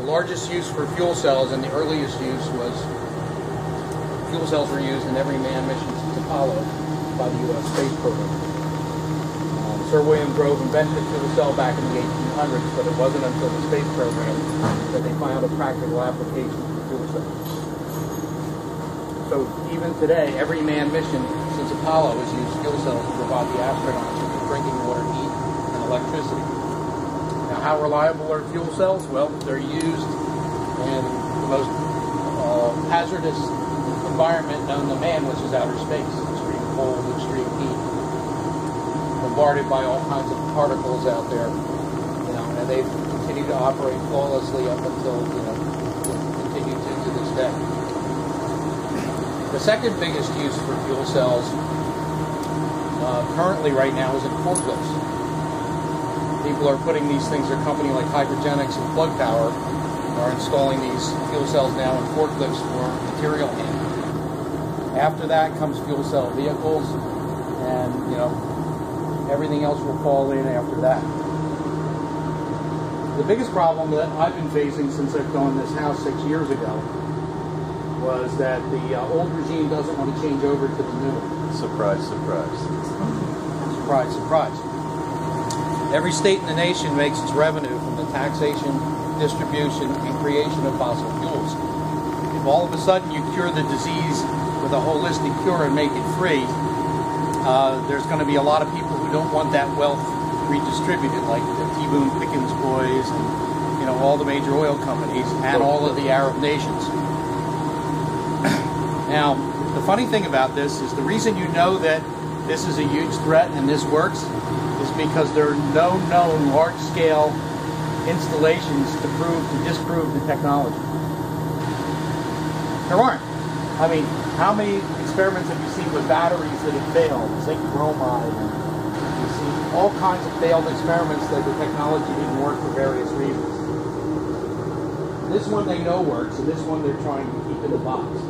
The largest use for fuel cells and the earliest use was fuel cells were used in every manned mission since Apollo by the U.S. space program. Sir William Grove invented the fuel cell back in the 1800s, but it wasn't until the space program that they found a practical application for fuel cells. So even today, every manned mission since Apollo has used fuel cells to provide the astronauts with drinking water, heat, and electricity. Now, how reliable are fuel cells? Well, they're used in the most hazardous environment known to man, which is outer space. Extreme cold, extreme heat, bombarded by all kinds of particles out there, and they've continued to operate flawlessly up until, continue to this day. The second biggest use for fuel cells currently right now is in forklifts. People are putting these things, a company like Hydrogenics and Plug Power are installing these fuel cells now in forklifts for material handling. After that comes fuel cell vehicles, and everything else will fall in after that. The biggest problem that I've been facing since I've gone this house 6 years ago was that the old regime doesn't want to change over to the new one. Surprise, surprise. Surprise, surprise. Every state in the nation makes its revenue from the taxation, distribution, and creation of fossil fuels. If all of a sudden you cure the disease with a holistic cure and make it free, there's going to be a lot of people who don't want that wealth redistributed, like the T. Boone Pickens boys and all the major oil companies and all of the Arab nations. Now, the funny thing about this is the reason you know that this is a huge threat and this works is because there are no known large-scale installations to disprove the technology. There aren't. I mean, how many experiments have you seen with batteries that have failed? Zinc bromide. You see all kinds of failed experiments that the technology didn't work for various reasons. This one they know works, and this one they're trying to keep in the box.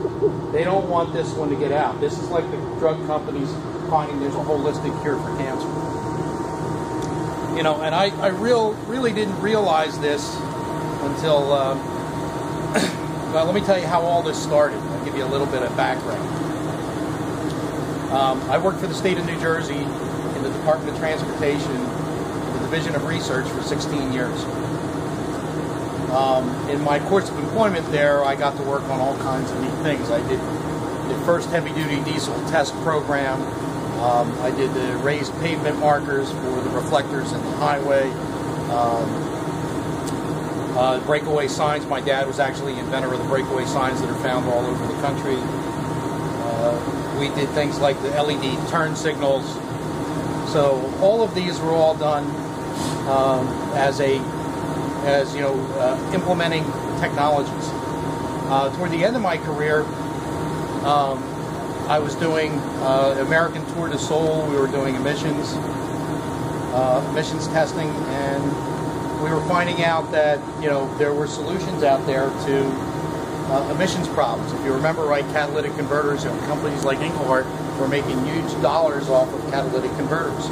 They don't want this one to get out. This is like the drug companies finding there's a holistic cure for cancer. And I really didn't realize this until, well, let me tell you how all this started. I'll give you a little bit of background. I worked for the state of New Jersey in the Department of Transportation, the Division of Research, for 16 years. In my course of employment there, I got to work on all kinds of neat things. I did the first heavy-duty diesel test program. I did the raised pavement markers for the reflectors in the highway. Breakaway signs. My dad was actually the inventor of the breakaway signs that are found all over the country. We did things like the LED turn signals. So all of these were all done as implementing technologies. Toward the end of my career, I was doing American Tour de Seoul. We were doing emissions testing, and we were finding out that there were solutions out there to emissions problems. If you remember right, catalytic converters, companies like Engelhart were making huge dollars off of catalytic converters.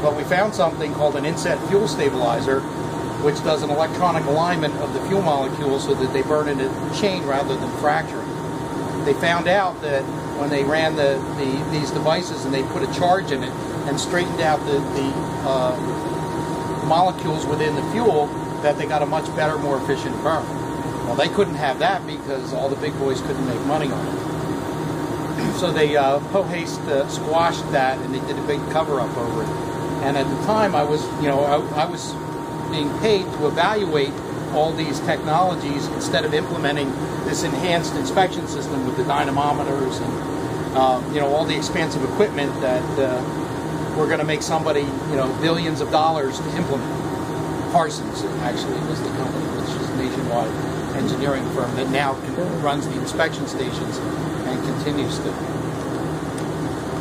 But we found something called an inset fuel stabilizer, which does an electronic alignment of the fuel molecules so that they burn in a chain rather than fracturing. They found out that when they ran these devices and they put a charge in it and straightened out the molecules within the fuel, that they got a much better, more efficient burn. Well, they couldn't have that because all the big boys couldn't make money on it. So they po-haste squashed that, and they did a big cover-up over it. And at the time, I was being paid to evaluate all these technologies instead of implementing this enhanced inspection system with the dynamometers and all the expensive equipment that we're going to make somebody billions of dollars to implement. Parsons actually was the company, which is a nationwide engineering firm that now runs the inspection stations and continues to.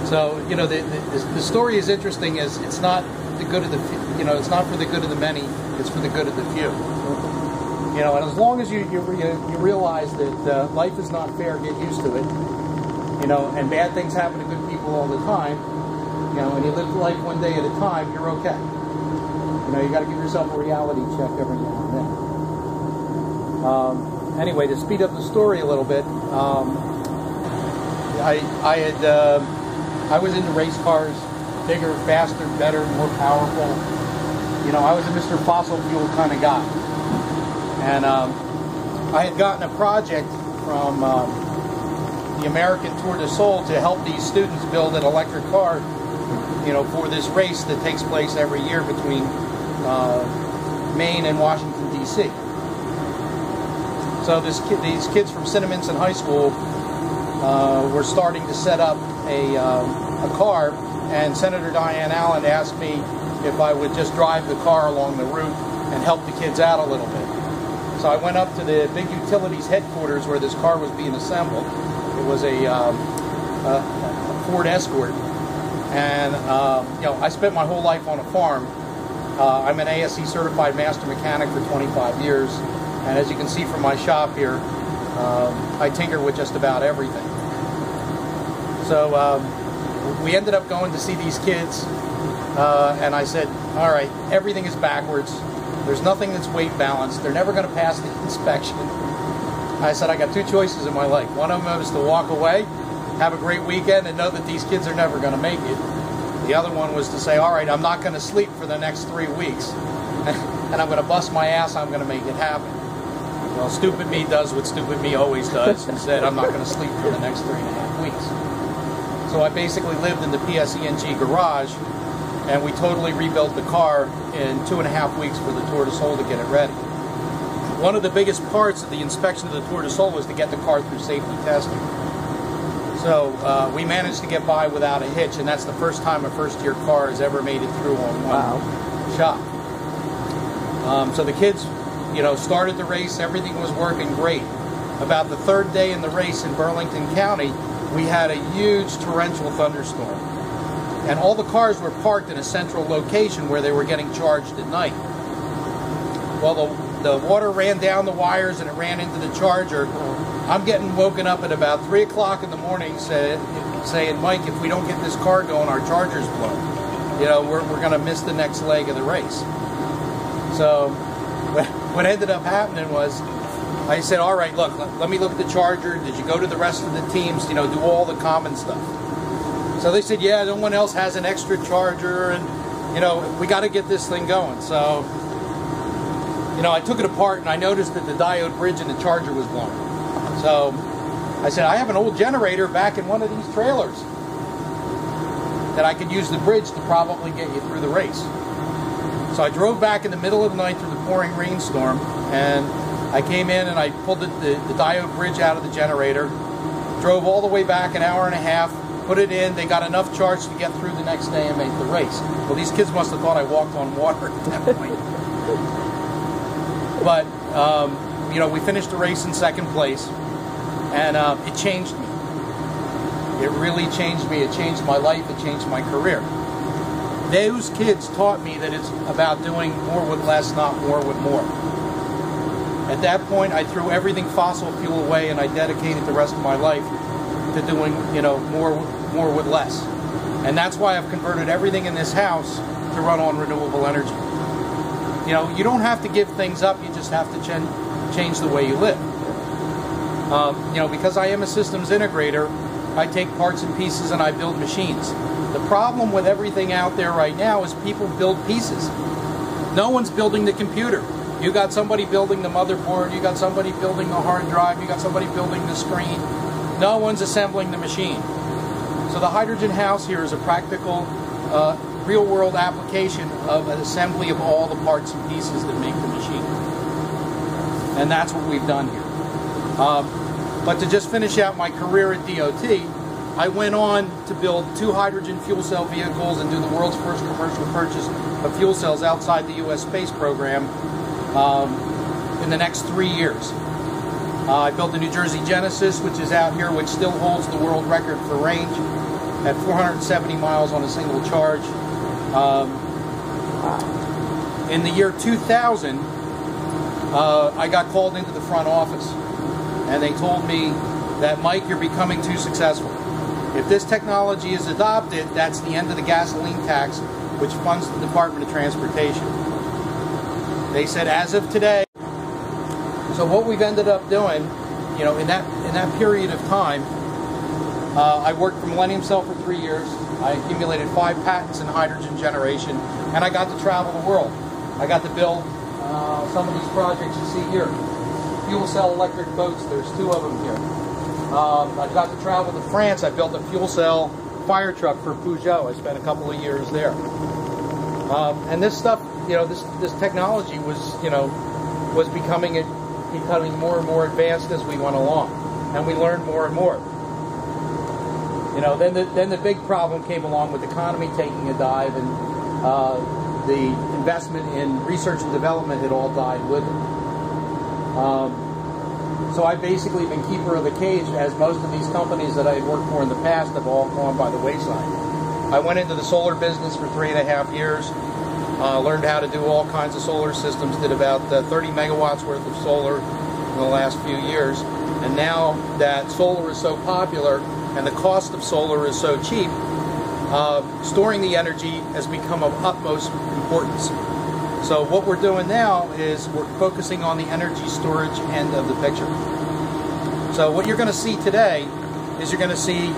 So the story is interesting. As it's not the good of the it's not for the good of the many, it's for the good of the few. And as long as you realize that life is not fair, get used to it. And bad things happen to good people all the time. And you live life one day at a time, you're okay. You got to give yourself a reality check every now and then. Anyway, to speed up the story a little bit, I was into race cars, bigger, faster, better, more powerful. You know, I was a Mr. Fossil Fuel kind of guy. And I had gotten a project from the American Tour de Sol to help these students build an electric car, you know, for this race that takes place every year between Maine and Washington, D.C. So these kids from Cinnaminson High School were starting to set up a car, and Senator Diane Allen asked me if I would just drive the car along the route and help the kids out a little bit. So I went up to the big utilities headquarters where this car was being assembled. It was a Ford Escort, and you know, I spent my whole life on a farm. I'm an ASE certified master mechanic for 25 years, and as you can see from my shop here, I tinker with just about everything. So we ended up going to see these kids, and I said, all right, everything is backwards. There's nothing that's weight balanced. They're never going to pass the inspection. I said, I got two choices in my life. One of them is to walk away, have a great weekend, and know that these kids are never going to make it. The other one was to say, all right, I'm not going to sleep for the next 3 weeks, and I'm going to bust my ass, I'm going to make it happen. Well, stupid me does what stupid me always does, and said, I'm not going to sleep for the next 3.5 weeks. So I basically lived in the PSENG garage, and we totally rebuilt the car in 2.5 weeks for the Tour de Sol to get it ready. One of the biggest parts of the inspection of the Tour de Sol was to get the car through safety testing. So we managed to get by without a hitch, and that's the first time a first-year car has ever made it through on one shot. So the kids, you know, started the race. Everything was working great. About the third day in the race in Burlington County, we had a huge torrential thunderstorm. And all the cars were parked in a central location where they were getting charged at night. Well, the water ran down the wires and it ran into the charger. I'm getting woken up at about 3 o'clock in the morning saying, Mike, if we don't get this car going, our charger's blown. You know, we're going to miss the next leg of the race. So what ended up happening was, I said, all right, look, let me look at the charger. Did you go to the rest of the teams, you know, do all the common stuff? So they said, yeah, no one else has an extra charger, and, you know, we got to get this thing going. So, you know, I took it apart, and I noticed that the diode bridge in the charger was blown. So I said, I have an old generator back in one of these trailers that I could use the bridge to probably get you through the race. So I drove back in the middle of the night through the pouring rainstorm, and I came in and I pulled the diode bridge out of the generator, drove all the way back an hour and a half, put it in. They got enough charge to get through the next day and make the race. Well, these kids must have thought I walked on water at that point. But, you know, we finished the race in second place, and it changed me. It really changed me. It changed my life. It changed my career. Those kids taught me that it's about doing more with less, not more with more. At that point, I threw everything fossil fuel away, and I dedicated the rest of my life to doing, you know, more with less. And that's why I've converted everything in this house to run on renewable energy. You know, you don't have to give things up, you just have to change the way you live. You know, because I am a systems integrator, I take parts and pieces and I build machines. The problem with everything out there right now is people build pieces. No one's building the computer. You got somebody building the motherboard, you got somebody building the hard drive, you got somebody building the screen. No one's assembling the machine. So the Hydrogen House here is a practical, real-world application of an assembly of all the parts and pieces that make the machine. And that's what we've done here. But to just finish out my career at DOT, I went on to build 2 hydrogen fuel cell vehicles and do the world's first commercial purchase of fuel cells outside the U.S. space program in the next 3 years. I built the New Jersey Genesis, which is out here, which still holds the world record for range at 470 miles on a single charge. In the year 2000, I got called into the front office, and they told me that, Mike, you're becoming too successful. If this technology is adopted, that's the end of the gasoline tax, which funds the Department of Transportation. They said, as of today, so So what we've ended up doing, you know, in that period of time, I worked for Millennium Cell for 3 years. I accumulated 5 patents in hydrogen generation, and I got to travel the world. I got to build some of these projects you see here. Fuel cell electric boats, there's 2 of them here. I got to travel to France. I built a fuel cell fire truck for Peugeot. I spent a couple of years there. And this stuff, you know, this technology was, you know, was becoming more and more advanced as we went along, and we learned more and more. You know, then the big problem came along with the economy taking a dive, and the investment in research and development had all died with it. So I've basically been keeper of the cage, as most of these companies that I've worked for in the past have all gone by the wayside. I went into the solar business for 3.5 years, learned how to do all kinds of solar systems, did about 30 megawatts worth of solar in the last few years, and now that solar is so popular and the cost of solar is so cheap, storing the energy has become of utmost importance. So what we're doing now is we're focusing on the energy storage end of the picture. So what you're going to see today is you're going to see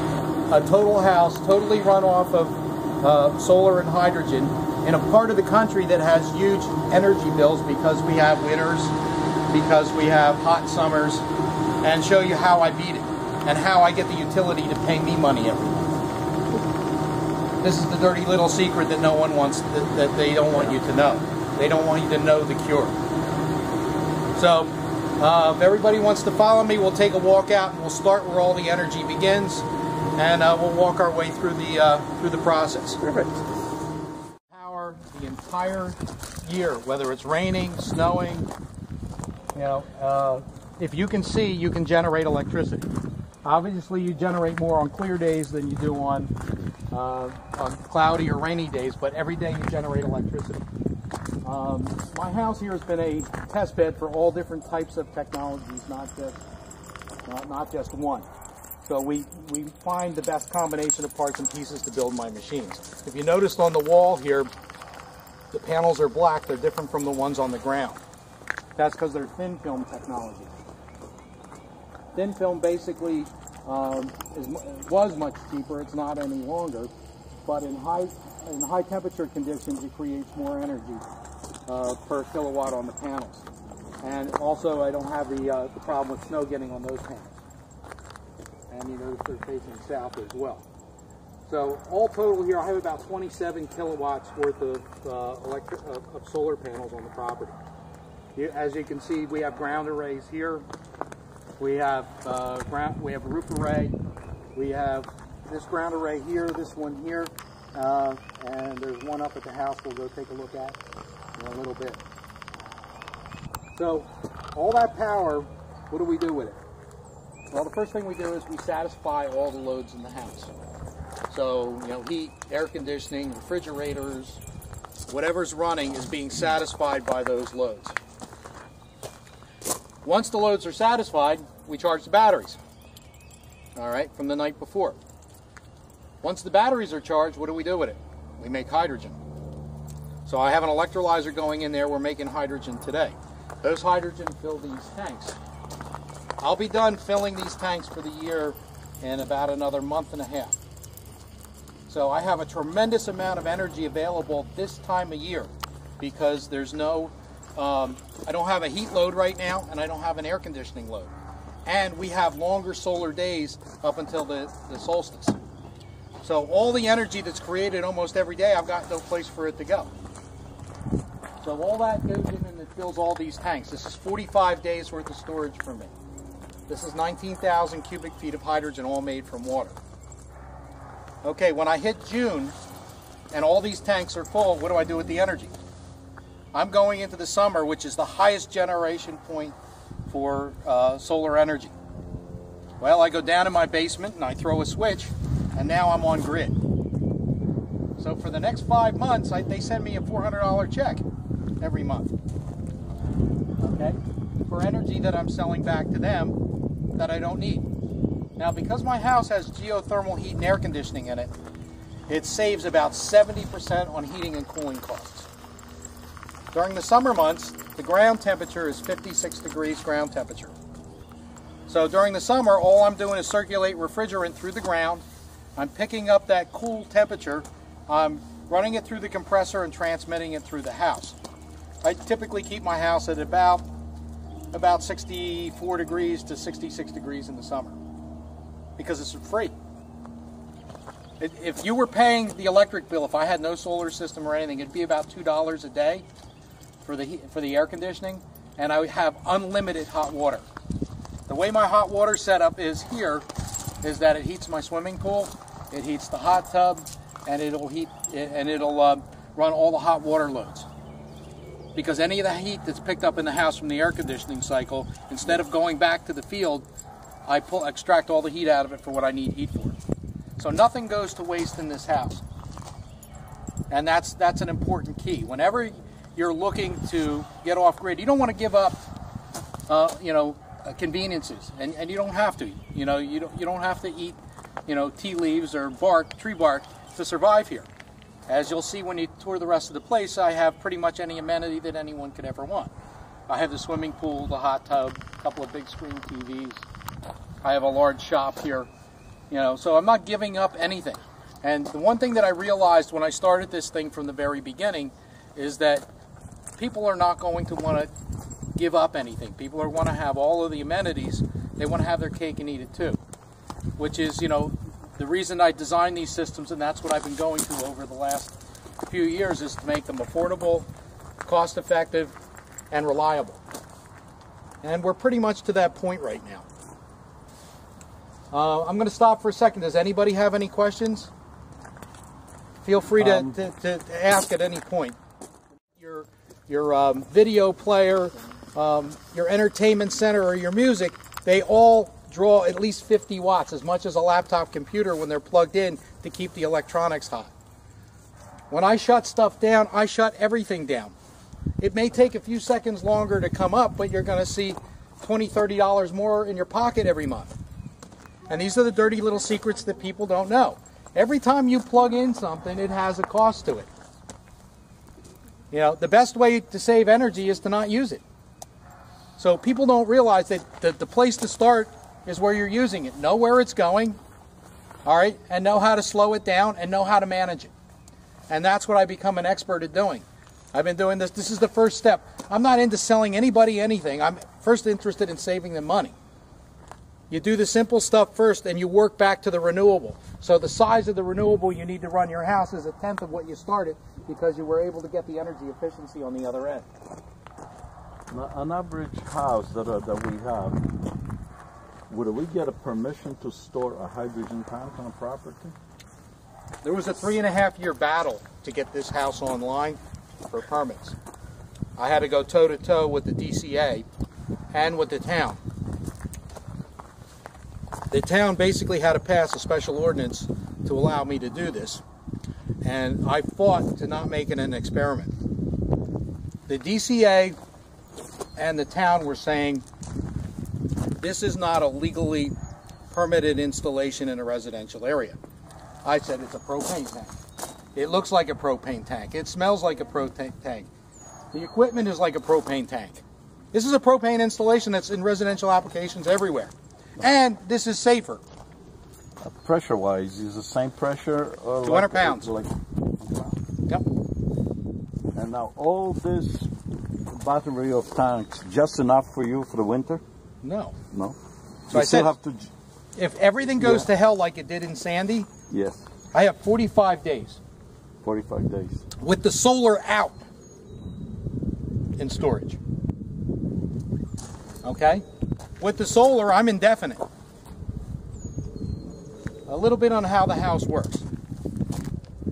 a total house totally run off of solar and hydrogen in a part of the country that has huge energy bills because we have winters, because we have hot summers, and show you how I beat it and how I get the utility to pay me money every month. This is the dirty little secret that no one wants, that they don't want you to know. They don't want you to know the cure. So, if everybody wants to follow me, we'll take a walk out and we'll start where all the energy begins, and we'll walk our way through the process. Perfect. Power the entire year, whether it's raining, snowing. You know, if you can see, you can generate electricity. Obviously, you generate more on clear days than you do on cloudy or rainy days, but every day you generate electricity. My house here has been a test bed for all different types of technologies, not just one. So we find the best combination of parts and pieces to build my machines. If you noticed on the wall here, the panels are black. They're different from the ones on the ground. That's because they're thin film technology. Thin film basically was much cheaper. It's not any longer, but in high temperature conditions, it creates more energy per kilowatt on the panels. And also, I don't have the problem with snow getting on those panels. And you notice they're facing south as well. So all total here, I have about 27 kilowatts worth of solar panels on the property. As you can see, we have ground arrays here. We have a roof array. We have this ground array here, this one here, and there's one up at the house we'll go take a look at in a little bit. So all that power, what do we do with it? Well, the first thing we do is we satisfy all the loads in the house. So, you know, heat, air conditioning, refrigerators, whatever's running is being satisfied by those loads. Once the loads are satisfied, we charge the batteries, all right, from the night before. Once the batteries are charged, what do we do with it? We make hydrogen. So I have an electrolyzer going in there. We're making hydrogen today. Those hydrogen fill these tanks. I'll be done filling these tanks for the year in about another month and a half. So I have a tremendous amount of energy available this time of year because there's no I don't have a heat load right now, and I don't have an air conditioning load. And we have longer solar days up until the solstice. So all the energy that's created almost every day, I've got no place for it to go. So all that goes in and it fills all these tanks. This is 45 days worth of storage for me. This is 19,000 cubic feet of hydrogen, all made from water. Okay, when I hit June and all these tanks are full, what do I do with the energy? I'm going into the summer, which is the highest generation point for solar energy. Well, I go down in my basement and I throw a switch, and now I'm on grid. So for the next 5 months, they send me a $400 check every month, okay, for energy that I'm selling back to them that I don't need. Now, because my house has geothermal heat and air conditioning in it, it saves about 70% on heating and cooling costs. During the summer months, the ground temperature is 56 degrees ground temperature. So during the summer, all I'm doing is circulate refrigerant through the ground. I'm picking up that cool temperature. I'm running it through the compressor and transmitting it through the house. I typically keep my house at about 64 degrees to 66 degrees in the summer because it's free. If you were paying the electric bill, if I had no solar system or anything, it'd be about $2 a day for the air conditioning, and I would have unlimited hot water. The way my hot water setup is here is that it heats my swimming pool, it heats the hot tub, and it'll run all the hot water loads. Because any of the heat that's picked up in the house from the air conditioning cycle, instead of going back to the field, I extract all the heat out of it for what I need heat for. So nothing goes to waste in this house. And that's an important key. Whenever you're looking to get off grid, you don't want to give up conveniences, and you don't have to. You don't have to eat tea leaves or tree bark to survive here. As you'll see when you tour the rest of the place, I have pretty much any amenity that anyone could ever want. I have the swimming pool, the hot tub, a couple of big screen TVs. I have a large shop here. So I'm not giving up anything. And the one thing that I realized when I started this thing from the very beginning is that people are not going to want to give up anything. People want to have all of the amenities. They want to have their cake and eat it too, which is, the reason I designed these systems, and that's what I've been going through over the last few years, is to make them affordable, cost-effective, and reliable. And we're pretty much to that point right now. I'm going to stop for a second. Does anybody have any questions? Feel free to ask at any point. Your video player, your entertainment center, or your music, they all draw at least 50 watts, as much as a laptop computer when they're plugged in to keep the electronics hot. When I shut stuff down, I shut everything down. It may take a few seconds longer to come up, but you're going to see $20, $30 more in your pocket every month. And these are the dirty little secrets that people don't know. Every time you plug in something, it has a cost to it. The best way to save energy is to not use it. So people don't realize that the place to start is where you're using it. Know where it's going, all right, and know how to slow it down and know how to manage it. And that's what I've become an expert at doing. I've been doing this. This is the first step. I'm not into selling anybody anything. I'm first interested in saving them money. You do the simple stuff first, and you work back to the renewable. So the size of the renewable you need to run your house is 1/10 of what you started, because you were able to get the energy efficiency on the other end. An average house that we have, would we get a permission to store a hydrogen tank on a property? There was a 3.5-year battle to get this house online for permits. I had to go toe-to-toe with the DCA and with the town. The town basically had to pass a special ordinance to allow me to do this, and I fought to not make it an experiment. The DCA and the town were saying, this is not a legally permitted installation in a residential area. I said, it's a propane tank. It looks like a propane tank. It smells like a propane tank. The equipment is like a propane tank. This is a propane installation that's in residential applications everywhere. And this is safer. Pressure-wise, is the same pressure? 200 pounds. Yep. And now all this battery of tanks, just enough for you for the winter? No. No? So I said, if everything goes to hell like it did in Sandy, yes, I have 45 days. 45 days. With the solar out in storage. Okay? With the solar, I'm indefinite. A little bit on how the house works.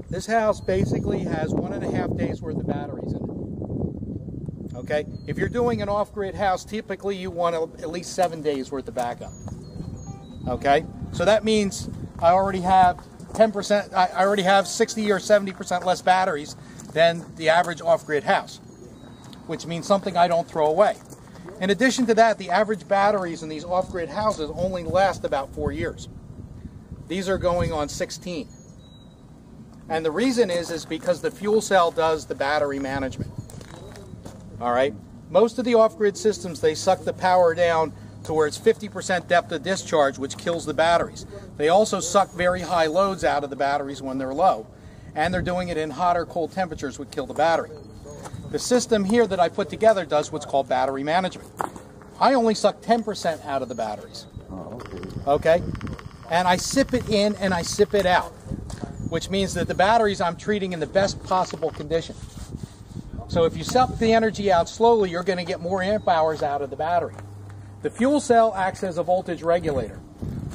This house basically has 1.5 days worth of batteries in it. Okay? If you're doing an off-grid house, typically you want at least 7 days worth of backup. Okay? So that means I already have 10%, I already have 60 or 70% less batteries than the average off-grid house, which means something I don't throw away. In addition to that, the average batteries in these off-grid houses only last about 4 years. These are going on 16. And the reason is because the fuel cell does the battery management. All right? Most of the off-grid systems, they suck the power down to where it's 50% depth of discharge, which kills the batteries. They also suck very high loads out of the batteries when they're low, and they're doing it in hot or cold temperatures, which kill the battery. The system here that I put together does what's called battery management. I only suck 10% out of the batteries. Okay? And I sip it in and I sip it out, which means that the batteries I'm treating in the best possible condition. So if you suck the energy out slowly, you're going to get more amp hours out of the battery. The fuel cell acts as a voltage regulator.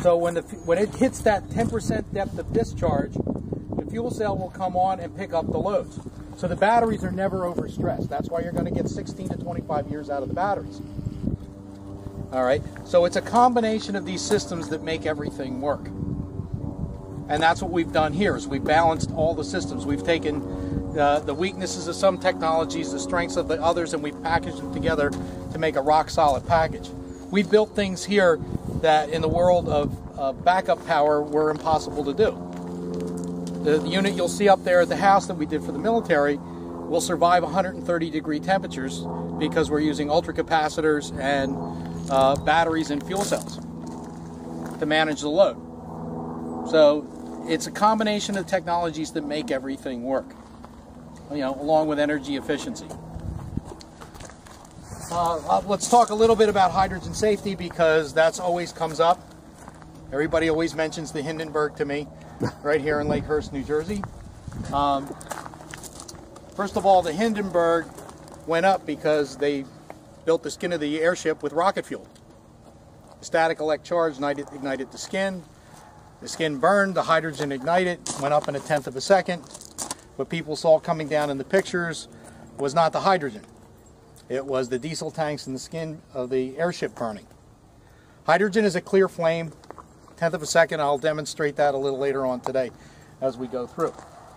So when it hits that 10% depth of discharge, the fuel cell will come on and pick up the loads. So the batteries are never overstressed. That's why you're going to get 16 to 25 years out of the batteries. All right, so it's a combination of these systems that make everything work. And that's what we've done here, is we've balanced all the systems. We've taken the weaknesses of some technologies, the strengths of the others, and we've packaged them together to make a rock-solid package. We've built things here that in the world of backup power were impossible to do. The unit you'll see up there at the house that we did for the military will survive 130-degree temperatures because we're using ultracapacitors and batteries and fuel cells to manage the load. So it's a combination of technologies that make everything work, along with energy efficiency. Let's talk a little bit about hydrogen safety, because that's always comes up. Everybody always mentions the Hindenburg to me, right here in Lakehurst, New Jersey. First of all, the Hindenburg went up because they built the skin of the airship with rocket fuel. Static electric charge ignited the skin. The skin burned, the hydrogen ignited, went up in 1/10 of a second. What people saw coming down in the pictures was not the hydrogen. It was the diesel tanks in the skin of the airship burning. Hydrogen is a clear flame, 1/10 of a second. I'll demonstrate that a little later on today as we go through.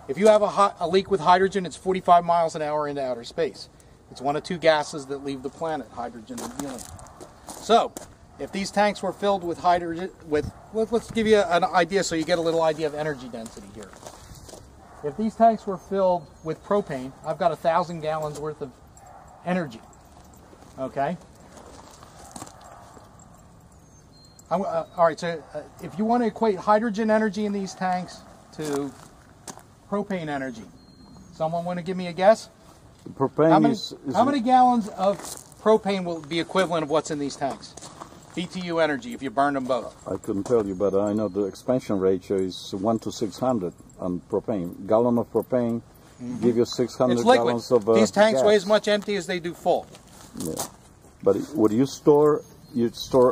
If you have a leak with hydrogen, it's 45 miles an hour into outer space. It's one of two gases that leave the planet, hydrogen and helium. So, if these tanks were filled with hydrogen, let's give you an idea so you get a little idea of energy density here. If these tanks were filled with propane, I've got 1,000 gallons worth of energy. Okay? All right, so if you want to equate hydrogen energy in these tanks to propane energy, someone want to give me a guess? Propane how many gallons of propane will be equivalent of what's in these tanks? BTU energy, if you burn them both. I couldn't tell you, but I know the expansion ratio is 1 to 600 on propane. Gallon of propane give you 600 gallons of These tanks gas. weigh as much empty as they do full. Yeah. But would you store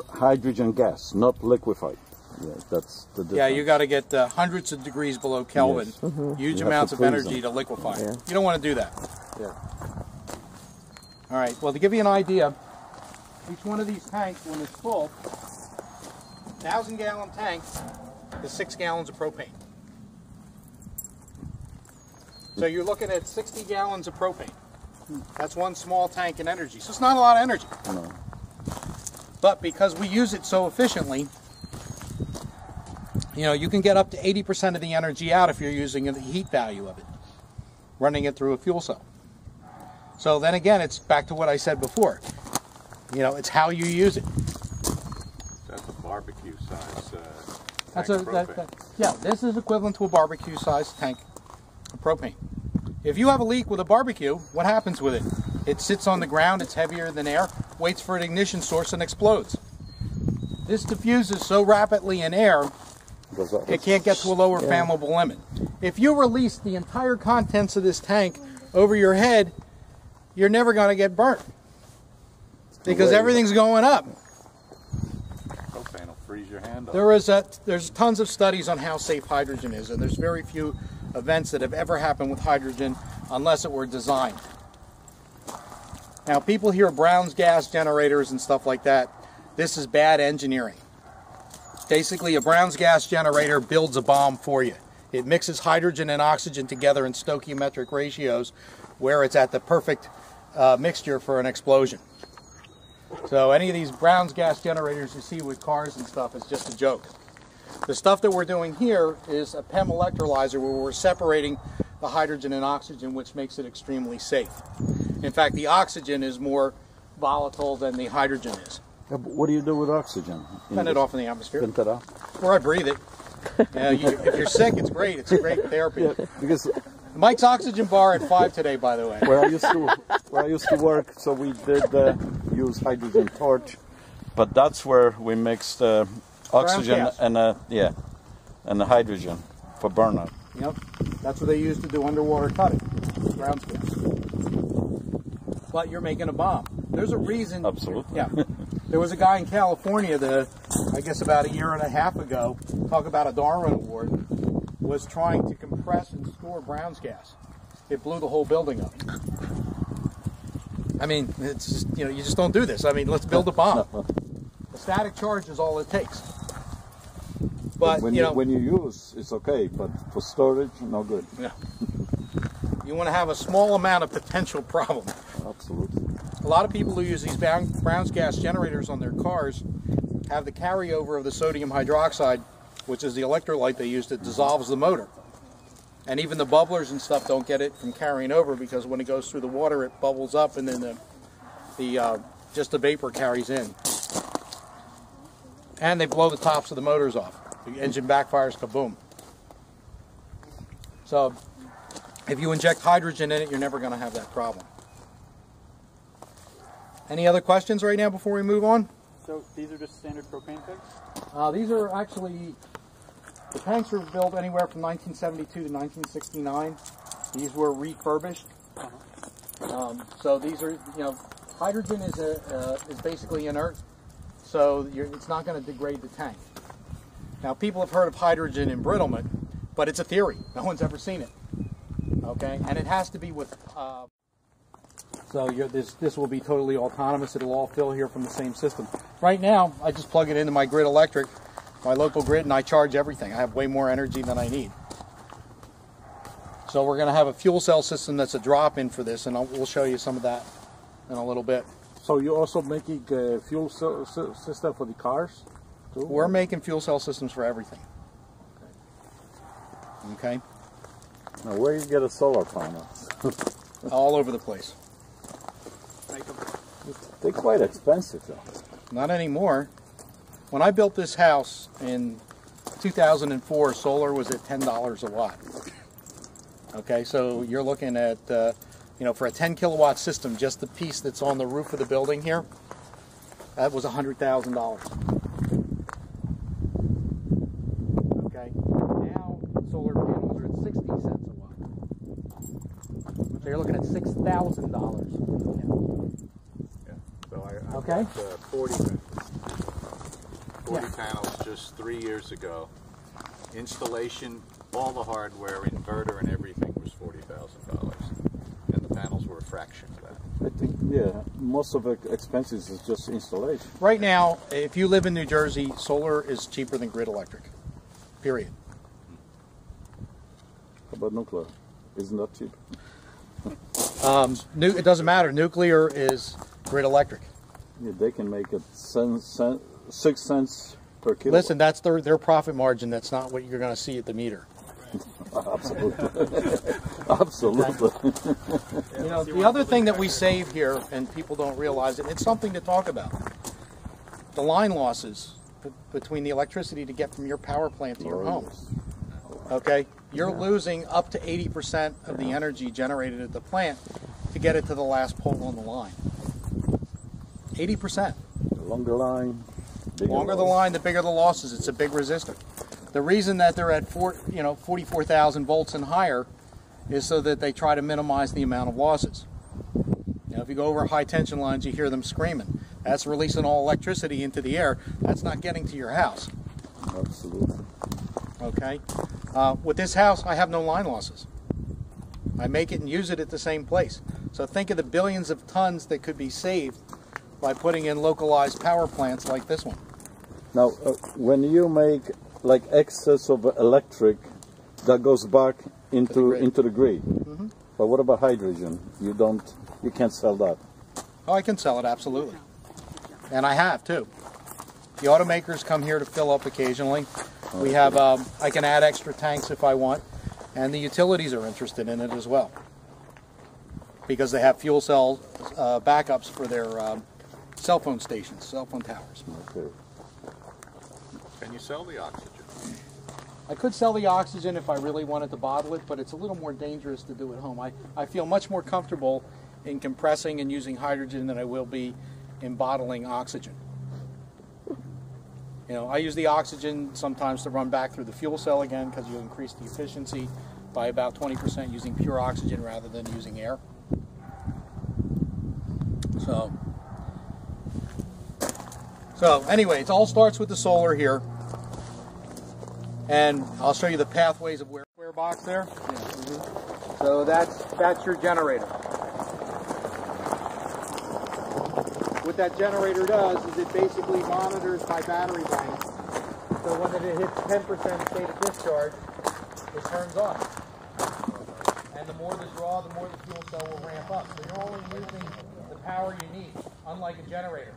hydrogen gas, not liquefied. Yeah, that's the difference. Yeah, you got to get hundreds of degrees below Kelvin, yes. Huge amounts of energy to liquefy. Yeah. You don't want to do that. Yeah. All right, well, to give you an idea, each one of these tanks, when it's full, 1,000-gallon tank is 6 gallons of propane. So you're looking at 60 gallons of propane. That's one small tank in energy. So it's not a lot of energy. No. But because we use it so efficiently, you can get up to 80% of the energy out if you're using the heat value of it, running it through a fuel cell. So then again, it's back to what I said before. It's how you use it. That's a barbecue size yeah, this is equivalent to a barbecue sized tank of propane. If you have a leak with a barbecue, what happens with it? It sits on the ground, it's heavier than air, waits for an ignition source and explodes. This diffuses so rapidly in air, it can't get to a lower flammable limit. If you release the entire contents of this tank over your head, you're never going to get burnt. Because everything's going up. Propane will freeze your hand off. There's tons of studies on how safe hydrogen is, and there's very few events that have ever happened with hydrogen unless it were designed. Now, people hear Brown's gas generators and stuff like that. This is bad engineering. Basically, a Brown's gas generator builds a bomb for you. It mixes hydrogen and oxygen together in stoichiometric ratios where it's at the perfect mixture for an explosion. So any of these Brown's gas generators you see with cars and stuff is just a joke. The stuff that we're doing here is a PEM electrolyzer where we're separating the hydrogen and oxygen, which makes it extremely safe. In fact, the oxygen is more volatile than the hydrogen is. Yeah, but what do you do with oxygen? Send it off in the atmosphere. Vent it out? Or I breathe it. If you're sick, it's great. It's a great therapy. Yeah, because Mike's oxygen bar at 5 today, by the way. where I used to work, so we did use hydrogen torch, but that's where we mixed oxygen gas. and and the hydrogen for burnout. Yep, that's what they use to do underwater cutting, ground gas. But you're making a bomb. There's a reason. Absolutely. Yeah. There was a guy in California I guess about a year and a half ago, talk about a Darwin Award, was trying to compress and store Brown's gas. It blew the whole building up. I mean, it's just, you just don't do this. I mean, let's build a bomb. A static charge is all it takes. But when you use, it's okay, but for storage, no good. Yeah. You want to have a small amount of potential problem. Absolutely. A lot of people who use these Brown's gas generators on their cars have the carryover of the sodium hydroxide, which is the electrolyte they use that dissolves the motor. And even the bubblers and stuff don't get it from carrying over, because when it goes through the water, it bubbles up, and then just the vapor carries in. And they blow the tops of the motors off. The engine backfires, kaboom. So if you inject hydrogen in it, you're never going to have that problem. Any other questions right now before we move on? So these are just standard propane tanks? These are actually, the tanks were built anywhere from 1972 to 1969. These were refurbished. So these are, hydrogen is basically inert, so it's not going to degrade the tank. Now, people have heard of hydrogen embrittlement, but it's a theory. No one's ever seen it. Okay, and it has to be with. So this will be totally autonomous. It'll all fill here from the same system. Right now, I just plug it into my grid electric, my local grid, and I charge everything. I have way more energy than I need. So we're going to have a fuel cell system that's a drop-in for this, and we'll show you some of that in a little bit. So you're also making a fuel cell system for the cars, too? We're making fuel cell systems for everything. Okay? Now, where you get a solar panel? All over the place. They're quite expensive, though. Not anymore. When I built this house in 2004, solar was at $10 a watt. Okay, so you're looking at, for a 10 kilowatt system, just the piece that's on the roof of the building here, that was $100,000. Okay, now solar panels are at 60 cents a watt. So you're looking at $6,000. So I Okay. got 40 panels just 3 years ago. Installation, all the hardware, inverter, and everything was $40,000, and the panels were a fraction of that. I think, most of the expenses is just installation. Right now, if you live in New Jersey, solar is cheaper than grid electric. Period. How about nuclear? Isn't that cheap? It doesn't matter. Nuclear is grid electric. Yeah, they can make it 6 cents per kilowatt. Listen, that's their profit margin. That's not what you're going to see at the meter. Absolutely. Absolutely. The other thing that we save here, and people don't realize it, it's something to talk about. The line losses between the electricity to get from your power plant to your home. Okay? You're losing up to 80% of the energy generated at the plant to get it to the last pole on the line. 80%. The longer line, The longer the line, the bigger the losses. It's a big resistor. The reason that they're at 44,000 volts and higher is so that they try to minimize the amount of losses. If you go over high tension lines, you hear them screaming. That's releasing all electricity into the air. That's not getting to your house. Absolutely. Okay. With this house, I have no line losses. I make it and use it at the same place. So think of the billions of tons that could be saved by putting in localized power plants like this one. Now, when you make like excess of electric, that goes back into the grid. Mm-hmm. But what about hydrogen? You can't sell that. Oh, I can sell it, absolutely. And I have, too. The automakers come here to fill up occasionally. We have, I can add extra tanks if I want, and the utilities are interested in it as well. Because they have fuel cell backups for their cell phone stations, cell phone towers. Okay. Can you sell the oxygen? I could sell the oxygen if I really wanted to bottle it, but it's a little more dangerous to do at home. I feel much more comfortable in compressing and using hydrogen than I will be in bottling oxygen. You know, I use the oxygen sometimes to run back through the fuel cell again because you increase the efficiency by about 20% using pure oxygen rather than using air. So anyway, it all starts with the solar here. And I'll show you the pathways of where square box there. Yeah. So that's your generator. What that generator does is it basically monitors my battery bank. So when it hits 10% state of discharge, it turns on. And the more the draw, the more the fuel cell will ramp up. So you're only using the power you need, unlike a generator.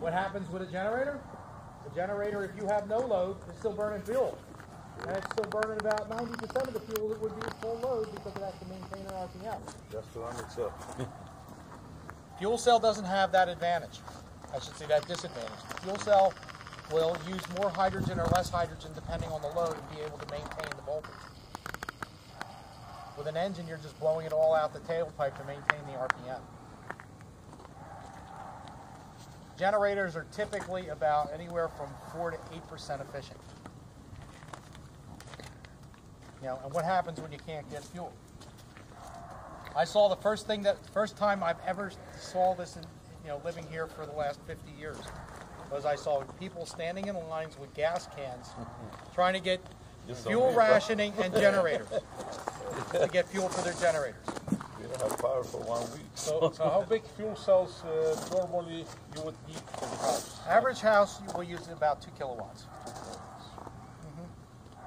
What happens with a generator? A generator, if you have no load, is still burning fuel. And it's still burning about 90% of the fuel that would be at full load because it has to maintain an RPM. Just to run itself. Fuel cell doesn't have that advantage. I should say that disadvantage. The fuel cell will use more hydrogen or less hydrogen depending on the load and be able to maintain the voltage. With an engine, you're just blowing it all out the tailpipe to maintain the RPM. Generators are typically about anywhere from 4 to 8% efficient. You know, and what happens when you can't get fuel? I saw the first time I've ever saw this in, living here for the last 50 years, was I saw people standing in lines with gas cans trying to get fuel rationing and generators to get fuel for their generators. We don't have power for 1 week. So how big fuel cells normally you would need for the house? Average house will use about 2 kilowatts.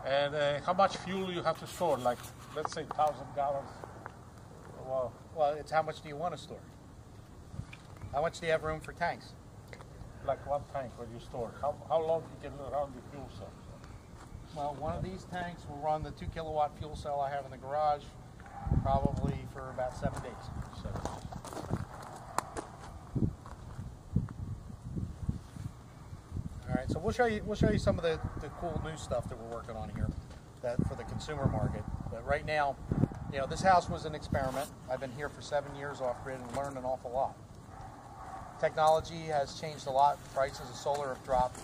And how much fuel you have to store? Like, let's say 1,000 gallons. Well, it's how much do you want to store? How much do you have room for tanks? Like one tank where you store. How long you can run the fuel cell? Well, one of these tanks will run the 2 kilowatt fuel cell I have in the garage probably for about 7 days. All right, so we'll show you some of the cool new stuff that we're working on here for the consumer market. But right now, this house was an experiment. I've been here for 7 years off grid and learned an awful lot. Technology has changed a lot. Prices of solar have dropped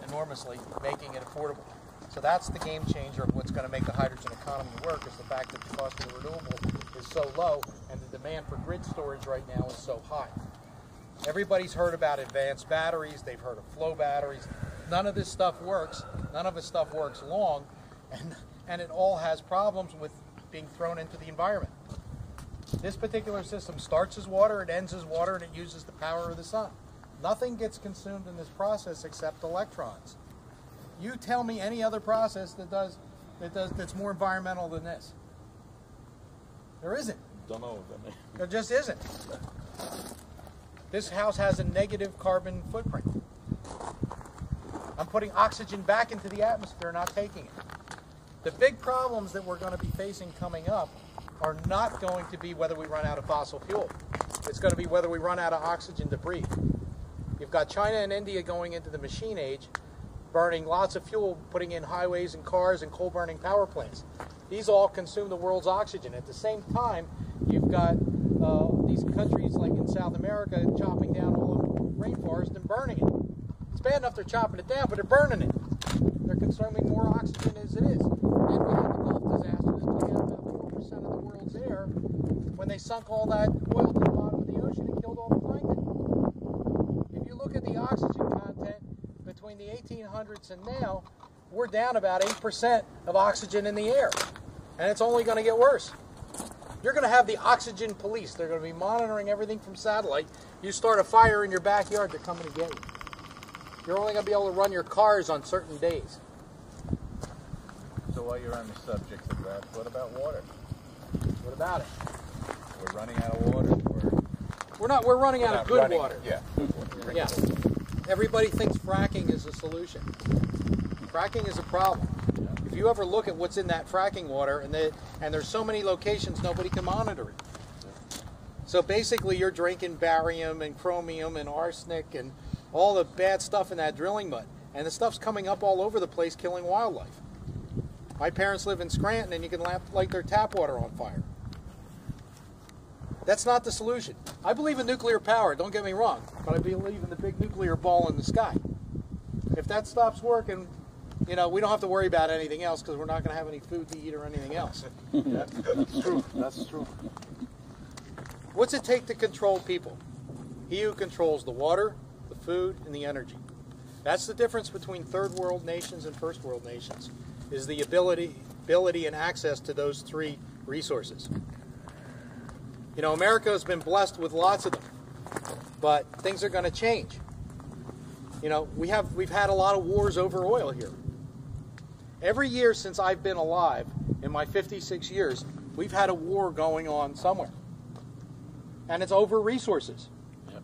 enormously, making it affordable. So that's the game changer of what's going to make the hydrogen economy work, is the fact that the cost of the renewable is so low and the demand for grid storage right now is so high. Everybody's heard about advanced batteries. They've heard of flow batteries. None of this stuff works. None of this stuff works long, and it all has problems with being thrown into the environment. This particular system starts as water, it ends as water, and it uses the power of the sun. Nothing gets consumed in this process except electrons. You tell me any other process that's more environmental than this. There isn't. Don't know. There just isn't. This house has a negative carbon footprint. I'm putting oxygen back into the atmosphere, not taking it. The big problems that we're going to be facing coming up are not going to be whether we run out of fossil fuel. It's going to be whether we run out of oxygen to breathe. You've got China and India going into the machine age, burning lots of fuel, putting in highways and cars and coal-burning power plants. These all consume the world's oxygen. At the same time, you've got these countries like in South America chopping down all the rainforest and burning it. It's bad enough they're chopping it down, but they're burning it. They're consuming more oxygen as it is. And we had the Gulf disaster that took out about 4% of the world's air when they sunk all that oil to the bottom of the ocean and killed all the plankton. If you look at the oxygen content between the 1800s and now, we're down about 8% of oxygen in the air. And it's only going to get worse. You're going to have the oxygen police. They're going to be monitoring everything from satellite. You start a fire in your backyard, they're coming to get you. You're only going to be able to run your cars on certain days. So while you're on the subject of that, what about water? What about it? We're running out of water. We're running out of good water. Yeah, good water. Yeah. Everybody thinks fracking is a solution. Fracking is a problem. If you ever look at what's in that fracking water, and there's so many locations nobody can monitor it. So basically you're drinking barium and chromium and arsenic and all the bad stuff in that drilling mud. And the stuff's coming up all over the place, killing wildlife. My parents live in Scranton, and you can light their tap water on fire. That's not the solution. I believe in nuclear power, don't get me wrong, but I believe in the big nuclear ball in the sky. If that stops working, you know, we don't have to worry about anything else because we're not going to have any food to eat or anything else. That's true. That's true. What's it take to control people? He who controls the water, the food, and the energy. That's the difference between third world nations and first world nations, is the ability and access to those three resources. You know, America has been blessed with lots of them, but things are going to change. You know, we've had a lot of wars over oil here. Every year since I've been alive, in my 56 years, we've had a war going on somewhere. And it's over resources. Yep.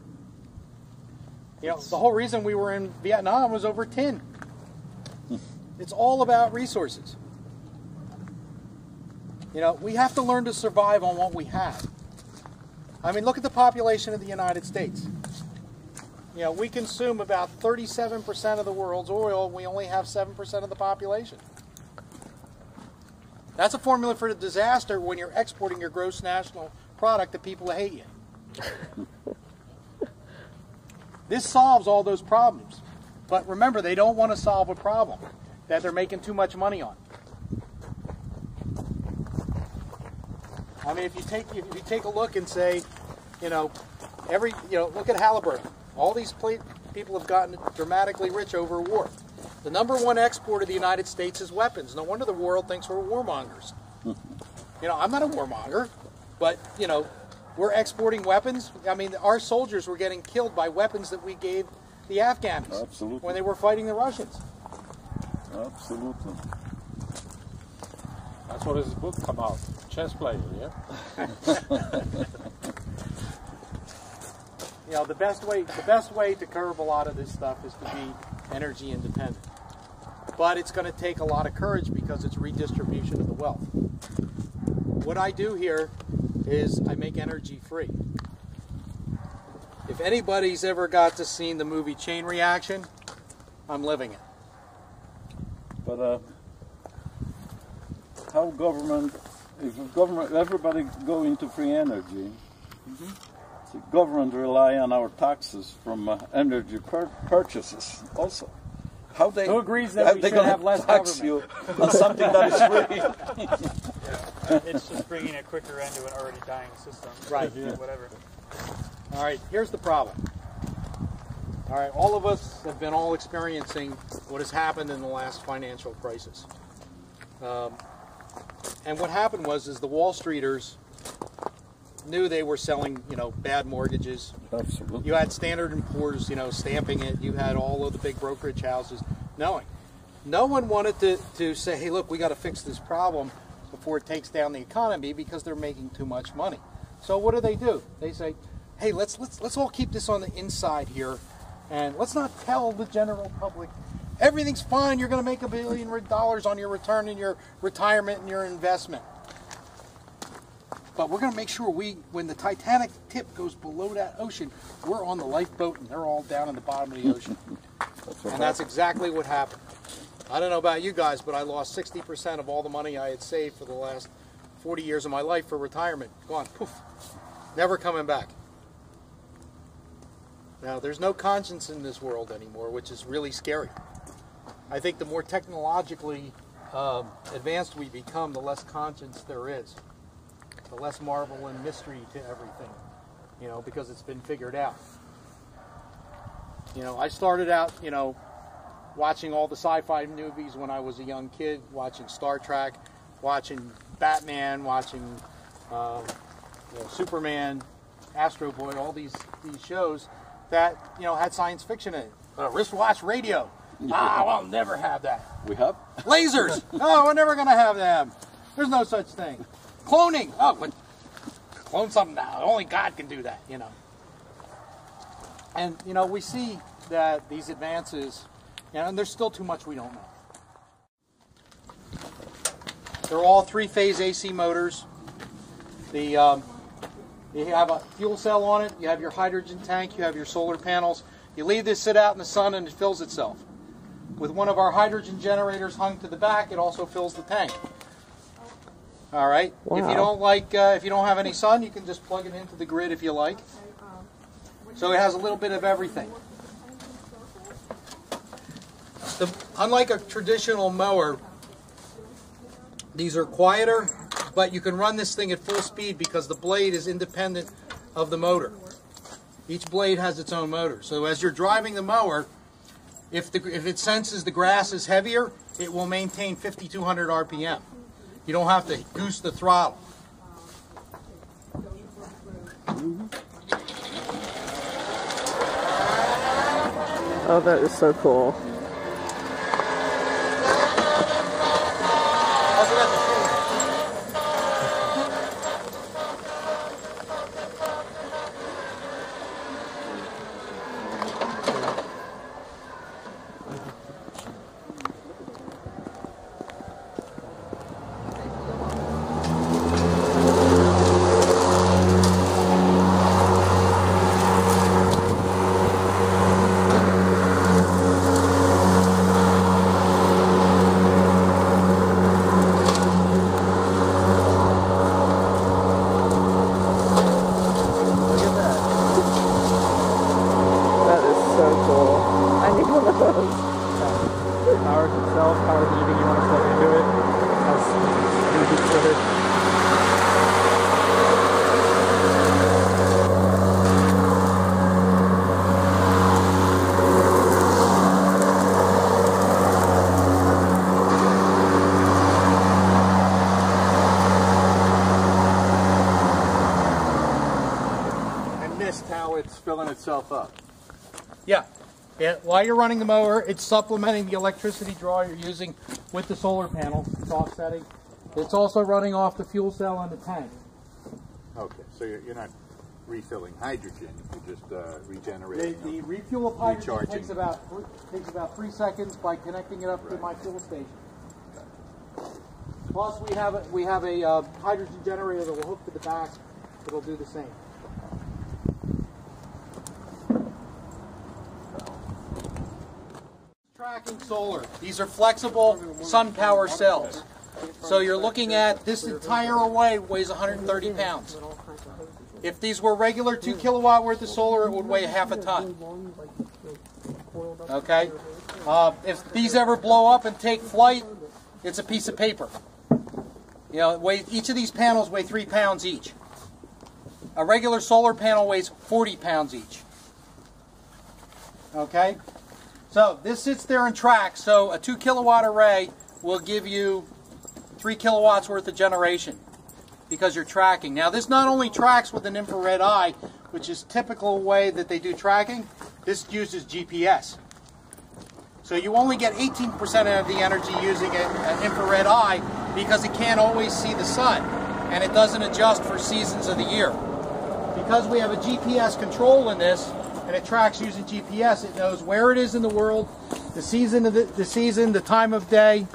You know, the whole reason we were in Vietnam was over tin. It's all about resources. You know, we have to learn to survive on what we have. I mean, look at the population of the United States. You know, we consume about 37% of the world's oil. We only have 7% of the population. That's a formula for the disaster when you're exporting your gross national product to people who hate you. This solves all those problems. But remember, they don't want to solve a problem that they're making too much money on. I mean, if you take a look and say, you know, look at Halliburton. All these people have gotten dramatically rich over war. The number one export of the United States is weapons. No wonder the world thinks we're warmongers. You know, I'm not a warmonger, but, you know, we're exporting weapons. I mean, our soldiers were getting killed by weapons that we gave the Afghans. Absolutely. When they were fighting the Russians. Absolutely. That's what his book come out. Chess player, yeah. You know, the best way to curb a lot of this stuff is to be energy independent. But it's going to take a lot of courage because it's redistribution of the wealth. What I do here is I make energy free. If anybody's ever got to see the movie Chain Reaction, I'm living it. But how if everybody go into free energy, the government rely on our taxes from energy purchases also. Who agrees that we should have less tax government? You on something that is free? It's just bringing it quicker into an already dying system. Right. Yeah. Whatever. All right, here's the problem. All right, all of us have been all experiencing what has happened in the last financial crisis. And what happened was the Wall Streeters knew they were selling, you know, bad mortgages. Absolutely. You had Standard & Poor's, you know, stamping it. You had all of the big brokerage houses knowing. No one wanted to say, hey, look, we got to fix this problem before it takes down the economy because they're making too much money. So what do? They say, hey, let's all keep this on the inside here, and let's not tell the general public everything's fine. You're going to make $1 billion on your return in your retirement and your investment. But we're going to make sure when the Titanic tip goes below that ocean, we're on the lifeboat and they're all down in the bottom of the ocean. That's exactly what happened. I don't know about you guys, but I lost 60% of all the money I had saved for the last 40 years of my life for retirement. Gone, poof, never coming back. Now, there's no conscience in this world anymore, which is really scary. I think the more technologically advanced we become, the less conscience there is. The less marvel and mystery to everything, you know, because it's been figured out. You know, I started out, you know, watching all the sci-fi movies when I was a young kid, watching Star Trek, watching Batman, watching Superman, Astro Boy, all these shows that, you know, had science fiction in it. Wristwatch radio. I'll never have that. We have? Lasers. No, we're never going to have them. There's no such thing. Cloning. Oh, but clone something now. Only God can do that, you know. And, you know, we see that these advances, you know, and there's still too much we don't know. They're all three-phase AC motors. The You have a fuel cell on it, you have your hydrogen tank, you have your solar panels. You leave this sit out in the sun and it fills itself. With one of our hydrogen generators hung to the back, it also fills the tank. All right. Wow. If you don't have any sun, you can just plug it into the grid if you like. So it has a little bit of everything. Unlike a traditional mower, these are quieter, but you can run this thing at full speed because the blade is independent of the motor. Each blade has its own motor. So as you're driving the mower, if it senses the grass is heavier, it will maintain 5,200 RPM. You don't have to goose the throttle. Oh, that is so cool. Powers itself, powers anything you want to plug into it. Has Bluetooth with it. And missed how it's filling itself up. Yeah. While you're running the mower, it's supplementing the electricity draw you're using with the solar panel. It's offsetting. It's also running off the fuel cell and the tank. Okay, so you're not refilling hydrogen, you're just regenerating. The refuel of hydrogen Recharging. takes about 3 seconds by connecting it up to my fuel station. Plus, we have a hydrogen generator that will hook to the back that'll do the same. Tracking solar. These are flexible sun power cells. So you're looking at this entire array weighs 130 pounds. If these were regular 2 kilowatt worth of solar, it would weigh half a ton. Okay? If these ever blow up and take flight, it's a piece of paper. You know, each of these panels weigh 3 pounds each. A regular solar panel weighs 40 pounds each. Okay? So this sits there and tracks. So a 2 kilowatt array will give you 3 kilowatts worth of generation because you're tracking. Now this not only tracks with an infrared eye, which is typical way that they do tracking, this uses GPS. So you only get 18% of the energy using an infrared eye because it can't always see the sun and it doesn't adjust for seasons of the year. Because we have a GPS control in this, and it tracks using GPS, it knows where it is in the world, the season, the time of day,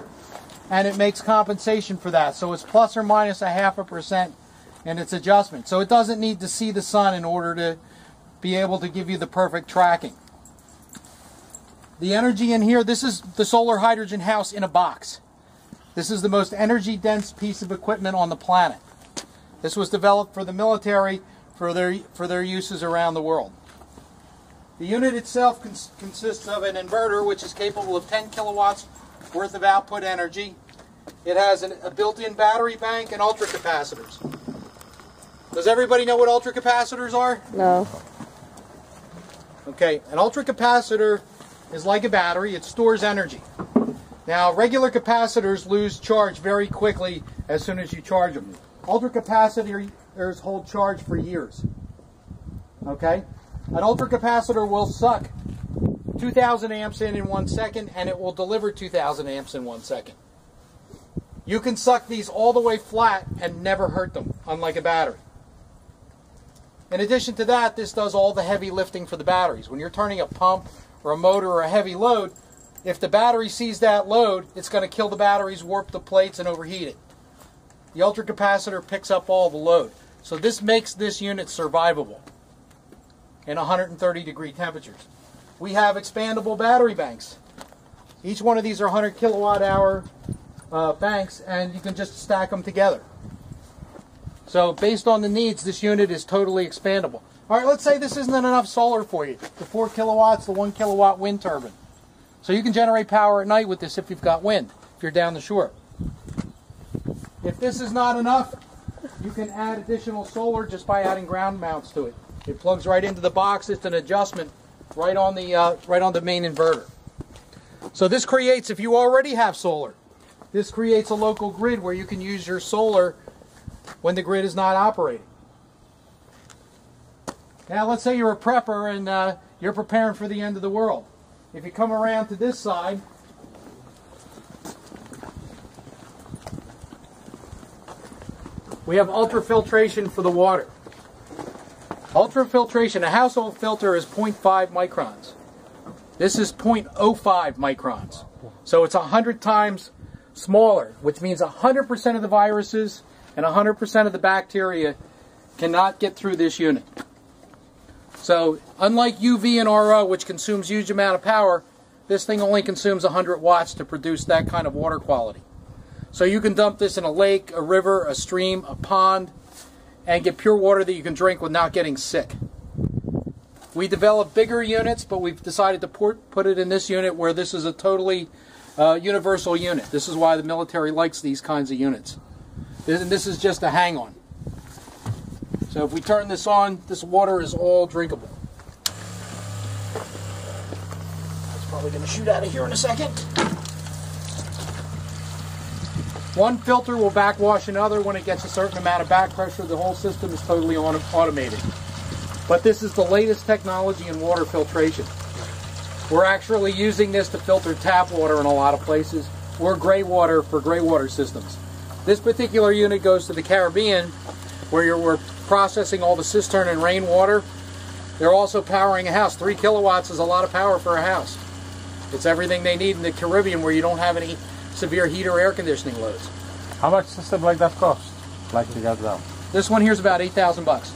and it makes compensation for that. So it's plus or minus 0.5% in its adjustment. So it doesn't need to see the sun in order to be able to give you the perfect tracking. The energy in here, this is the solar hydrogen house in a box. This is the most energy dense piece of equipment on the planet. This was developed for the military for their uses around the world. The unit itself consists of an inverter which is capable of 10 kilowatts worth of output energy. It has a built-in battery bank and ultracapacitors. Does everybody know what ultracapacitors are? No. Okay, an ultracapacitor is like a battery. It stores energy. Now, regular capacitors lose charge very quickly as soon as you charge them. Ultracapacitors hold charge for years. Okay? An ultracapacitor will suck 2,000 amps in 1 second, and it will deliver 2,000 amps in 1 second. You can suck these all the way flat and never hurt them, unlike a battery. In addition to that, this does all the heavy lifting for the batteries. When you're turning a pump or a motor or a heavy load, if the battery sees that load, it's going to kill the batteries, warp the plates, and overheat it. The ultracapacitor picks up all the load. So this makes this unit survivable in 130-degree temperatures. We have expandable battery banks. Each one of these are 100 kilowatt-hour banks, and you can just stack them together. So based on the needs, this unit is totally expandable. All right, let's say this isn't enough solar for you. The 4 kilowatts, the 1 kilowatt wind turbine. So you can generate power at night with this if you've got wind, if you're down the shore. If this is not enough, you can add additional solar just by adding ground mounts to it. It plugs right into the box. It's an adjustment right on the main inverter. So this creates, if you already have solar, this creates a local grid where you can use your solar when the grid is not operating. Now let's say you're a prepper and you're preparing for the end of the world. If you come around to this side, we have ultrafiltration for the water. Ultrafiltration, a household filter is 0.5 microns. This is 0.05 microns. So it's 100 times smaller, which means 100% of the viruses and 100% of the bacteria cannot get through this unit. So unlike UV and RO, which consumes huge amount of power, this thing only consumes 100 watts to produce that kind of water quality. So you can dump this in a lake, a river, a stream, a pond, and get pure water that you can drink without getting sick. We developed bigger units, but we've decided to put it in this unit where this is a totally universal unit. This is why the military likes these kinds of units. This is just a hang-on. So if we turn this on, this water is all drinkable. It's probably going to shoot out of here in a second. One filter will backwash another when it gets a certain amount of back pressure. The whole system is totally automated. But this is the latest technology in water filtration. We're actually using this to filter tap water in a lot of places, or gray water for gray water systems. This particular unit goes to the Caribbean, where we're processing all the cistern and rainwater. They're also powering a house. 3 kilowatts is a lot of power for a house. It's everything they need in the Caribbean where you don't have any severe heat or air conditioning loads. How much system like that cost? Like you got down? This one here is about $8,000.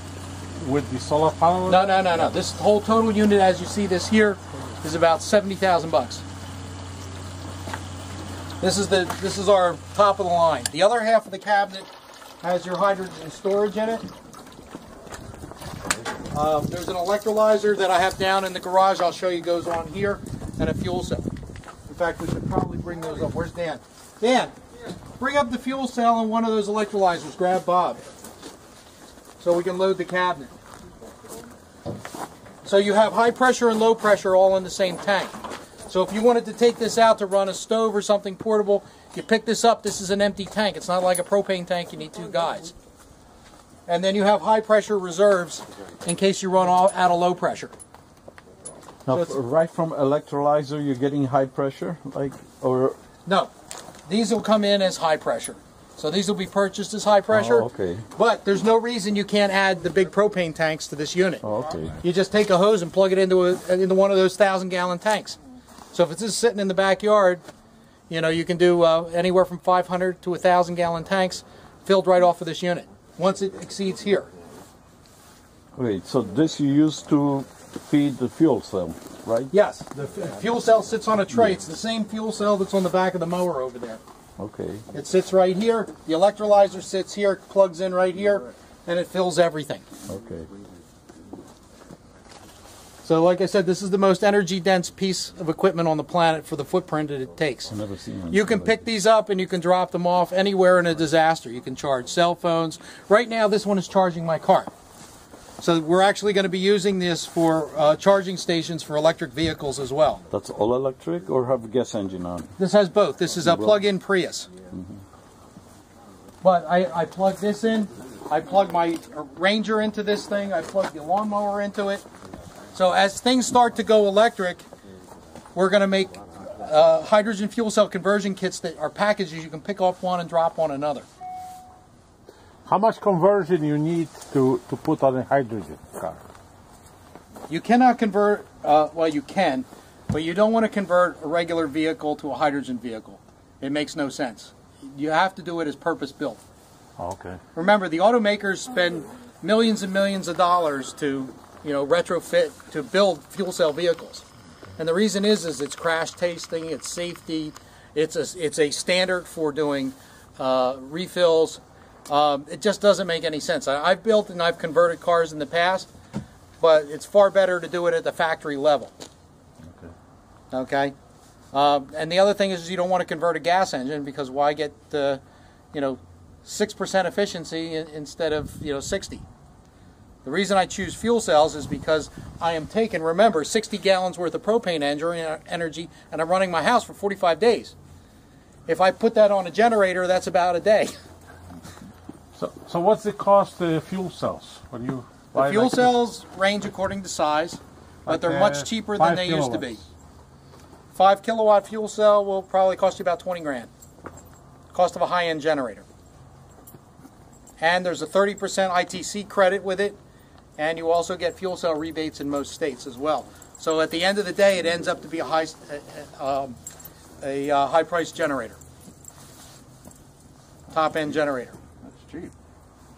With the solar panel? No. This whole total unit, as you see this here, is about $70,000. This is our top of the line. The other half of the cabinet has your hydrogen storage in it. There's an electrolyzer that I have down in the garage. I'll show you goes on here, and a fuel cell. In fact, we should probably bring those up. Where's Dan? Dan, bring up the fuel cell and one of those electrolyzers. Grab Bob, so we can load the cabinet. So you have high pressure and low pressure all in the same tank. So if you wanted to take this out to run a stove or something portable, you pick this up. This is an empty tank. It's not like a propane tank. You need 2 guys. And then you have high pressure reserves in case you run out of low pressure. Now, So right from electrolyzer, you're getting high pressure, or no, these will come in as high pressure. So these will be purchased as high pressure. Oh, okay. But there's no reason you can't add the big propane tanks to this unit. Oh, okay. You just take a hose and plug it into one of those 1,000-gallon tanks. So if it's just sitting in the backyard, you know, you can do anywhere from 500 to 1,000-gallon tanks filled right off of this unit once it exceeds here. Wait, so this you use to feed the fuel cell, right? Yes, the fuel cell sits on a tray. It's the same fuel cell that's on the back of the mower over there. Okay. It sits right here. The electrolyzer sits here, plugs in right here, and it fills everything. Okay. So like I said, this is the most energy-dense piece of equipment on the planet for the footprint that it takes. I've never seen You can pick these up and you can drop them off anywhere in a disaster. You can charge cell phones. Right now, this one is charging my car. So we're actually going to be using this for charging stations for electric vehicles as well. That's all electric, or have a gas engine on? This has both. This is a plug-in Prius. But I plug this in. I plug my Ranger into this thing. I plug the lawnmower into it. So as things start to go electric, we're going to make hydrogen fuel cell conversion kits that are packages you can pick off one and drop on another. How much conversion you need to put on a hydrogen car? You cannot convert, well you can, but you don't want to convert a regular vehicle to a hydrogen vehicle. It makes no sense. You have to do it as purpose built. Oh, okay. Remember, the automakers spend millions and millions of dollars to, retrofit, to build fuel cell vehicles. And the reason is it's crash testing, it's safety, it's a standard for doing refills. It just doesn't make any sense. I've built and I've converted cars in the past, but it's far better to do it at the factory level. Okay. And the other thing is you don't want to convert a gas engine, because why get 6% efficiency instead of 60? The reason I choose fuel cells is because I am taking, remember, 60 gallons worth of propane energy, and I'm running my house for 45 days. If I put that on a generator, that's about a day. So what's the cost of fuel cells when you buy? The fuel cells range according to size, but they're much cheaper than they used to be. 5 kilowatt fuel cell will probably cost you about 20 grand. Cost of a high-end generator. And there's a 30% ITC credit with it, and you also get fuel cell rebates in most states as well. So at the end of the day, it ends up to be a high-priced generator. Top-end generator. That's cheap.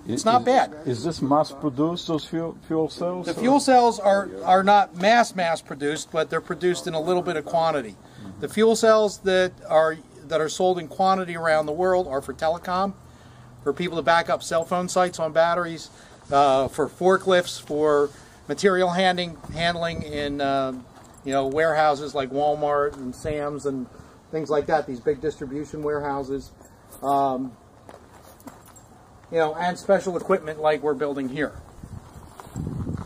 It's not bad. Is this mass-produced, those fuel cells? The fuel cells are not mass-produced, but they're produced in a little bit of quantity. The fuel cells that are sold in quantity around the world are for telecom, for people to back up cell phone sites on batteries, for forklifts, for material handling in warehouses like Walmart and Sam's and things like that. These big distribution warehouses. And special equipment like we're building here.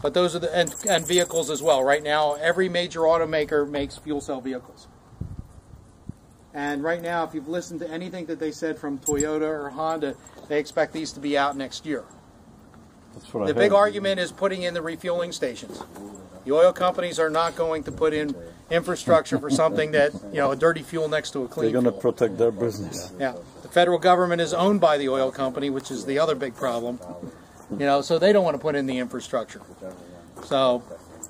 But those are and vehicles as well. Right now, every major automaker makes fuel cell vehicles. And right now, if you've listened to anything that they said from Toyota or Honda, they expect these to be out next year. That's what the big argument is putting in the refueling stations. The oil companies are not going to put in infrastructure for something that, a dirty fuel next to a clean fuel. They're going to protect their business. Yeah. The federal government is owned by the oil company, which is the other big problem. So they don't want to put in the infrastructure. So,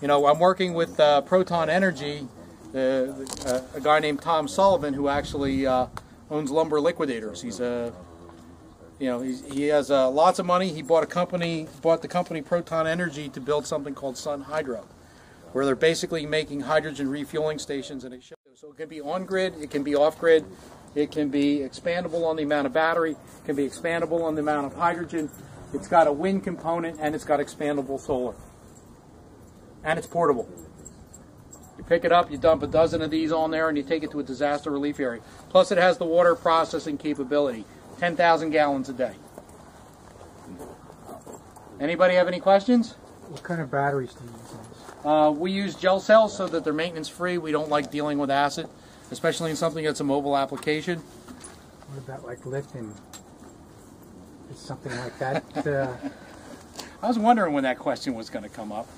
I'm working with Proton Energy, a guy named Tom Sullivan, who actually owns Lumber Liquidators. He's he has lots of money. He bought the company Proton Energy to build something called Sun Hydro, where they're basically making hydrogen refueling stations, and so it can be on grid, it can be off grid, it can be expandable on the amount of battery, it can be expandable on the amount of hydrogen. It's got a wind component, and it's got expandable solar, and it's portable. You pick it up, you dump a dozen of these on there, and you take it to a disaster relief area. Plus, it has the water processing capability. 10,000 gallons a day. Anybody have any questions? What kind of batteries do you use? We use gel cells so that they're maintenance free. We don't like dealing with acid, especially in something that's a mobile application. What about like lithium? Is something like that? I was wondering when that question was going to come up.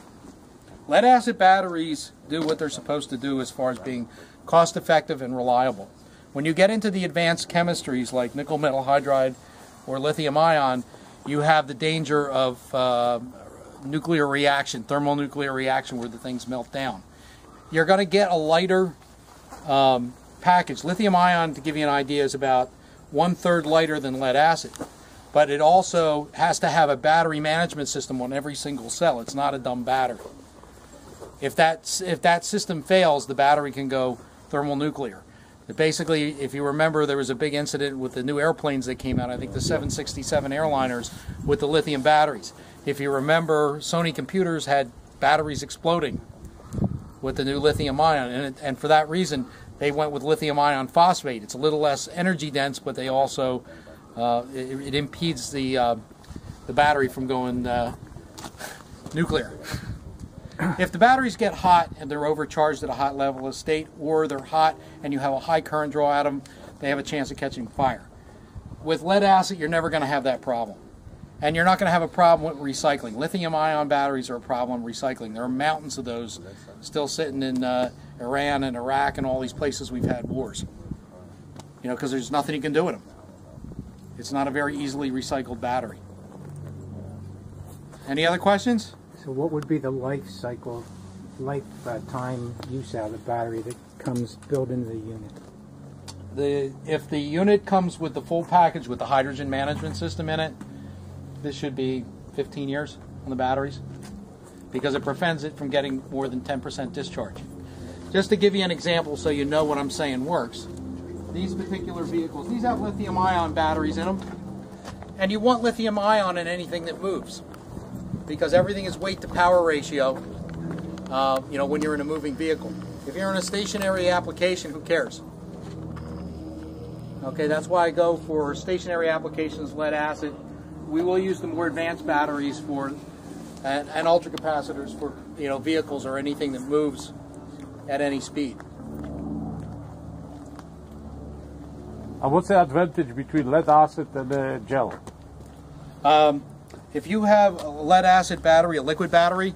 Lead acid batteries do what they're supposed to do as far as being cost effective and reliable. When you get into the advanced chemistries like nickel metal hydride or lithium ion, you have the danger of nuclear reaction, thermonuclear reaction, where the things melt down. You're going to get a lighter package. Lithium ion, to give you an idea, is about 1/3 lighter than lead acid. But it also has to have a battery management system on every single cell. It's not a dumb battery. If that system fails, the battery can go thermonuclear. Basically, if you remember, there was a big incident with the new airplanes that came out, I think the 767 airliners, with the lithium batteries. If you remember, Sony computers had batteries exploding with the new lithium ion, and for that reason, they went with lithium ion phosphate. It's a little less energy dense, but they also, it impedes the battery from going nuclear. If the batteries get hot and they're overcharged at a hot level of state, or they're hot and you have a high current draw at them, they have a chance of catching fire. With lead acid, you're never going to have that problem. And you're not going to have a problem with recycling. Lithium-ion batteries are a problem recycling. There are mountains of those still sitting in Iran and Iraq and all these places we've had wars. Because there's nothing you can do with them. It's not a very easily recycled battery. Any other questions? So what would be the lifetime use out of the battery that comes built into the unit? if the unit comes with the full package with the hydrogen management system in it, this should be 15 years on the batteries because it prevents it from getting more than 10% discharge. Just to give you an example so you know what I'm saying works, these particular vehicles, these have lithium-ion batteries in them, and you want lithium-ion in anything that moves because everything is weight-to-power ratio, when you're in a moving vehicle. If you're in a stationary application, who cares? Okay, that's why I go for stationary applications, lead acid. We will use the more advanced batteries for and ultracapacitors for vehicles or anything that moves at any speed. And what's the advantage between lead acid and gel? If you have a lead acid battery, a liquid battery,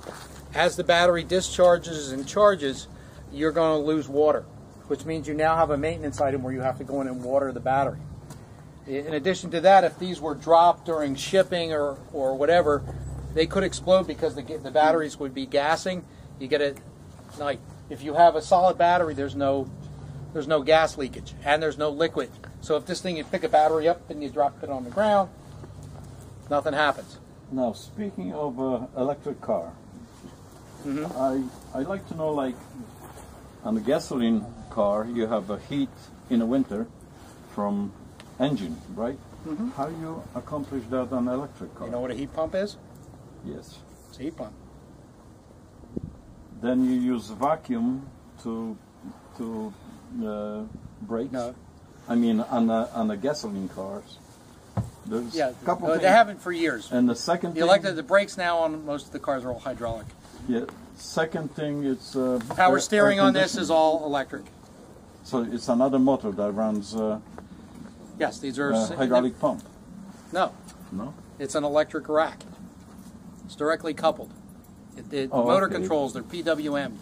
as the battery discharges and charges, you're going to lose water, which means you now have a maintenance item where you have to go in and water the battery. In addition to that, if these were dropped during shipping or whatever, they could explode because the batteries would be gassing. You get it like if you have a solid battery, there's no gas leakage and there's no liquid. So if this thing, you pick a battery up and you drop it on the ground, nothing happens. Now, speaking of electric car, I'd like to know, like, on a gasoline car, you have a heat in the winter from engine, right? How do you accomplish that on an electric car? You know what a heat pump is? Yes. It's a heat pump. Then you use vacuum to brakes? No. I mean, on the gasoline cars. There's a couple they haven't for years. And the second the brakes now on most of the cars are all hydraulic. Yeah. Second thing, it's power steering on this is all electric. So it's another motor that runs Yes, these are hydraulic pump. No, No. it's an electric rack. It's directly coupled. Motor okay. controls, they're PWM.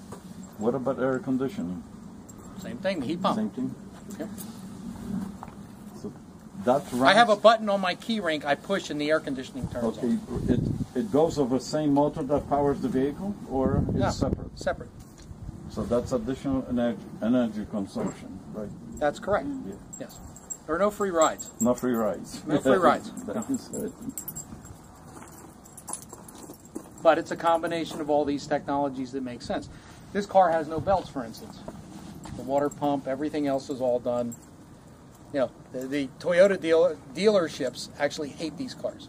What about air conditioning? Same thing, the heat pump. Same thing. Yep. So that runs. I have a button on my key ring I push and the air conditioning turns Okay, on. it goes over the same motor that powers the vehicle, or it's No, separate? Separate. So that's additional energy consumption, right? That's correct. Yeah. Yes. There are no free rides. No free rides. No free rides. That is it. But it's a combination of all these technologies that make sense. This car has no belts, for instance. The water pump, everything else is all done. The Toyota dealerships actually hate these cars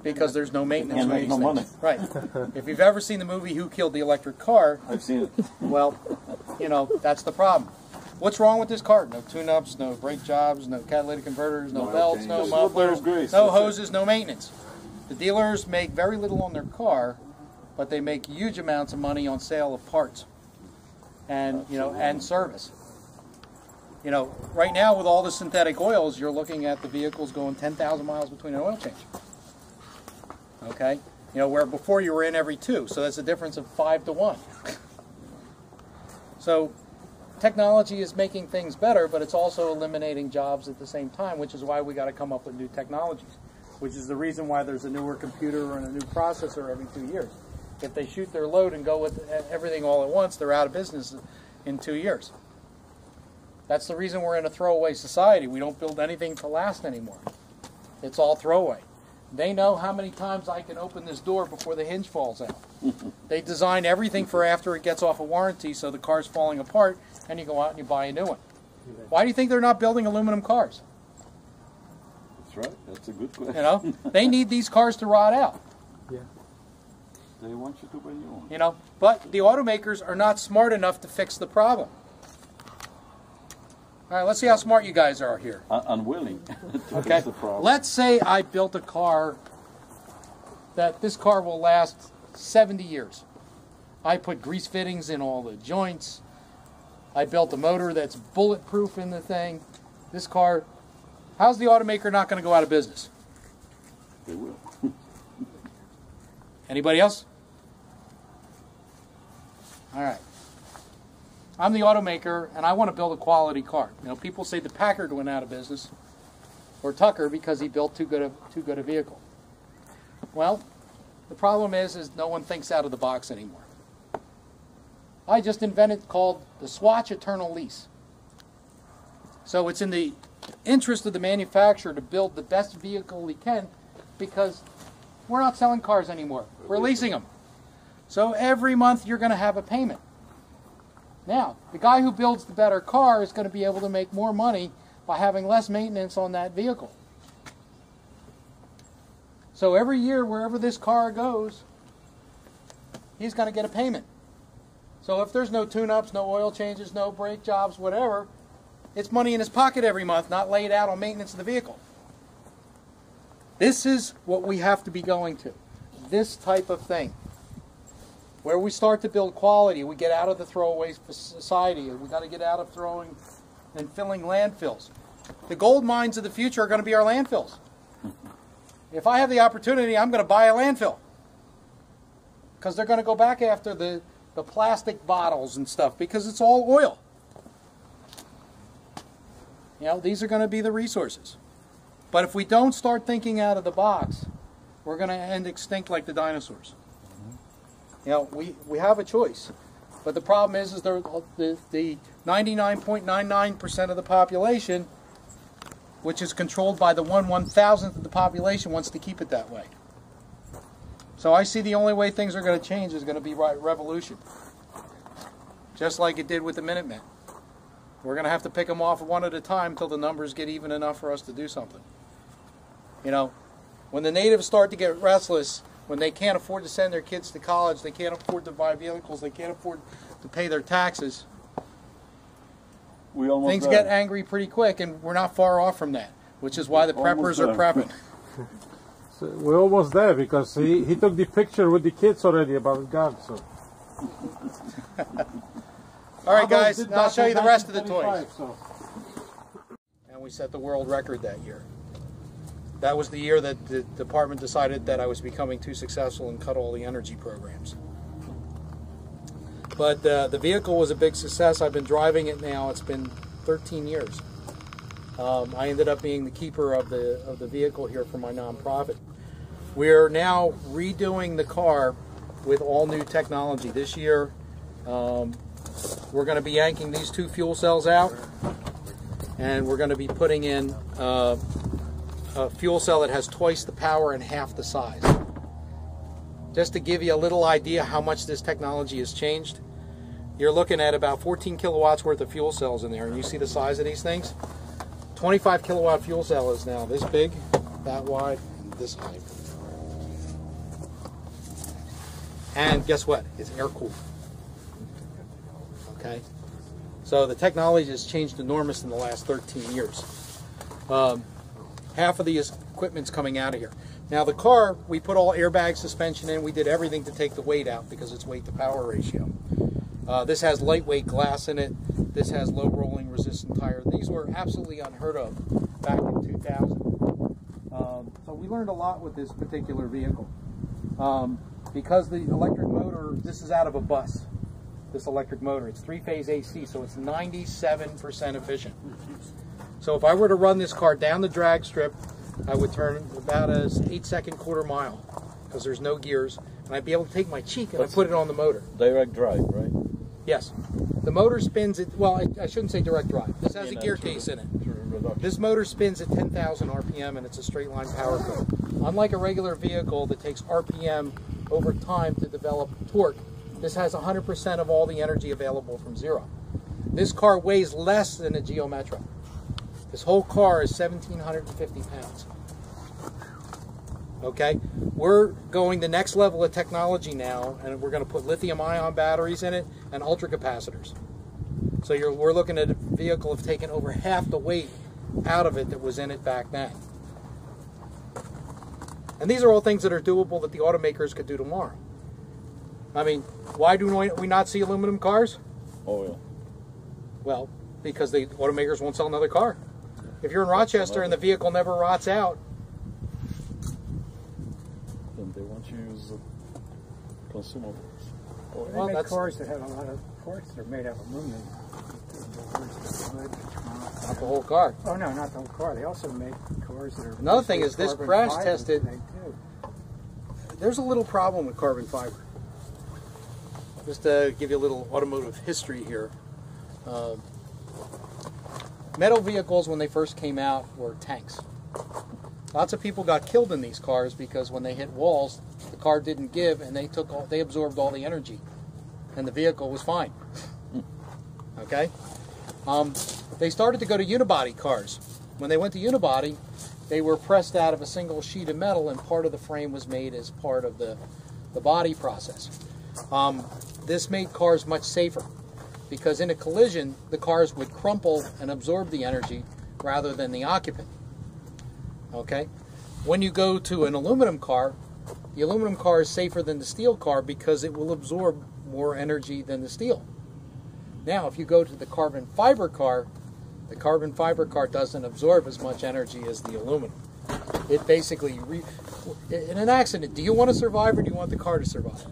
because there's no maintenance. Can't on make these no things. money. Right. If you've ever seen the movie Who Killed the Electric Car, I've seen it. well, that's the problem. What's wrong with this car? No tune-ups, no brake jobs, no catalytic converters, no belts, no changes. mufflers, No grease, no that's it. hoses, no maintenance. The dealers make very little on their car, but they make huge amounts of money on sale of parts and and service. Right now with all the synthetic oils, you're looking at the vehicles going 10,000 miles between an oil change. Okay, where before you were in every 2, so that's a difference of 5 to 1. So technology is making things better, but it's also eliminating jobs at the same time, which is why we got to come up with new technologies, which is the reason why there's a newer computer and a new processor every 2 years. If they shoot their load and go with everything all at once, they're out of business in 2 years. That's the reason we're in a throwaway society. We don't build anything to last anymore. It's all throwaway. They know how many times I can open this door before the hinge falls out. They design everything for after it gets off a warranty, so the car's falling apart, and you go out and you buy a new one. Why do you think they're not building aluminum cars? That's right. That's a good question. They need these cars to rot out. Yeah. They want you to buy new one. But the automakers are not smart enough to fix the problem. All right, let's see how smart you guys are here. Unwilling to Okay. fix the problem. Let's say I built a car that this car will last 70 years. I put grease fittings in all the joints. I built a motor that's bulletproof in the thing. This car, how's the automaker not going to go out of business? They will. Anybody else? All right. I'm the automaker, and I want to build a quality car. People say the Packard went out of business, or Tucker, because he built too good a vehicle. Well, the problem is no one thinks out of the box anymore. I just invented called the Swatch Eternal Lease. So it's in the interest of the manufacturer to build the best vehicle he can, because we're not selling cars anymore. We're leasing them. So every month you're going to have a payment. Now, the guy who builds the better car is going to be able to make more money by having less maintenance on that vehicle. So every year, wherever this car goes, he's going to get a payment. So if there's no tune-ups, no oil changes, no brake jobs, whatever, it's money in his pocket every month, not laid out on maintenance of the vehicle. This is what we have to be going to. This type of thing. Where we start to build quality, we get out of the throwaway society. We've got to get out of throwing and filling landfills. The gold mines of the future are going to be our landfills. If I have the opportunity, I'm going to buy a landfill. Because they're going to go back after the plastic bottles and stuff, because it's all oil. You know, these are going to be the resources. But if we don't start thinking out of the box, we're going to end extinct like the dinosaurs. You know, we have a choice. But the problem is the 99.99% of the population, which is controlled by the 1/1000th of the population, wants to keep it that way. So I see the only way things are going to change is going to be revolution. Just like it did with the Minutemen. We're going to have to pick them off one at a time until the numbers get even enough for us to do something. You know, when the natives start to get restless, when they can't afford to send their kids to college, they can't afford to buy vehicles, they can't afford to pay their taxes, things get angry pretty quick, and we're not far off from that, which is why the preppers are prepping. So we're almost there, because he took the picture with the kids already about God. So. All right, guys, now I'll show you the rest of the toys. So. And we set the world record that year. That was the year that the department decided that I was becoming too successful and cut all the energy programs. But the vehicle was a big success. I've been driving it now. It's been 13 years. I ended up being the keeper of the vehicle here for my nonprofit. We are now redoing the car with all new technology. This year, we're going to be yanking these two fuel cells out, and we're going to be putting in a fuel cell that has twice the power and half the size. Just to give you a little idea how much this technology has changed, you're looking at about 14 kilowatts worth of fuel cells in there, and you see the size of these things? 25 kilowatt fuel cell is now this big, that wide, and this height. And guess what? It's air cooled. Okay? So the technology has changed enormous in the last 13 years. Half of the equipment's coming out of here. Now the car, we put all airbag suspension in. We did everything to take the weight out because it's weight to power ratio. This has lightweight glass in it. This has low rolling resistant tire. These were absolutely unheard of back in 2000. So we learned a lot with this particular vehicle. Because the electric motor, this is out of a bus, this electric motor. It's 3-phase AC, so it's 97% efficient. So if I were to run this car down the drag strip, I would turn about an 8-second quarter mile, because there's no gears, and I'd be able to take my cheek and I put it on the motor. Direct drive, right? Yes. The motor spins it, well, I shouldn't say direct drive. This has a gear case in it. This motor spins at 10,000 RPM, and it's a straight line power curve. Unlike a regular vehicle that takes RPM over time to develop torque, this has 100% of all the energy available from zero. This car weighs less than a Geo Metro. This whole car is 1,750 pounds. Okay? We're going the next level of technology now, and we're going to put lithium-ion batteries in it and ultracapacitors. So we're looking at a vehicle of taking over half the weight out of it that was in it back then. And these are all things that are doable that the automakers could do tomorrow. I mean, why do we not see aluminum cars? Oil. Well, because the automakers won't sell another car. If you're in Rochester and the vehicle never rots out, then they want you to use consumables. Well, they make cars that have a lot of parts that are made out of aluminum. Not the whole car. Oh no, not the whole car. They also make cars that are... Another thing is this crash tested. They do. There's a little problem with carbon fiber. Just to give you a little automotive history here. Metal vehicles, when they first came out, were tanks. Lots of people got killed in these cars because when they hit walls, the car didn't give, and they absorbed all the energy, and the vehicle was fine. Okay? They started to go to unibody cars. When they went to unibody, they were pressed out of a single sheet of metal, and part of the frame was made as part of the body process. This made cars much safer, because in a collision, the cars would crumple and absorb the energy rather than the occupant. Okay? When you go to an aluminum car, the aluminum car is safer than the steel car because it will absorb more energy than the steel. Now, if you go to the carbon fiber car doesn't absorb as much energy as the aluminum. It basically, in an accident, do you want to survive or do you want the car to survive?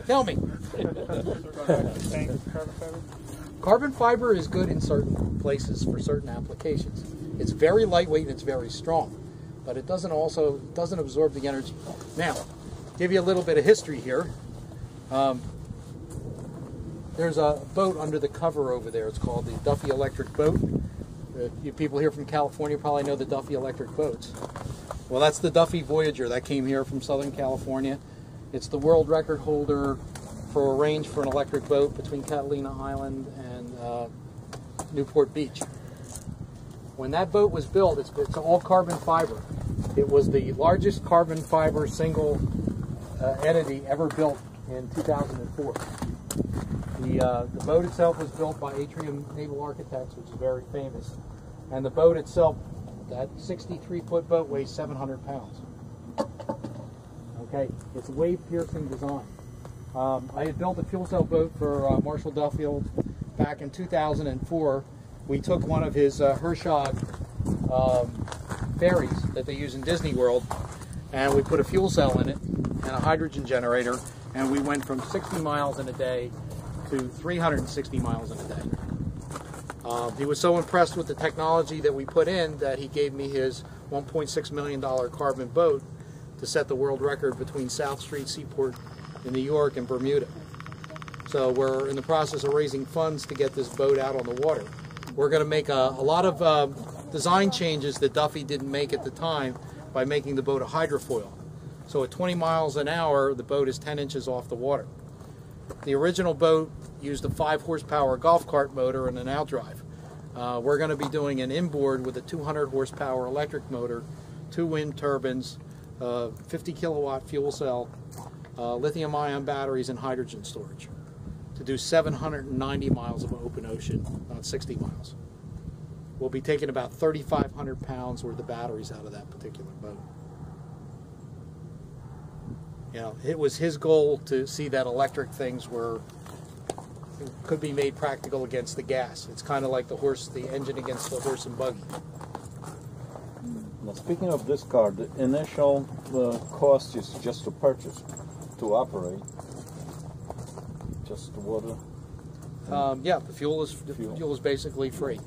Tell me. Carbon fiber is good in certain places for certain applications. It's very lightweight and it's very strong, but it doesn't absorb the energy. Now, give you a little bit of history here. There's a boat under the cover over there. It's called the Duffy Electric Boat. You people here from California probably know the Duffy Electric Boats. Well, that's the Duffy Voyager that came here from Southern California. It's the world record holder for a range for an electric boat between Catalina Island and Newport Beach. When that boat was built, it's all carbon fiber. It was the largest carbon fiber single entity ever built in 2004. The boat itself was built by Atrium Naval Architects, which is very famous. And the boat itself, that 63-foot boat, weighs 700 pounds. Okay, it's a wave-piercing design. I had built a fuel cell boat for Marshall Duffield back in 2004. We took one of his Hershog ferries that they use in Disney World, and we put a fuel cell in it and a hydrogen generator, and we went from 60 miles in a day to 360 miles in a day. He was so impressed with the technology that we put in that he gave me his $1.6 million carbon boat to set the world record between South Street Seaport in New York and Bermuda. So we're in the process of raising funds to get this boat out on the water. We're going to make a lot of design changes that Duffy didn't make at the time by making the boat a hydrofoil. So at 20 miles an hour, the boat is 10 inches off the water. The original boat used a 5-horsepower golf cart motor and an outdrive. We're going to be doing an inboard with a 200-horsepower electric motor, 2 wind turbines, 50-kilowatt fuel cell, lithium-ion batteries, and hydrogen storage to do 790 miles of open ocean, not 60 miles. We'll be taking about 3,500 pounds worth of batteries out of that particular boat. You know, it was his goal to see that electric things could be made practical against the gas. It's kind of like the engine against the horse and buggy. Now, speaking of this car, the initial cost is just to purchase, to operate, just the water. Yeah, the fuel is basically free.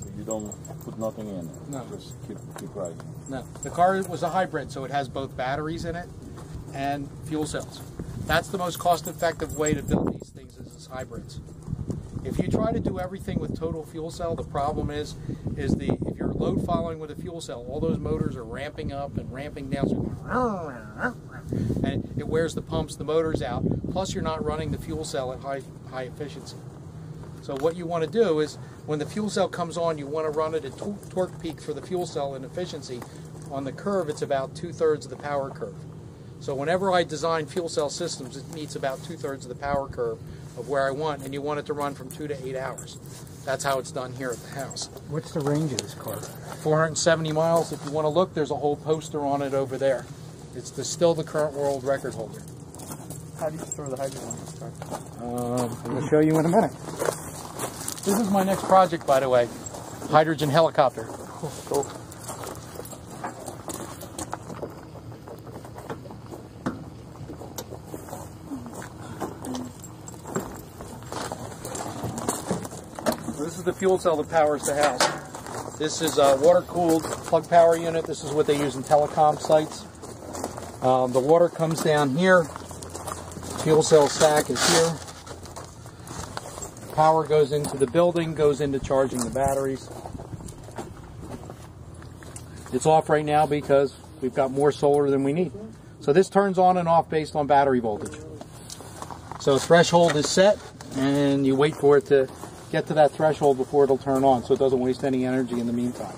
So you don't put nothing in it. No. Just keep riding. No, the car was a hybrid, so it has both batteries in it and fuel cells. That's the most cost-effective way to build these things is hybrids. If you try to do everything with total fuel cell, the problem is if you're load following with a fuel cell, all those motors are ramping up and ramping down, and it wears the pumps, the motors out. Plus, you're not running the fuel cell at high efficiency. So what you want to do is, when the fuel cell comes on, you want to run it at torque peak for the fuel cell and efficiency. On the curve, it's about 2/3 of the power curve. So whenever I design fuel cell systems, it meets about 2/3 of the power curve of where I want, and you want it to run from 2 to 8 hours. That's how it's done here at the house. What's the range of this car? 470 miles. If you want to look, there's a whole poster on it over there. It's still the current world record holder. How do you store the hydrogen in this car? I'll show you in a minute. This is my next project, by the way. Hydrogen helicopter. Cool. This is the fuel cell that powers the house. This is a water-cooled plug power unit. This is what they use in telecom sites. The water comes down here. Fuel cell stack is here. power goes into the building, goes into charging the batteries. It's off right now because we've got more solar than we need. So this turns on and off based on battery voltage. So threshold is set, and you wait for it to get to that threshold before it'll turn on, so it doesn't waste any energy in the meantime.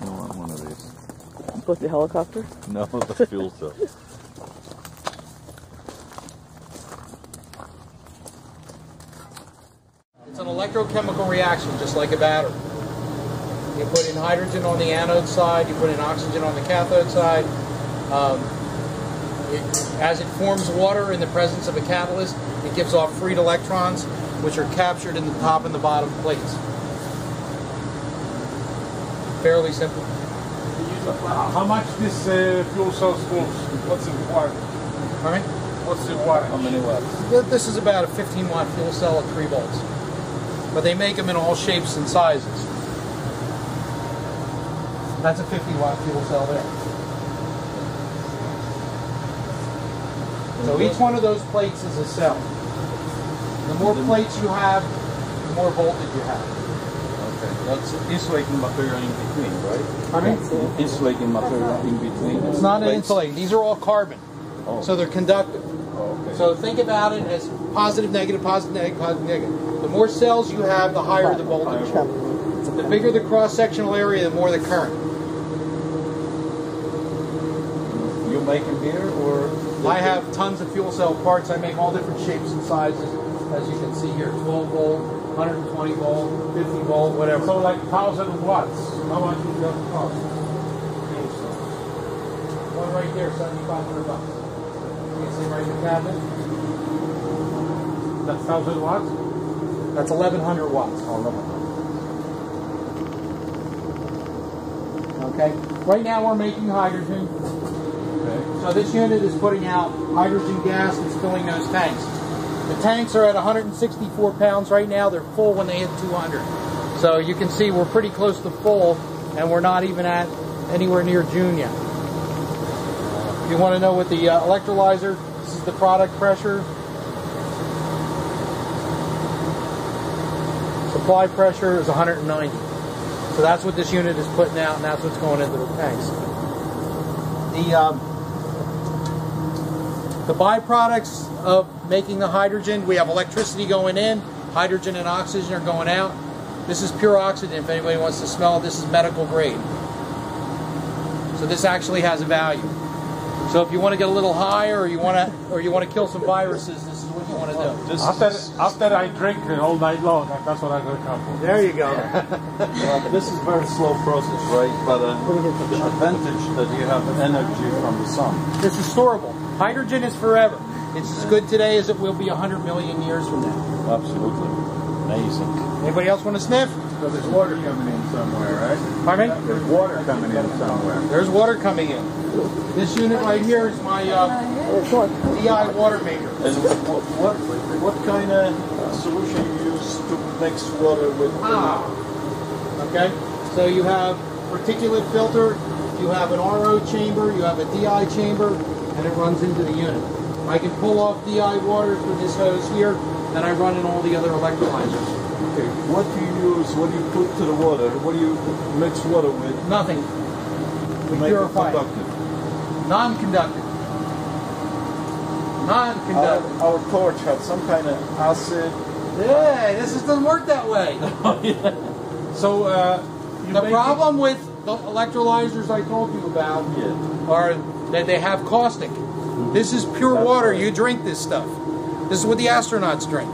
I want one of these. With the helicopter? No, the fuel cell. It's an electrochemical reaction, just like a battery. You put in hydrogen on the anode side, you put in oxygen on the cathode side. As it forms water in the presence of a catalyst, it gives off freed electrons, which are captured in the top and the bottom plates. Fairly simple. How much this fuel cell goes? What's the requirement? All right? What's the requirement? How many watts? This is about a 15-watt fuel cell at 3 volts. But they make them in all shapes and sizes. That's a 50-watt fuel cell there. So each one of those plates is a cell. The more plates you have, the more voltage you have. Okay, that's insulating material in between, right? Pardon me? Insulating material in between. It's not an plates. insulating. These are all carbon. Oh. So they're conductive. Oh, okay. So think about it as positive, negative, positive, negative, positive, negative. The more cells you have, the higher the voltage. The bigger the cross-sectional area, the more the current. You make them here, or I have tons of fuel cell parts. I make all different shapes and sizes, as you can see here. 12 volt, 120 volt, 50 volt, whatever. So like 1,000 watts. How much would that cost? Fuel cell. One right there, $7,500. You see right in the cabinet? That's 1,000 watts? That's 1,100 watts. Okay. Right now we're making hydrogen. Okay. So this unit is putting out hydrogen gas that's filling those tanks. The tanks are at 164 pounds right now. They're full when they hit 200. So you can see we're pretty close to full, and we're not even at anywhere near June yet. If you want to know what the electrolyzer, this is the product pressure. Supply pressure is 190. So that's what this unit is putting out, and that's what's going into the tanks. The byproducts of making the hydrogen, we have electricity going in, hydrogen and oxygen are going out. This is pure oxygen. If anybody wants to smell it, this is medical grade. So this actually has a value. So if you want to get a little higher, or you want to kill some viruses, this is what you want to do. After I drink it all night long, that's what I'm going to come for. There you go. this is very slow process, right? But the advantage that you have energy from the sun. This is storable. Hydrogen is forever. It's as good today as it will be 100 million years from now. Absolutely. Amazing. Anybody else want to sniff? So there's water coming in somewhere, right? Pardon me? There's water coming in somewhere. There's water coming in. This unit right here is my DI water maker. And what kind of solution you use to mix water with? Okay. So you have particulate filter, you have an RO chamber, you have a DI chamber, and it runs into the unit. I can pull off DI water through this hose here, then I run in all the other electrolyzers. Okay. What do you use? What do you put to the water? What do you mix water with? Nothing. To We make it purify it. conductive? Non-conductive. Non-conductive. Our torch had some kind of acid. Yeah, this doesn't work that way. So The problem with the electrolyzers I told you about are that they have caustic. This is pure water. You drink this stuff. This is what the astronauts drink.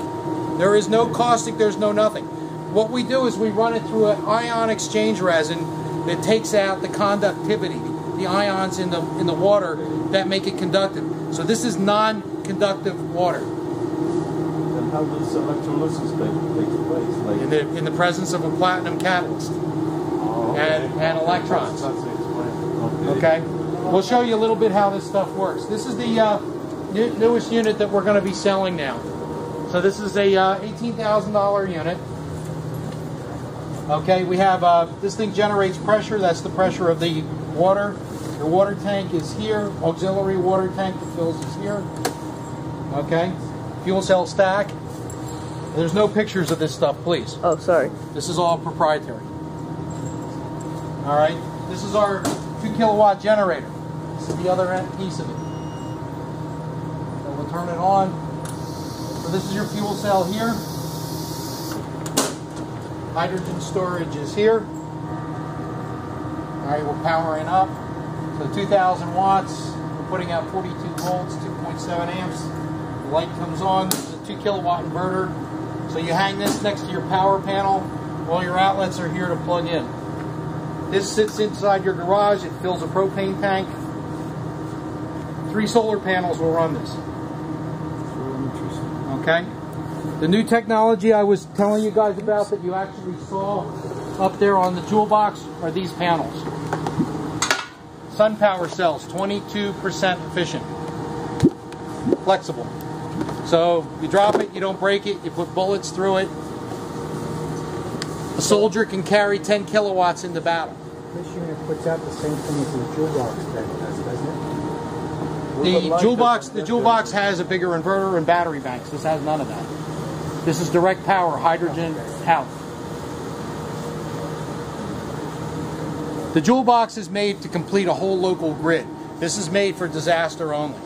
There is no caustic, there's no nothing. What we do is we run it through an ion exchange resin that takes out the conductivity, the ions in the water that make it conductive. So this is non-conductive water. And how does electrolysis take place? Like In the presence of a platinum catalyst and electrons. Okay? We'll show you a little bit how this stuff works. This is the newest unit that we're going to be selling now. So this is a $18,000 unit. Okay, we have, this thing generates pressure. That's the pressure of the water. Your water tank is here. Auxiliary water tank that fills is here. Okay. Fuel cell stack. There's no pictures of this stuff, please. Oh, sorry. This is all proprietary. All right. This is our 2 kilowatt generator. This is the other piece of it. So we'll turn it on. So this is your fuel cell here. Hydrogen storage is here. All right, we're powering up. So 2,000 watts. We're putting out 42 volts, 2.7 amps. The light comes on. This is a 2 kilowatt inverter. So you hang this next to your power panel. All your outlets are here to plug in. This sits inside your garage. It fills a propane tank. 3 solar panels will run this. Okay? The new technology I was telling you guys about that you actually saw up there on the Joule box are these panels. SunPower cells, 22% efficient. Flexible. So you drop it, you don't break it, you put bullets through it. A soldier can carry 10 kilowatts into battle. This unit puts out the same thing as the Joule box does, doesn't it? The Joule box has a bigger inverter and battery banks. This has none of that. This is direct power, hydrogen out. The Joule box is made to complete a whole local grid. This is made for disaster only.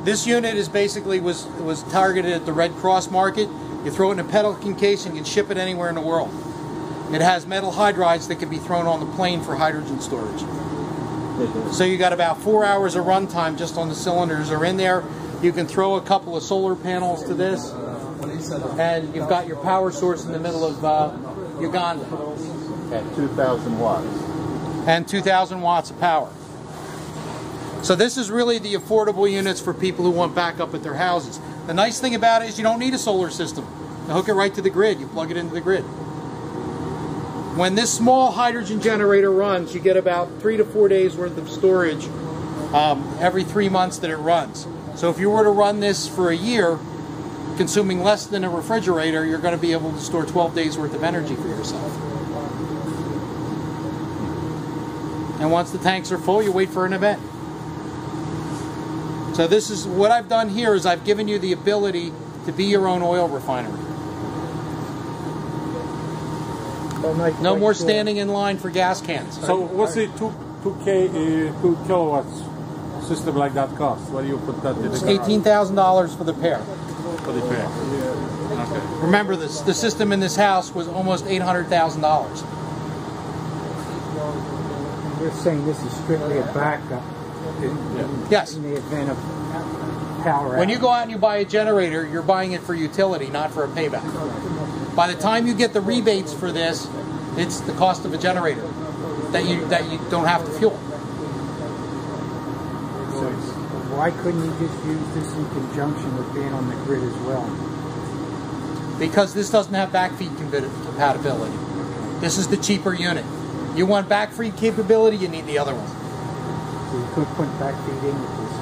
This unit is basically was targeted at the Red Cross market. You throw it in a Pelican case and you can ship it anywhere in the world. It has metal hydrides that can be thrown on the plane for hydrogen storage. So you got about 4 hours of runtime just on the cylinders are in there. You can throw a couple of solar panels to this, and you've got your power source in the middle of Uganda. At 2,000 watts. And 2,000 watts of power. So this is really the affordable units for people who want backup at their houses. The nice thing about it is you don't need a solar system. You hook it right to the grid. You plug it into the grid. When this small hydrogen generator runs, you get about 3 to 4 days worth of storage every 3 months that it runs. So if you were to run this for a year, consuming less than a refrigerator, you're going to be able to store 12 days worth of energy for yourself. And once the tanks are full, you wait for an event. So this is what I've done here is I've given you the ability to be your own oil refinery. No more standing in line for gas cans. So what's the 2 kilowatts system like that cost? What do you put that in the It's garage? $18,000 for the pair. For the pair. Okay. Remember this, the system in this house was almost $800,000. You're saying this is strictly a backup Yes. in the event of power When out. you go out and you buy a generator, you're buying it for utility, not for a payback. By the time you get the rebates for this, it's the cost of a generator that you don't have to fuel. So why couldn't you just use this in conjunction with being on the grid as well? Because this doesn't have backfeed compatibility. This is the cheaper unit. You want backfeed capability, you need the other one. So you could put backfeed in with this.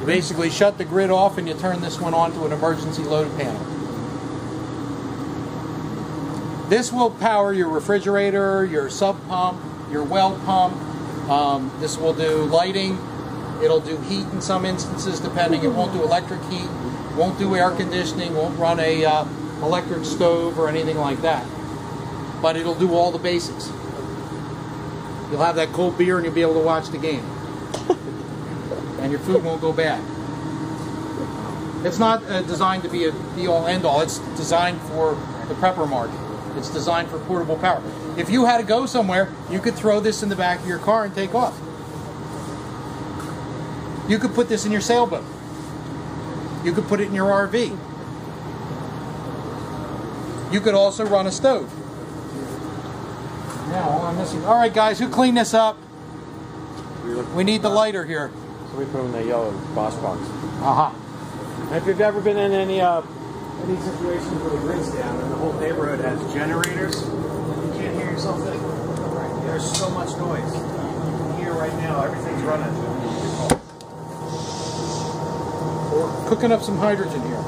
You basically shut the grid off and you turn this one on to an emergency load panel. This will power your refrigerator, your sub pump, your well pump. This will do lighting. It'll do heat in some instances, depending. It won't do electric heat, won't do air conditioning, won't run a electric stove or anything like that. But it'll do all the basics. You'll have that cold beer and you'll be able to watch the game. And your food won't go bad. It's not designed to be a be-all, end-all. It's designed for the prepper market. It's designed for portable power. If you had to go somewhere, you could throw this in the back of your car and take off. You could put this in your sailboat. You could put it in your RV. You could also run a stove. Now, all I'm missing. All right, guys, who cleaned this up? We need the lighter here. So we put them in the yellow boss box. Aha. If you've ever been in any situations where the grid's down and the whole neighborhood has generators, you can't hear yourself think. There's so much noise. You can hear right now, everything's running. We're cooking up some hydrogen here.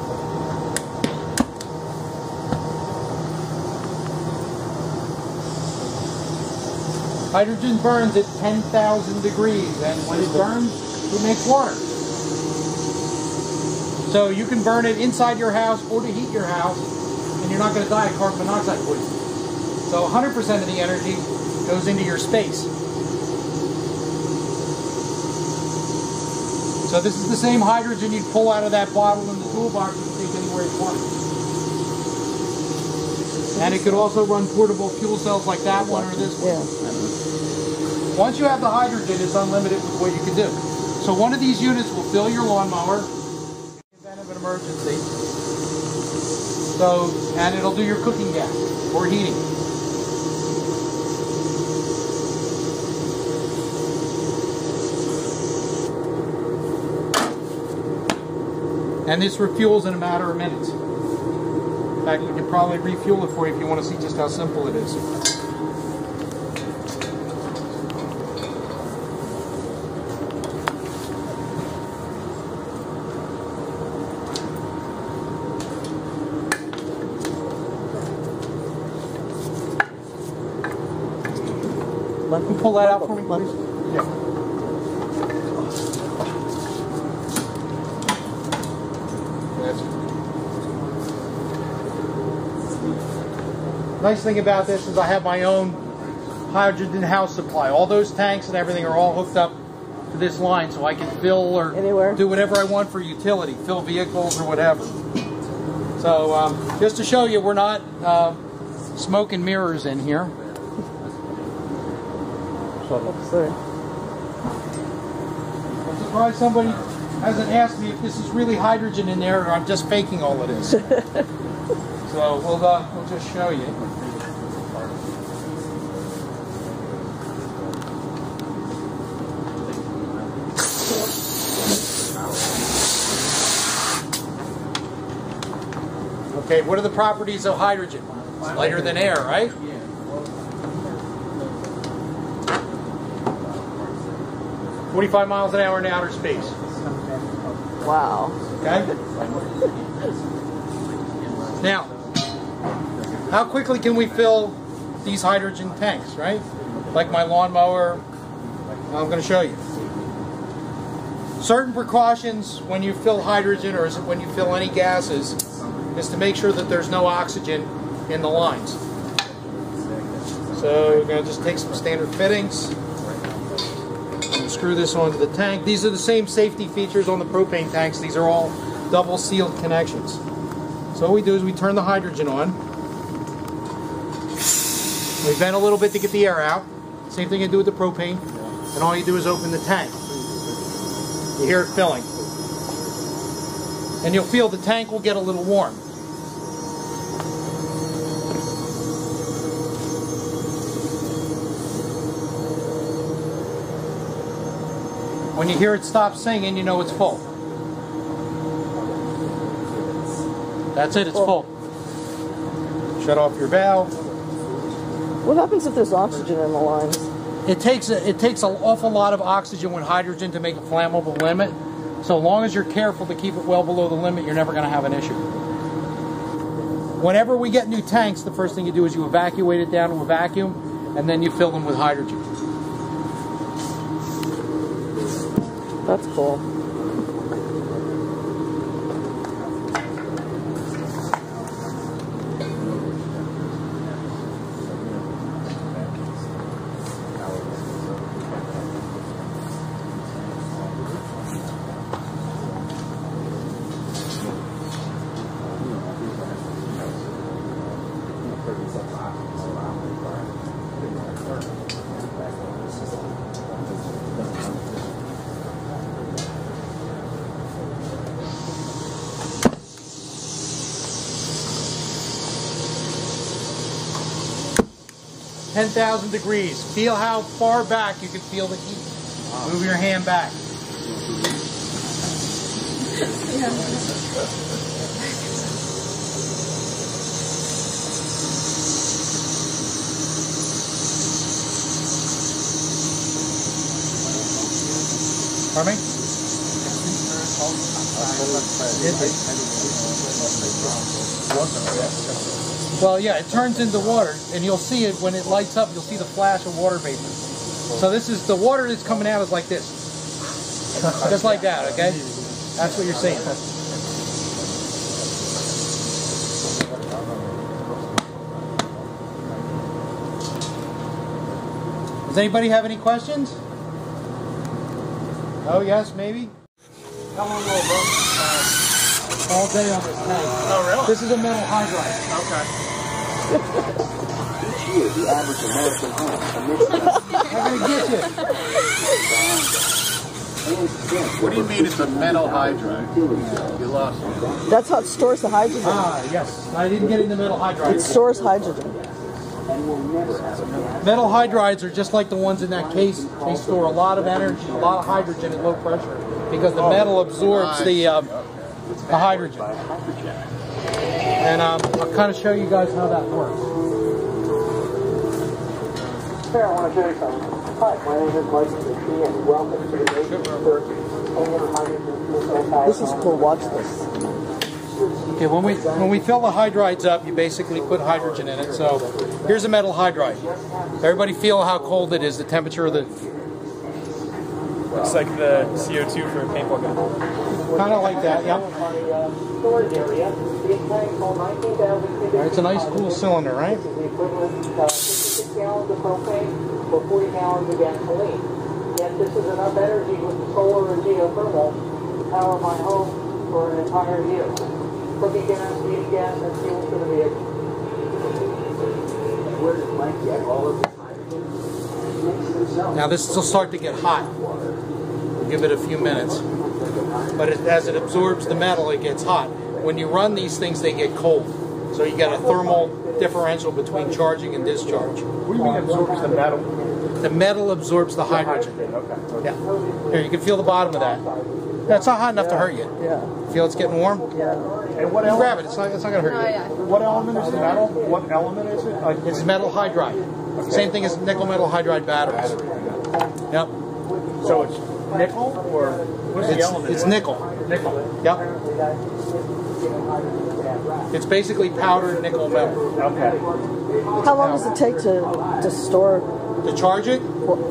Hydrogen burns at 10,000 degrees, and when it burns, it makes water. So you can burn it inside your house or to heat your house, and you're not going to die of carbon monoxide poisoning. So 100% of the energy goes into your space. So this is the same hydrogen you'd pull out of that bottle in the toolbox and take anywhere you want it. And it could also run portable fuel cells like that one or this one. Yeah. Once you have the hydrogen, it's unlimited with what you can do. So one of these units will fill your lawnmower in the event of an emergency. So, and it'll do your cooking gas or heating. And this refuels in a matter of minutes. In fact, we can probably refuel it for you if you want to see just how simple it is. Can you pull that out for me, please? Yeah. Nice thing about this is I have my own hydrogen house supply. All those tanks and everything are all hooked up to this line, so I can fill or Anywhere. do whatever I want for utility, fill vehicles or whatever. So just to show you, we're not smoke and mirrors in here. Sorry. I'm surprised somebody hasn't asked me if this is really hydrogen in there or I'm just faking all of this. So we'll just show you. Okay, what are the properties of hydrogen? It's lighter than air, right? 45 miles an hour in outer space. Wow. Okay? Now, how quickly can we fill these hydrogen tanks, right? Like my lawnmower, I'm going to show you. Certain precautions when you fill hydrogen or when you fill any gases is to make sure that there's no oxygen in the lines. So we're going to just take some standard fittings and screw this onto the tank. These are the same safety features on the propane tanks. These are all double sealed connections. So what we do is we turn the hydrogen on. We vent a little bit to get the air out. Same thing you do with the propane. And all you do is open the tank. You hear it filling. And you'll feel the tank will get a little warm. When you hear it stop singing, you know it's full. That's it, it's full. Shut off your valve. What happens if there's oxygen in the lines? It takes an awful lot of oxygen with hydrogen to make a flammable limit. So long as you're careful to keep it well below the limit, you're never going to have an issue. Whenever we get new tanks, the first thing you do is you evacuate it down to a vacuum, and then you fill them with hydrogen. That's cool. $10,000 degrees. Feel how far back you can feel the heat. Move your hand back. Pardon me? Well, yeah, it turns into water, and you'll see it when it lights up. You'll see the flash of water vapor. So this is the water that's coming out is like this, just like that. Okay, that's what you're seeing. Does anybody have any questions? Oh yes, maybe. How long will it run? All day on this tank. Oh, really? This is a metal hydride. Okay. I'm gonna get you. What do you mean it's a metal hydride? You lost me. That's how it stores the hydrogen. Ah, yes. I didn't get into metal It hydrides. stores hydrogen. Metal hydrides are just like the ones in that case. They store a lot of energy, a lot of hydrogen at low pressure because the metal absorbs the hydrogen. And I'll kind of show you guys how that works. Here, I want to show you something. Hi, my name is Mike McKee, and welcome to the Nation for This is cool. Watch this. Okay, when we fill the hydrides up, you basically put hydrogen in it. So here's a metal hydride. Everybody feel how cold it is, the temperature of the... Looks like the CO2 for a paintball gun. Kind of like that, yeah. storage area. The tank hold 19,000 It's a nice cool cylinder, right? This is the equivalent of 56 gallons of propane for 40 gallons of gasoline. Yet this is enough energy with the solar and geothermal to power my home for an entire year. Cooking gas, heating gas, and fuel for the vehicle. Where does Mike get all of this hydrogen? Now this will start to get hot. We'll give it a few minutes. But as it absorbs the metal, it gets hot. When you run these things, they get cold. So you get a thermal differential between charging and discharge. What do you mean absorbs the metal? The metal absorbs the hydrogen. Okay. Yeah. Here, you can feel the bottom of that. That's not hot enough to hurt you. Yeah. Feel it's getting warm? Yeah. And what Grab it. It's not going to hurt you. What element is the metal? What element is it? It's metal hydride. Same thing as nickel metal hydride batteries. Yep. So it's nickel or what's the element? It's nickel. Nickel. Yep. It's basically powdered nickel metal. Okay. How long does it take to store? To charge it,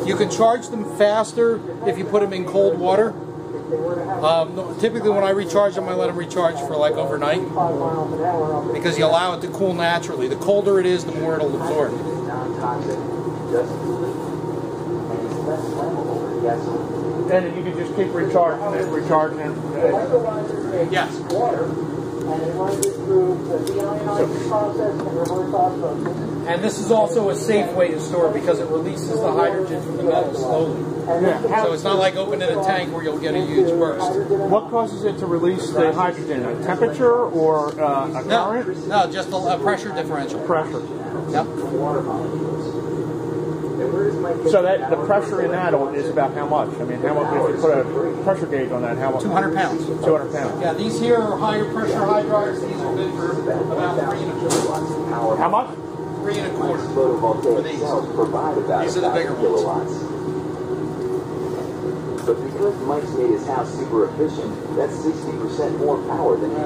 you can charge them faster if you put them in cold water. Typically when I recharge them, I let them recharge for like overnight because you allow it to cool naturally. The colder it is, the more it'll absorb. And you can just keep recharging it. Yes. And it runs it through the deionizing process and reverse osmosis. And this is also a safe way to store it because it releases the hydrogen from the metal slowly. So it's not like opening a tank where you'll get a huge burst. What causes it to release the hydrogen? A temperature or a current? No, just a pressure differential. Pressure. Yep. So that the pressure in that is about how much? I mean, how much if you put a pressure gauge on that? How much? 200 pounds. 200 pounds. Yeah, these here are higher pressure hydrides. These are good for about 3 1/4. How much? 3 1/4 for Photovoltaic these. cells provide about These are the bigger 1,000 ones. kilowatts. But because Mike's made his house super efficient, that's 60% more power than he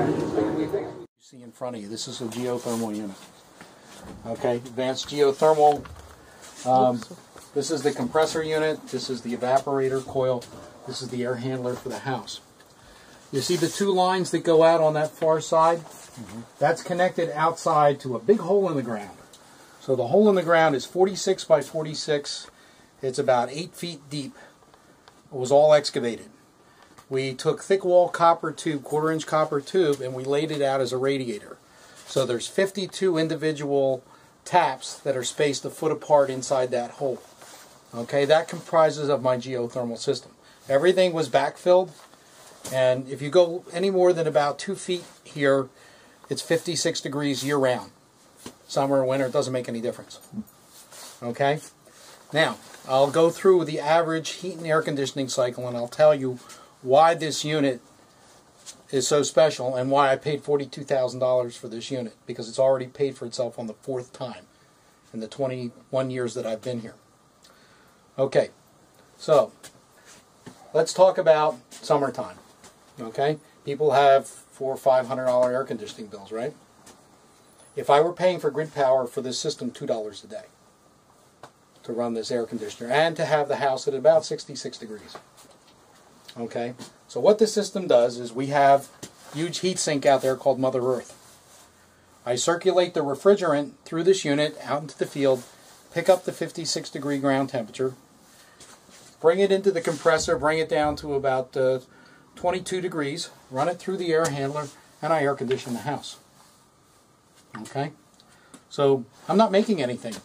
needs. You see in front of you, this is a geothermal unit. Okay, advanced geothermal. This is the compressor unit. This is the evaporator coil. This is the air handler for the house. You see the 2 lines that go out on that far side? Mm-hmm. That's connected outside to a big hole in the ground. So the hole in the ground is 46 by 46. It's about 8 feet deep. It was all excavated. We took thick wall copper tube, 1/4 inch copper tube, and we laid it out as a radiator. So there's 52 individual taps that are spaced a foot apart inside that hole. Okay, that comprises of my geothermal system. Everything was backfilled, and if you go any more than about 2 feet here, it's 56 degrees year-round. Summer or winter, it doesn't make any difference. Okay? Now, I'll go through the average heat and air conditioning cycle, and I'll tell you why this unit is so special and why I paid $42,000 for this unit, because it's already paid for itself on the 4th time in the 21 years that I've been here. Okay, so let's talk about summertime. Okay, people have $400 or $500 air conditioning bills, right? if I were paying for grid power for this system $2 a day to run this air conditioner and to have the house at about 66 degrees. Okay, so what this system does is we have a huge heat sink out there called Mother Earth. I circulate the refrigerant through this unit out into the field, pick up the 56 degree ground temperature, bring it into the compressor, bring it down to about 22 degrees, run it through the air handler, and I air condition the house. Okay, so I'm not making anything.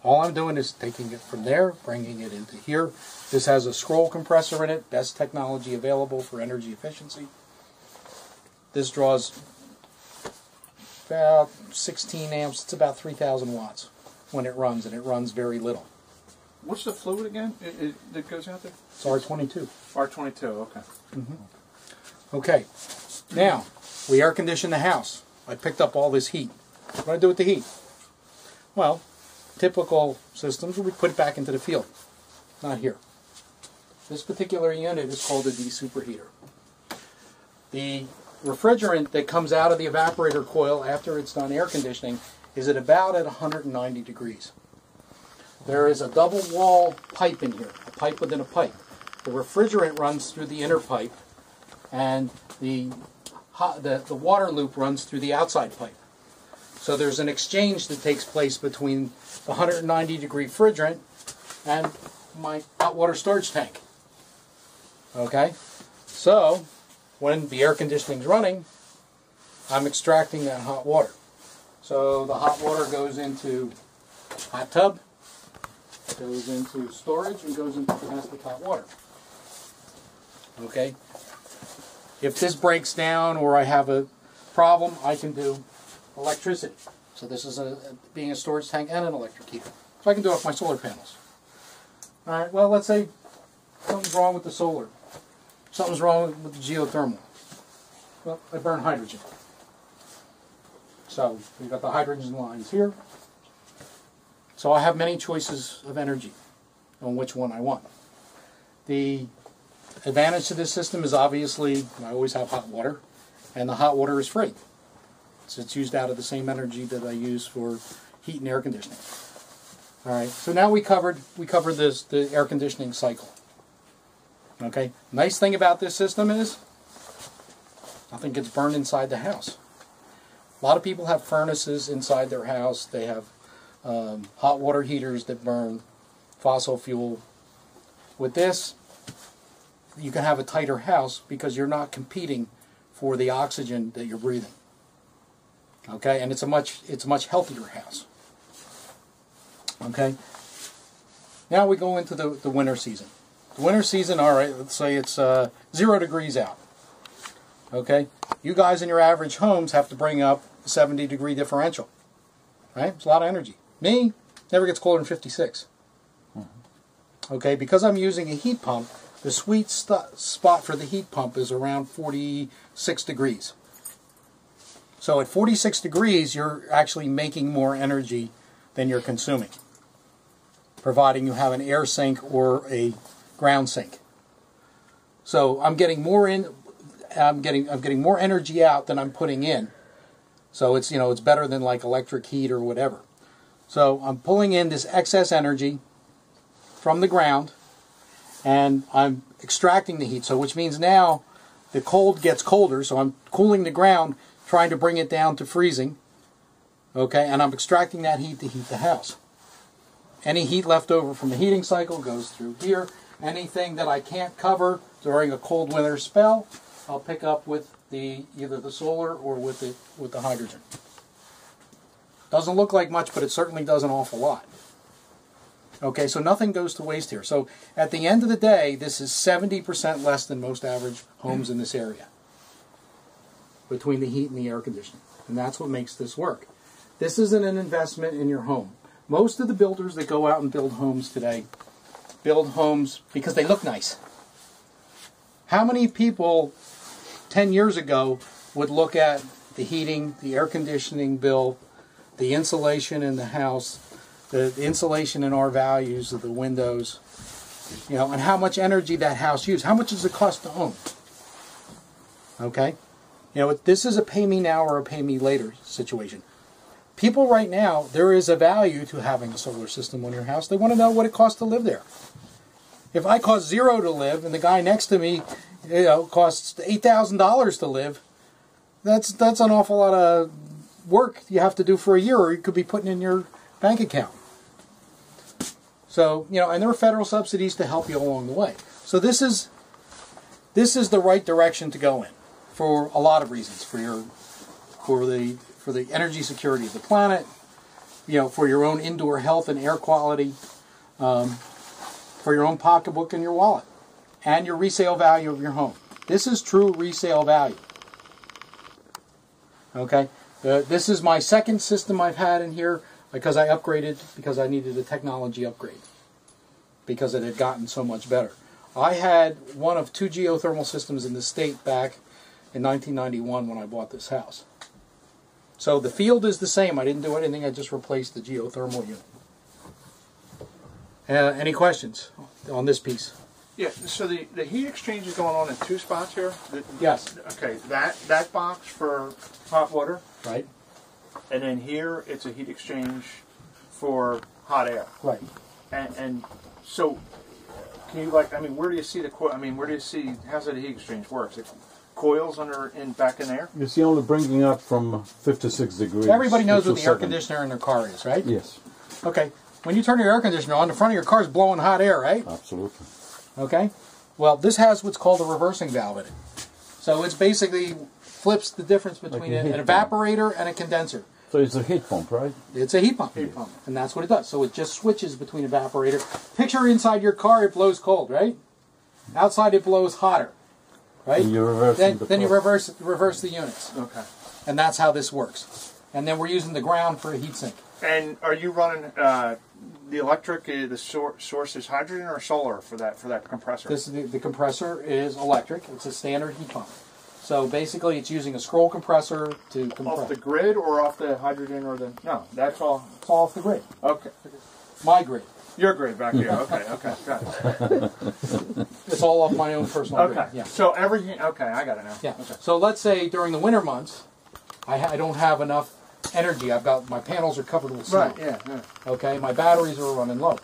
All I'm doing is taking it from there, bringing it into here. This has a scroll compressor in it, best technology available for energy efficiency. This draws about 16 amps. It's about 3,000 watts when it runs, and it runs very little. What's the fluid again that goes out there? It's R22. R22, okay. Okay, now we air condition the house. I picked up all this heat. What do I do with the heat? Well, typical systems, we put it back into the field. Not here. This particular unit is called a de-superheater. The refrigerant that comes out of the evaporator coil after it's done air conditioning is at about 190 degrees. There is a double wall pipe in here, a pipe within a pipe. The refrigerant runs through the inner pipe, and the water loop runs through the outside pipe. So there's an exchange that takes place between the 190 degree refrigerant and my hot water storage tank. Okay, so when the air conditioning is running, I'm extracting that hot water. So the hot water goes into hot tub, goes into storage, and goes into domestic hot water. Okay, if this breaks down or I have a problem, I can do electricity. So this is being a storage tank and an electric heater. So I can do it with my solar panels. All right, well, let's say something's wrong with the solar. Something's wrong with the geothermal. Well, I burn hydrogen. So we've got the hydrogen lines here. So I have many choices of energy on which one I want. The advantage to this system is obviously I always have hot water, and the hot water is free. So it's used out of the same energy that I use for heat and air conditioning. All right, so now we covered the air conditioning cycle. Okay, nice thing about this system is nothing gets burned inside the house. A lot of people have furnaces inside their house. They have hot water heaters that burn fossil fuel. With this, you can have a tighter house because you're not competing for the oxygen that you're breathing. Okay, and it's a much healthier house. Okay, now we go into the winter season. The winter season, all right, let's say it's 0 degrees out. Okay, you guys in your average homes have to bring up a 70 degree differential. Right, it's a lot of energy. Me, never gets colder than 56. Okay, because I'm using a heat pump, the sweet spot for the heat pump is around 46 degrees. So at 46 degrees, you're actually making more energy than you're consuming, providing you have an air sink or a ground sink. So I'm getting more in. I'm getting more energy out than I'm putting in. So it's it's better than like electric heat or whatever. So I'm pulling in this excess energy from the ground, and I'm extracting the heat. So which means now the cold gets colder. So I'm cooling the ground, trying to bring it down to freezing. Okay, and I'm extracting that heat to heat the house. Any heat left over from the heating cycle goes through here. Anything that I can't cover during a cold winter spell, I'll pick up with either the solar or with the hydrogen. Doesn't look like much, but it certainly does an awful lot. Okay, so nothing goes to waste here. So at the end of the day, this is 70% less than most average homes in this area between the heat and the air conditioning. And that's what makes this work. This isn't an investment in your home. Most of the builders that go out and build homes today build homes because they look nice. How many people 10 years ago would look at the heating, the air conditioning bill, the insulation in the house, the insulation in our values of the windows, and how much energy that house used? How much does it cost to own? Okay? This is a pay me now or a pay me later situation. people right now, there is a value to having a solar system on your house. They want to know what it costs to live there. If I cost $0 to live and the guy next to me, costs $8,000 to live, that's an awful lot of work you have to do for a year, or you could be putting in your bank account. So, and there are federal subsidies to help you along the way. So this is the right direction to go in for a lot of reasons. For the energy security of the planet, for your own indoor health and air quality, for your own pocketbook and your wallet, and your resale value of your home. This is true resale value. Okay, this is my second system I've had in here because I upgraded because I needed a technology upgrade because it had gotten so much better. I had one of 2 geothermal systems in the state back in 1991 when I bought this house. So the field is the same. I didn't do anything. I just replaced the geothermal unit. Any questions on this piece? Yeah, so the heat exchange is going on in 2 spots here? Yes. Okay, that box for hot water. Right. And then here it's a heat exchange for hot air. Right. And so, can you where do you see the coil? Where do you see, how's that heat exchange works? It coils back in there? You see only bringing up from 56 degrees. Everybody knows what the air conditioner in their car is, right? Yes. Okay. When you turn your air conditioner on, the front of your car is blowing hot air, right? Absolutely. Okay. Well, this has what's called a reversing valve in it. So it's basically flips the difference between an evaporator and a condenser. So it's a heat pump, right? It's a heat pump. And that's what it does. So it just switches between evaporator. Picture inside your car, it blows cold, right? Outside it blows hotter, right? And you reverse then you reverse the units. Okay. And that's how this works. And then we're using the ground for a heat sink. And are you running the electric? The source is hydrogen or solar for that compressor? The compressor is electric. It's a standard heat pump. So basically, it's using a scroll compressor to compress. Off the grid or off the hydrogen or the? No, that's all. It's all off the grid. Okay. My grid. Your grid back here. Okay. Got it. It's all off my own personal grid. Okay. Yeah. So everything. Okay, I got it now. Yeah. Okay. So let's say during the winter months, I don't have enough energy. I've got my panels are covered with snow. Right. Yeah. Okay. My batteries are running low.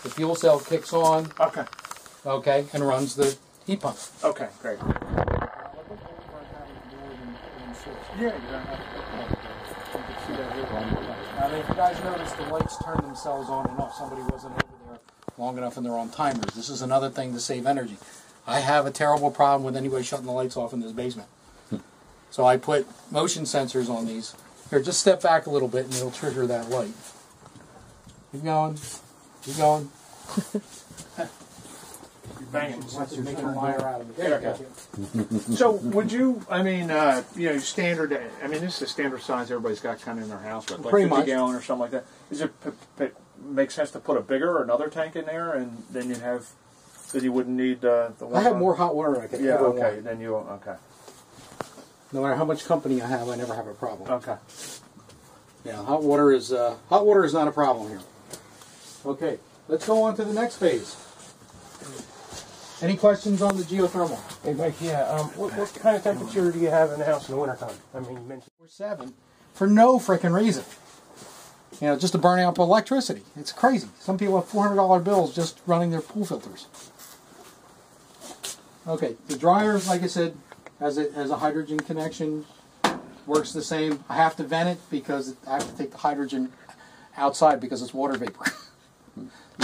The fuel cell kicks on. Okay. Okay, and runs the heat pump. Okay. Great. Yeah. Now, if you guys notice, the lights turn themselves on and off. Somebody wasn't over there long enough and they're on timers. This is another thing to save energy. I have a terrible problem with anybody shutting the lights off in this basement. So I put motion sensors on these. Here, just step back a little bit and it'll trigger that light. Keep going. Keep going. Banging. Making a liar out of me. There you go. So would you? Standard. This is the standard size everybody's got kind of in their house, right? Like Pretty 50 much. gallon or something like that. Is it make sense to put a bigger or another tank in there, and then you'd have that you wouldn't need the one? I have more hot water than I could Yeah. ever Okay. want. Then you. Okay. No matter how much company I have, I never have a problem. Okay. Yeah, hot water is not a problem here. Okay, let's go on to the next phase. Any questions on the geothermal? Hey, Mike, what kind of temperature do you have in the house in the wintertime? You mentioned 7 for no frickin' reason. Just to burn up electricity. It's crazy. Some people have $400 bills just running their pool filters. Okay, the dryer, like I said, has a hydrogen connection. Works the same. I have to vent it because I have to take the hydrogen outside because it's water vapor.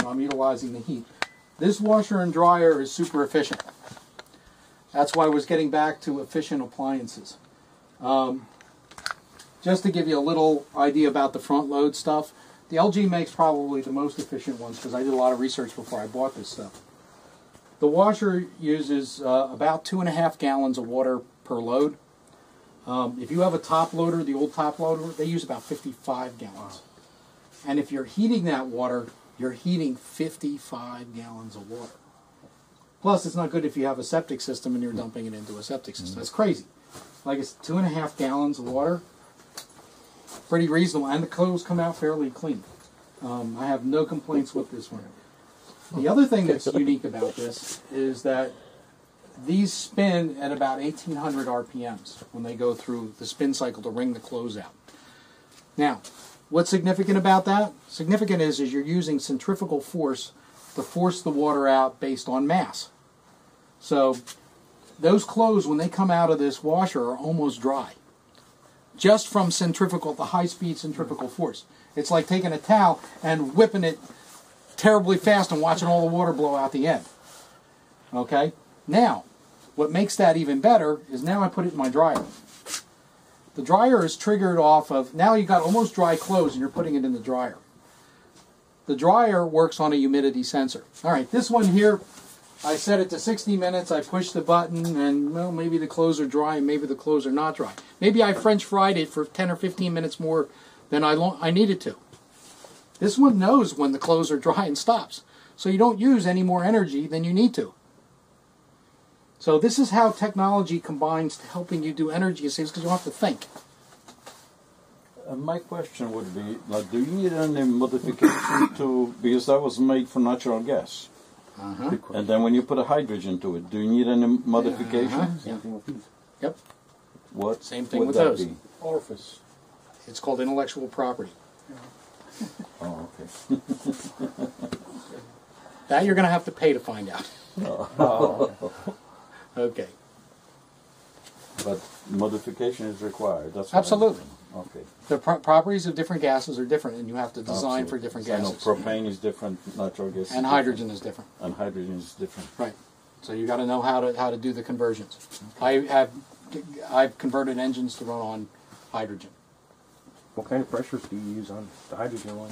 I'm utilizing the heat. This washer and dryer is super efficient. That's why I was getting back to efficient appliances. Just to give you a little idea about the front load stuff, the LG makes probably the most efficient ones because I did a lot of research before I bought this stuff. The washer uses about 2.5 gallons of water per load. If you have a top loader, the old top loader, they use about 55 gallons. And if you're heating that water, you're heating 55 gallons of water. Plus, it's not good if you have a septic system and you're dumping it into a septic system. That's crazy. Like it's 2.5 gallons of water. Pretty reasonable, and the clothes come out fairly clean. I have no complaints with this one. The other thing that's unique about this is that these spin at about 1,800 RPMs when they go through the spin cycle to wring the clothes out. Now, What's significant about that? Significant is you're using centrifugal force to force the water out based on mass. So those clothes, when they come out of this washer, are almost dry. Just from centrifugal, the high-speed centrifugal force. It's like taking a towel and whipping it terribly fast and watching all the water blow out the end. Okay? Now, what makes that even better is now I put it in my dryer. The dryer is triggered off of, now you've got almost dry clothes and you're putting it in the dryer. The dryer works on a humidity sensor. All right, this one here, I set it to 60 minutes, I push the button, and well, maybe the clothes are dry and maybe the clothes are not dry. Maybe I French fried it for 10 or 15 minutes more than I needed to. This one knows when the clothes are dry and stops. So you don't use any more energy than you need to. So this is how technology combines to helping you do energy saves, because you don't have to think. My question would be, like, do you need any modification to, because that was made for natural gas. And then when you put a hydrogen to it, do you need any modification? Yeah. Yep. What? Same thing would with that those. be? Orifice. It's called intellectual property. Oh, okay. That you're going to have to pay to find out. Okay. But modification is required. That's what Absolutely. Okay. The properties of different gases are different, and you have to design for different So I know gases. propane is different, natural gas is And different. hydrogen is different. And hydrogen is different. Right. So you got to know how to do the conversions. I've converted engines to run on hydrogen. What kind of pressures do you use on the hydrogen one?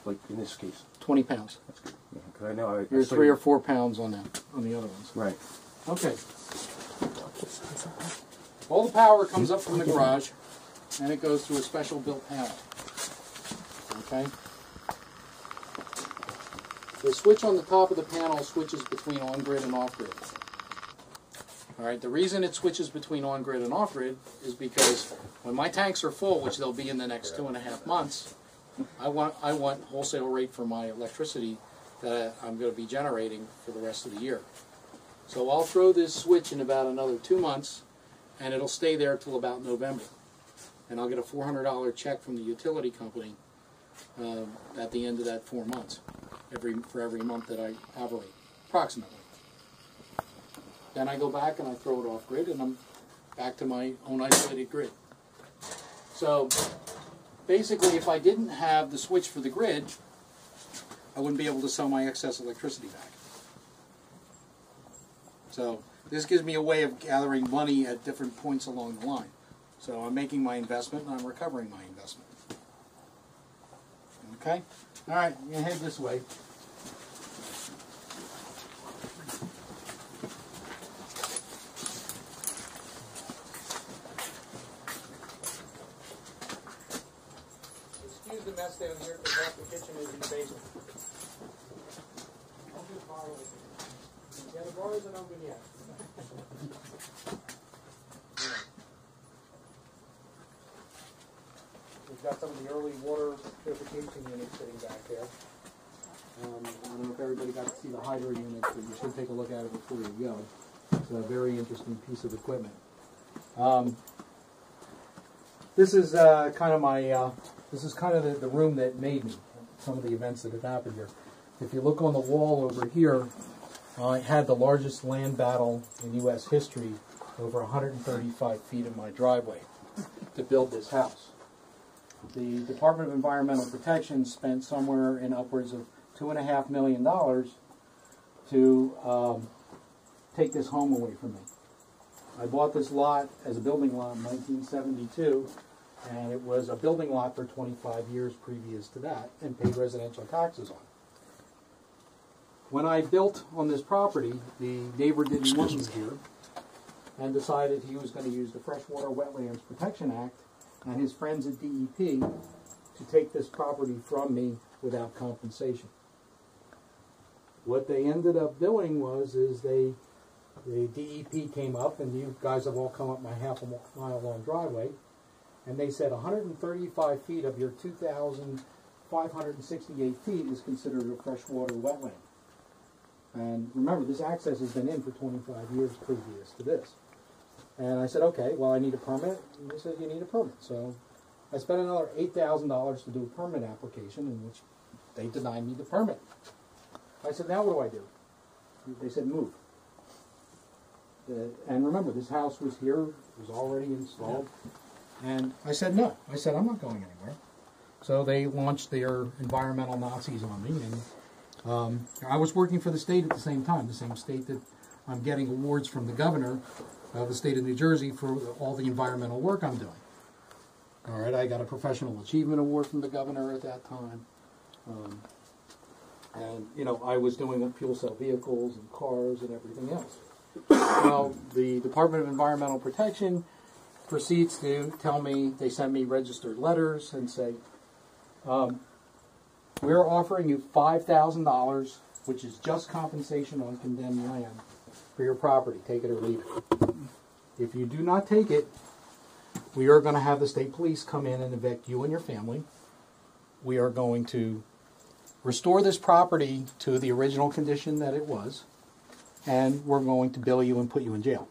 Like in this case, 20 pounds. that's good. Yeah, 'cause I know You're 3 or 4 pounds on the other ones. Right. Okay. All the power comes up from the garage, and it goes through a special built panel. Okay? The switch on the top of the panel switches between on-grid and off-grid. All right, the reason it switches between on-grid and off-grid is because when my tanks are full, which they'll be in the next 2.5 months, I want wholesale rate for my electricity that I'm going to be generating for the rest of the year. So I'll throw this switch in about another 2 months, and it'll stay there till about November. And I'll get a $400 check from the utility company at the end of that 4 months, for every month that I operate, approximately. Then I go back and I throw it off grid, and I'm back to my own isolated grid. So basically, if I didn't have the switch for the grid, I wouldn't be able to sell my excess electricity back. So this gives me a way of gathering money at different points along the line. So I'm making my investment and I'm recovering my investment. Okay? All right, I'm going to head this way. Excuse the mess down here because half the kitchen is in the basement. I'll just borrow it. Yeah, the bar isn't open yet. We've got some of the early water purification units sitting back there. I don't know if everybody got to see the hydro unit, but you should take a look at it before you go. It's a very interesting piece of equipment. This is kind of my, this is kind of the room that made me, some of the events that have happened here. If you look on the wall over here, I had the largest land battle in U.S. history, over 135 feet of my driveway, to build this house. The Department of Environmental Protection spent somewhere in upwards of $2.5 million to take this home away from me. I bought this lot as a building lot in 1972, and it was a building lot for 25 years previous to that, and paid residential taxes on it. When I built on this property, the neighbor didn't want me here, and decided he was going to use the Freshwater Wetlands Protection Act and his friends at DEP to take this property from me without compensation. What they ended up doing was, the DEP came up, and you guys have all come up my half-a-mile long driveway, and they said 135 feet of your 2,568 feet is considered a freshwater wetland. And remember, this access has been in for 25 years previous to this. And I said, okay, well, I need a permit. And they said, you need a permit. So I spent another $8,000 to do a permit application, in which they denied me the permit. I said, now what do? They said, move. And remember, this house was here, was already installed. And I said, no. I said, I'm not going anywhere. So they launched their environmental Nazis on me. And I was working for the state at the same time, the same state that I'm getting awards from the governor of the state of New Jersey for all the environmental work I'm doing. All right, I got a Professional Achievement Award from the governor at that time. And, you know, I was doing fuel cell vehicles and cars and everything else. Well, the Department of Environmental Protection proceeds to tell me, they send me registered letters and say, we're offering you $5,000, which is just compensation on condemned land for your property. Take it or leave it. If you do not take it, we are going to have the state police come in and evict you and your family. We are going to restore this property to the original condition that it was, and we're going to bill you and put you in jail.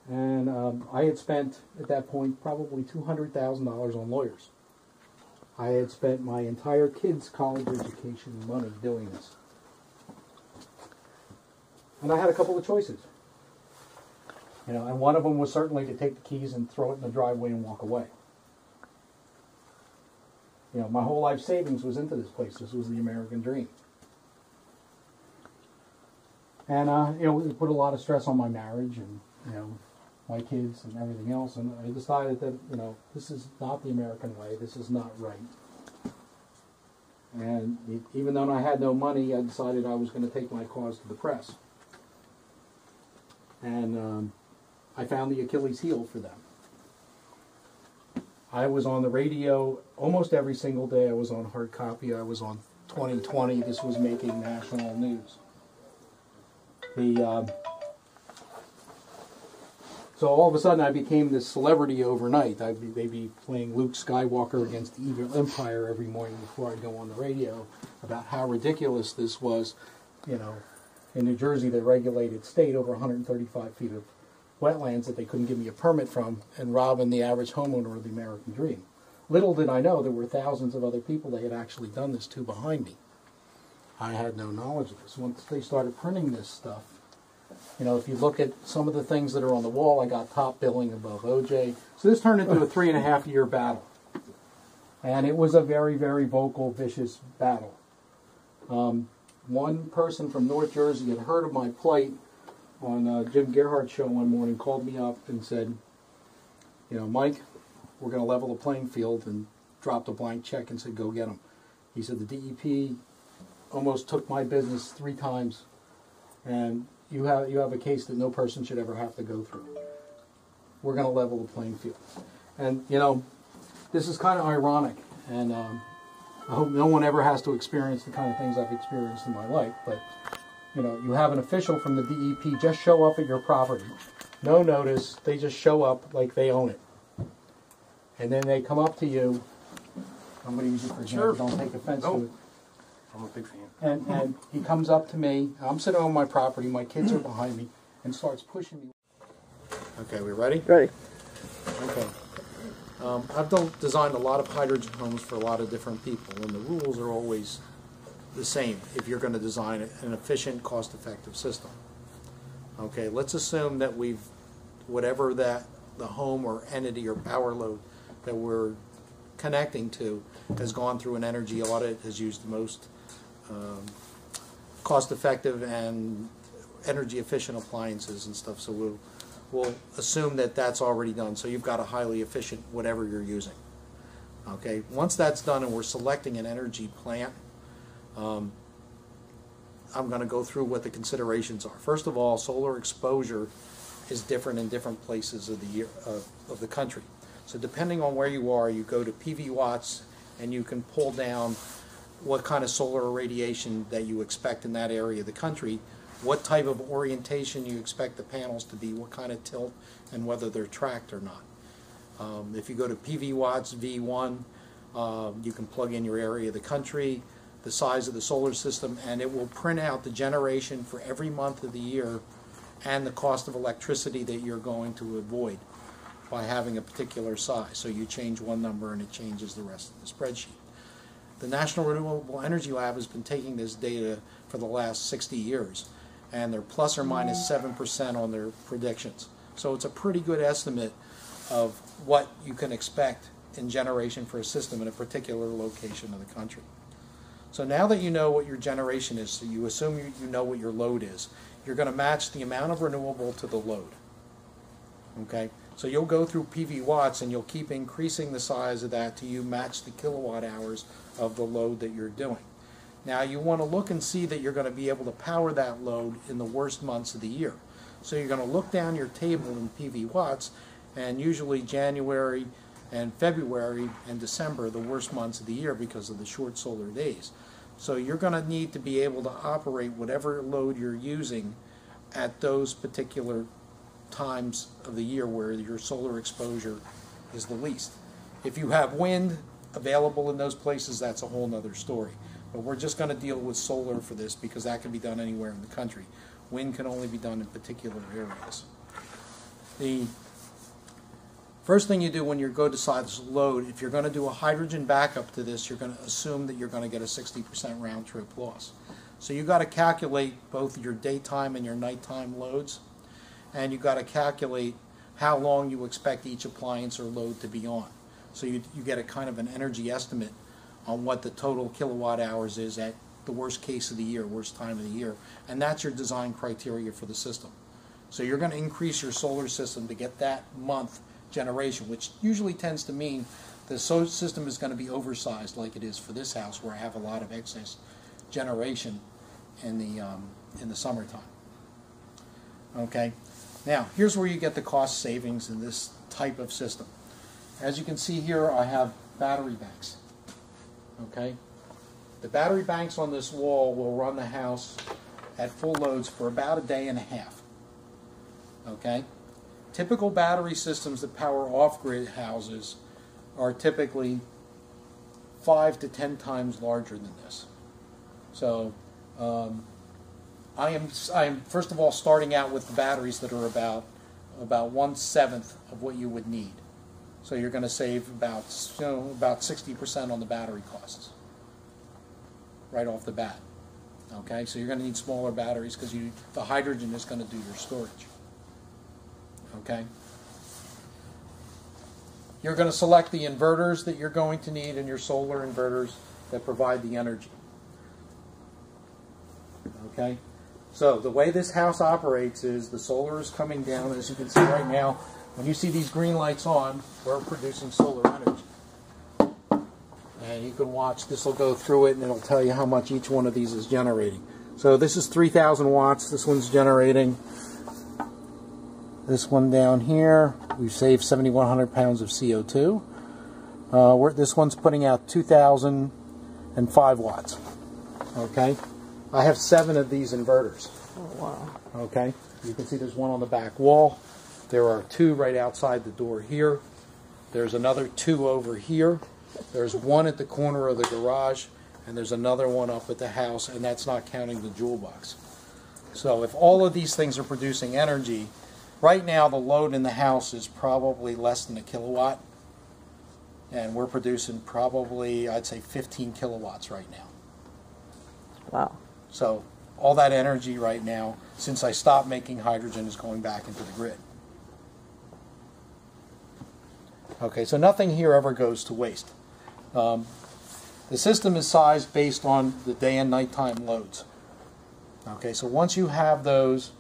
And I had spent, at that point, probably $200,000 on lawyers. I had spent my entire kids' college education money doing this. And I had a couple of choices. You know, and one of them was certainly to take the keys and throw it in the driveway and walk away. You know, my whole life savings was into this place. This was the American dream. And, you know, it put a lot of stress on my marriage and, you know, my kids and everything else. And I decided that, you know, this is not the American way. This is not right. And even though I had no money, I decided I was going to take my cause to the press. And I found the Achilles heel for them. I was on the radio almost every single day. I was on Hard Copy. I was on 2020. This was making national news. So all of a sudden I became this celebrity overnight. They'd be playing Luke Skywalker against the evil empire every morning before I'd go on the radio about how ridiculous this was. You know, in New Jersey, they regulated state over 135 feet of wetlands that they couldn't give me a permit from, and robbing the average homeowner of the American dream. Little did I know there were thousands of other people they had actually done this to behind me. I had no knowledge of this. Once they started printing this stuff, you know, if you look at some of the things that are on the wall, I got top billing above OJ. So this turned into a 3.5-year battle. And it was a very, very vocal, vicious battle. One person from North Jersey had heard of my plight on Jim Gerhardt's show one morning, called me up and said, you know, Mike, we're going to level the playing field, and dropped a blank check and said, go get them. He said, the DEP almost took my business 3 times, and you have a case that no person should ever have to go through. We're going to level the playing field. And, you know, this is kind of ironic, and I hope no one ever has to experience the kind of things I've experienced in my life, but, you know, you have an official from the DEP just show up at your property. No notice, they just show up like they own it. And then they come up to you. I'm going to use it for example, don't take offense to it. I'm a big fan. And he comes up to me, I'm sitting on my property, my kids are behind me, and starts pushing me. Okay, we ready? Ready. Okay. I've designed a lot of hydrogen homes for a lot of different people, and the rules are always the same if you're going to design an efficient, cost-effective system. Okay, let's assume that whatever that the home or entity or power load that we're connecting to has gone through an energy audit, has used the most cost-effective and energy-efficient appliances and stuff. So we'll assume that that's already done. So you've got a highly efficient whatever you're using. Okay, once that's done and we're selecting an energy plant, I'm going to go through what the considerations are. First of all, solar exposure is different in different places of the country. So depending on where you are, you go to PV watts and you can pull down what kind of solar irradiation that you expect in that area of the country, what type of orientation you expect the panels to be, what kind of tilt, and whether they're tracked or not. If you go to PV watts V1, you can plug in your area of the country, the size of the solar system, and it will print out the generation for every month of the year and the cost of electricity that you're going to avoid by having a particular size. So you change one number and it changes the rest of the spreadsheet. The National Renewable Energy Lab has been taking this data for the last 60 years, and they're plus or minus 7% on their predictions. So it's a pretty good estimate of what you can expect in generation for a system in a particular location of the country. So now that you know what your generation is, so you assume you know what your load is, you're going to match the amount of renewable to the load. Okay? So you'll go through PV watts and you'll keep increasing the size of that till you match the kilowatt hours of the load that you're doing. Now you want to look and see that you're going to be able to power that load in the worst months of the year. So you're going to look down your table in PV watts, and usually January and February and December are the worst months of the year because of the short solar days. So you're going to need to be able to operate whatever load you're using at those particular times of the year where your solar exposure is the least. If you have wind available in those places, that's a whole nother story. But we're just going to deal with solar for this because that can be done anywhere in the country. Wind can only be done in particular areas. The first thing you do when you go to decide this load, if you're going to do a hydrogen backup to this, you're going to assume that you're going to get a 60% round trip loss. So you've got to calculate both your daytime and your nighttime loads, and you've got to calculate how long you expect each appliance or load to be on. So you get a kind of an energy estimate on what the total kilowatt hours is at the worst case of the year, worst time of the year, and that's your design criteria for the system. So you're going to increase your solar system to get that month generation, which usually tends to mean the solar system is going to be oversized like it is for this house where I have a lot of excess generation in the summertime. Okay, now here's where you get the cost savings in this type of system. As you can see here, I have battery banks. Okay, the battery banks on this wall will run the house at full loads for about a day and a half. Okay, typical battery systems that power off-grid houses are typically 5 to 10 times larger than this. So I am first of all starting out with the batteries that are about 1/7 of what you would need. So you're going to save about 60% on the battery costs right off the bat. Okay, so you're going to need smaller batteries because the hydrogen is going to do your storage. Okay. You're going to select the inverters that you're going to need in your solar inverters that provide the energy. Okay. So the way this house operates is the solar is coming down, as you can see right now. When you see these green lights on, we're producing solar energy. And you can watch, this will go through it and it'll tell you how much each one of these is generating. So this is 3,000 watts, this one's generating. This one down here, we've saved 7,100 pounds of CO2. This one's putting out 2,005 watts. Okay? I have 7 of these inverters. Oh, wow. Okay? You can see there's one on the back wall. There are 2 right outside the door here. There's another 2 over here. There's 1 at the corner of the garage, and there's another one up at the house, and that's not counting the jewel box. So if all of these things are producing energy, right now the load in the house is probably less than a kilowatt, and we're producing probably, I'd say, 15 kilowatts right now. Wow. So all that energy right now, since I stopped making hydrogen, is going back into the grid. Okay, so nothing here ever goes to waste. The system is sized based on the day and nighttime loads. Okay, so once you have those,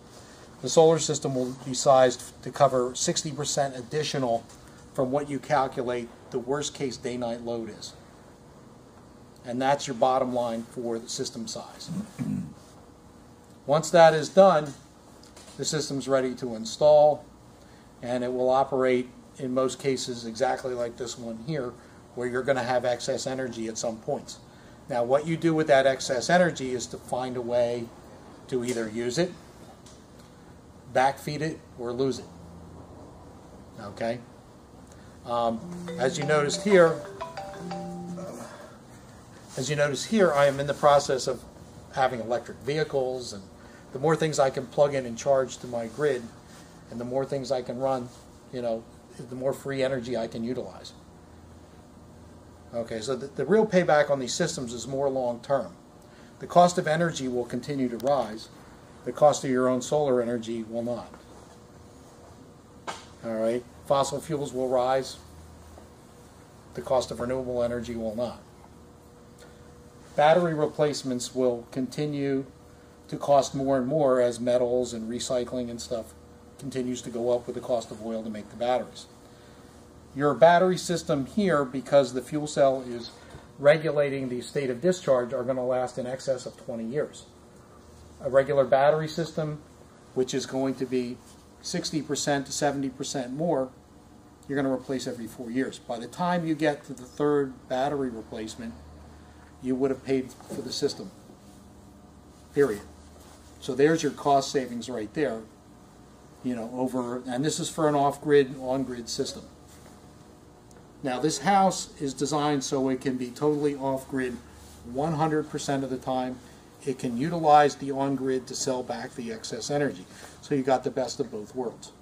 the solar system will be sized to cover 60% additional from what you calculate the worst case day-night load is. And that's your bottom line for the system size. Once that is done, the system's ready to install, and it will operate in most cases exactly like this one here, where you're going to have excess energy at some points. Now what you do with that excess energy is to find a way to either use it, backfeed it, or lose it. Okay? As you noticed here, I am in the process of having electric vehicles and the more things I can plug in and charge to my grid, and the more things I can run, you know, the more free energy I can utilize. Okay, so the real payback on these systems is more long-term. The cost of energy will continue to rise. The cost of your own solar energy will not. All right, fossil fuels will rise. The cost of renewable energy will not. Battery replacements will continue to cost more and more as metals and recycling and stuff continues to go up with the cost of oil to make the batteries. Your battery system here, because the fuel cell is regulating the state of discharge, are going to last in excess of 20 years. A regular battery system, which is going to be 60% to 70% more, you're going to replace every 4 years. By the time you get to the third battery replacement, you would have paid for the system, period. So there's your cost savings right there, you know, over, and this is for an off-grid, on-grid system. Now this house is designed so it can be totally off-grid 100% of the time. It can utilize the on-grid to sell back the excess energy. So you got the best of both worlds.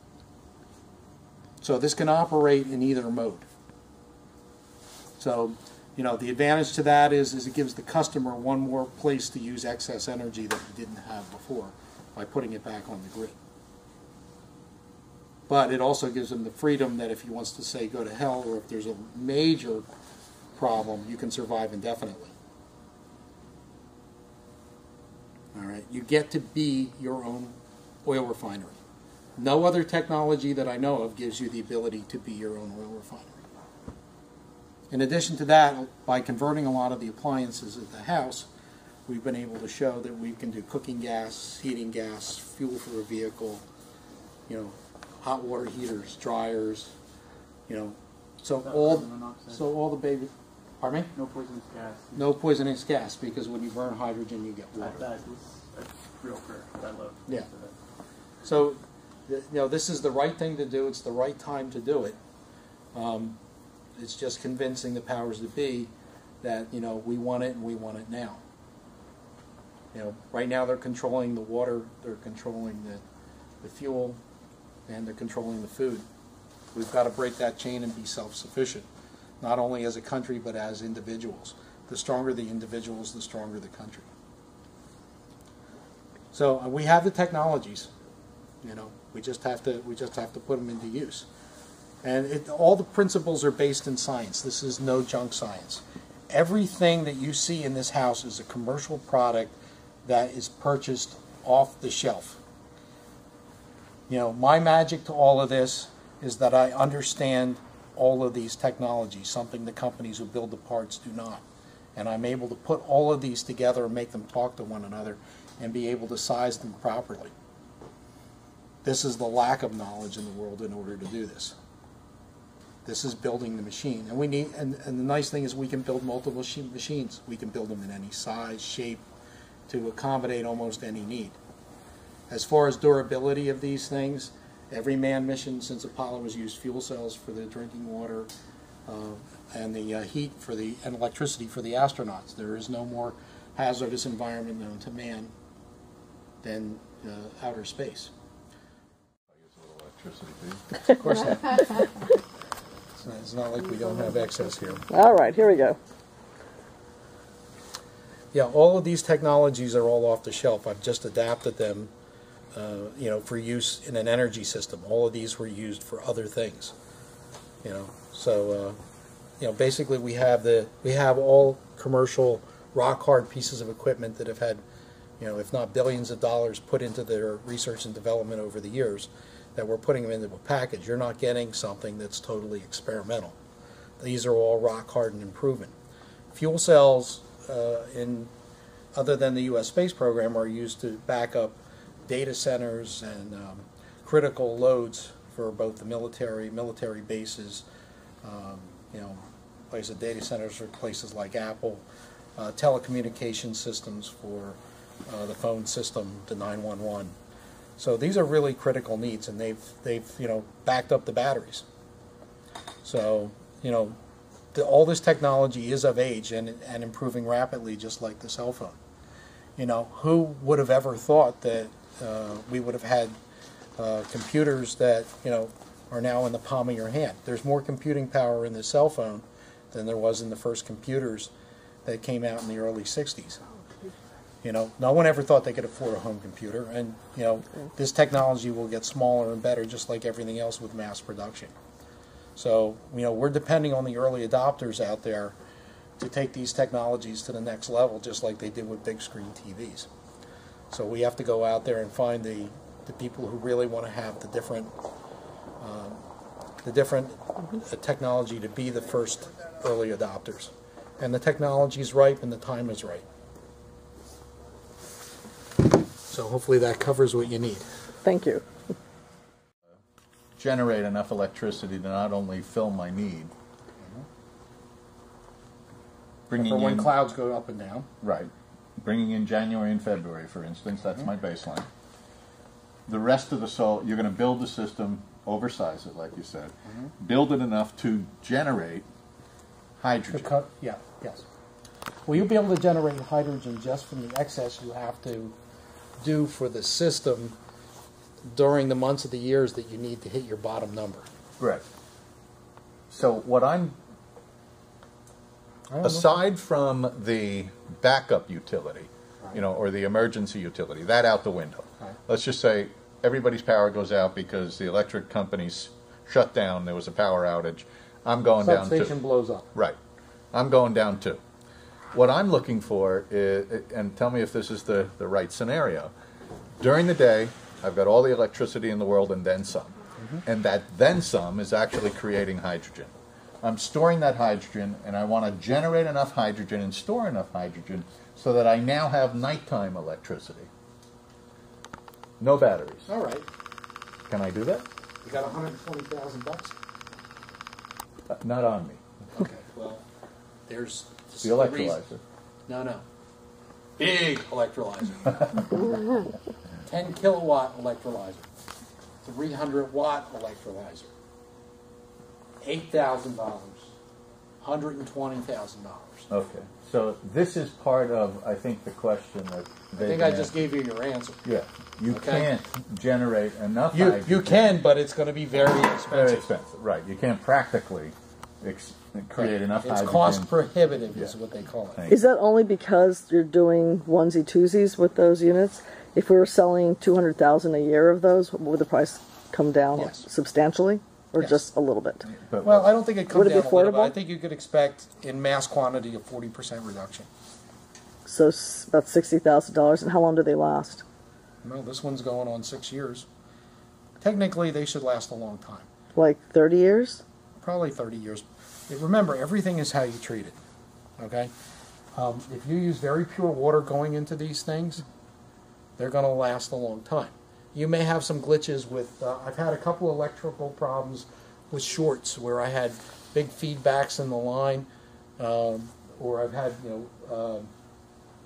So this can operate in either mode. So, you know, the advantage to that is it gives the customer one more place to use excess energy that he didn't have before by putting it back on the grid. But it also gives him the freedom that if he wants to, say, go to hell, or if there's a major problem, you can survive indefinitely. All right, you get to be your own oil refinery. No other technology that I know of gives you the ability to be your own oil refinery. In addition to that, by converting a lot of the appliances at the house, we've been able to show that we can do cooking gas, heating gas, fuel for a vehicle, you know, hot water heaters, dryers, you know, so all the baby. Pardon me? No poisonous gas. No poisonous gas, because when you burn hydrogen, you get water. That's real fair. I love. Yeah. So, you know, this is the right thing to do. It's the right time to do it. It's just convincing the powers that be that, you know, we want it and we want it now. You know, right now they're controlling the water, they're controlling the fuel, and they're controlling the food. We've got to break that chain and be self-sufficient, not only as a country but as individuals. The stronger the individuals, the stronger the country. So we have the technologies, you know. We just have to put them into use. And all the principles are based in science. This is no junk science. Everything that you see in this house is a commercial product that is purchased off the shelf. You know, my magic to all of this is that I understand all of these technologies, something the companies who build the parts do not. And I'm able to put all of these together and make them talk to one another and be able to size them properly. This is the lack of knowledge in the world in order to do this. This is building the machine. And we need, and the nice thing is we can build multiple machines. We can build them in any size, shape, to accommodate almost any need. As far as durability of these things, every manned mission since Apollo has used fuel cells for the drinking water and the heat for and electricity for the astronauts. There is no more hazardous environment known to man than outer space. Of course not. It's not like we don't have excess here. All right, here we go. Yeah, all of these technologies are all off the shelf. I've just adapted them, you know, for use in an energy system. All of these were used for other things, you know. So, you know, basically we have all commercial rock hard pieces of equipment that have had, you know, if not billions of dollars put into their research and development over the years, that we're putting them into a package. You're not getting something that's totally experimental. These are all rock hard and improvement. Fuel cells, other than the U.S. space program, are used to back up data centers and critical loads for both the military bases, you know, places, data centers for places like Apple, telecommunication systems for the phone system, the 911. So these are really critical needs, and they've you know, backed up the batteries. So, you know, all this technology is of age and improving rapidly, just like the cell phone. You know, who would have ever thought that we would have had computers that, you know, are now in the palm of your hand. There's more computing power in the cell phone than there was in the first computers that came out in the early 60s. You know, no one ever thought they could afford a home computer, and, you know, this technology will get smaller and better just like everything else with mass production. So, you know, we're depending on the early adopters out there to take these technologies to the next level, just like they did with big screen TVs. So we have to go out there and find the people who really want to have the different technology to be the first early adopters. And the technology is ripe and the time is right. So hopefully that covers what you need. Thank you. Generate enough electricity to not only fill my need, bringing For when in clouds go up and down. right, bringing in January and February, for instance, that's my baseline. The rest of the solar, you're going to build the system, oversize it, like you said, build it enough to generate hydrogen. Yes. Well, you'll be able to generate hydrogen just from the excess you have to do for the system during the months of the years that you need to hit your bottom number. Right. So what aside from the backup utility, you know, or the emergency utility, that out the window. Right. Let's just say everybody's power goes out because the electric companies shut down, there was a power outage. I'm going down too. Substation blows up. Right. I'm going down too. What I'm looking for is, and tell me if this is the right scenario, during the day, I've got all the electricity in the world and then some. And that then some is actually creating hydrogen. I'm storing that hydrogen, and I want to generate enough hydrogen and store enough hydrogen so that I now have nighttime electricity. No batteries. All right. Can I do that? You got $120,000? Not on me. Okay, well, there's The electrolyzer. No. Big electrolyzer. 10 kilowatt electrolyzer. 300 watt electrolyzer. $8,000. $120,000. Okay. So this is part of, I think, the question that I think I just gave you your answer. Yeah. You Okay. can't generate enough hydrogen. You can, but it's going to be very expensive. Very expensive, right. You can't practically create enough It's hydrogen. cost prohibitive is what they call it. Is that only because you're doing onesie twosies with those units? If we were selling 200,000 a year of those, would the price come down Yes. substantially, or Yes. just a little bit? Well, I don't think it comes Would it be down a little bit. affordable? I think you could expect in mass quantity a 40% reduction. So about $60,000. And how long do they last? No, this one's going on 6 years. Technically, they should last a long time. Like 30 years? Probably 30 years. Remember, everything is how you treat it. Okay? If you use very pure water going into these things, they're going to last a long time. You may have some glitches with, I've had a couple of electrical problems with shorts where I had big feedbacks in the line, or I've had,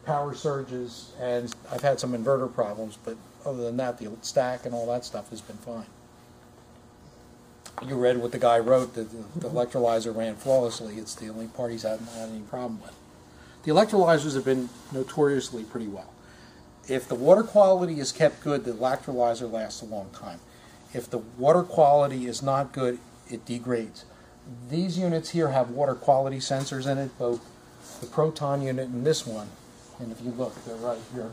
power surges, and I've had some inverter problems, but other than that, the stack and all that stuff has been fine. You read what the guy wrote, that the electrolyzer ran flawlessly. It's the only part he's hadn't had any problem with. The electrolyzers have been notoriously pretty well. If the water quality is kept good, the electrolyzer lasts a long time. If the water quality is not good, it degrades. These units here have water quality sensors in it, both the Proton unit and this one. And if you look, they're right here.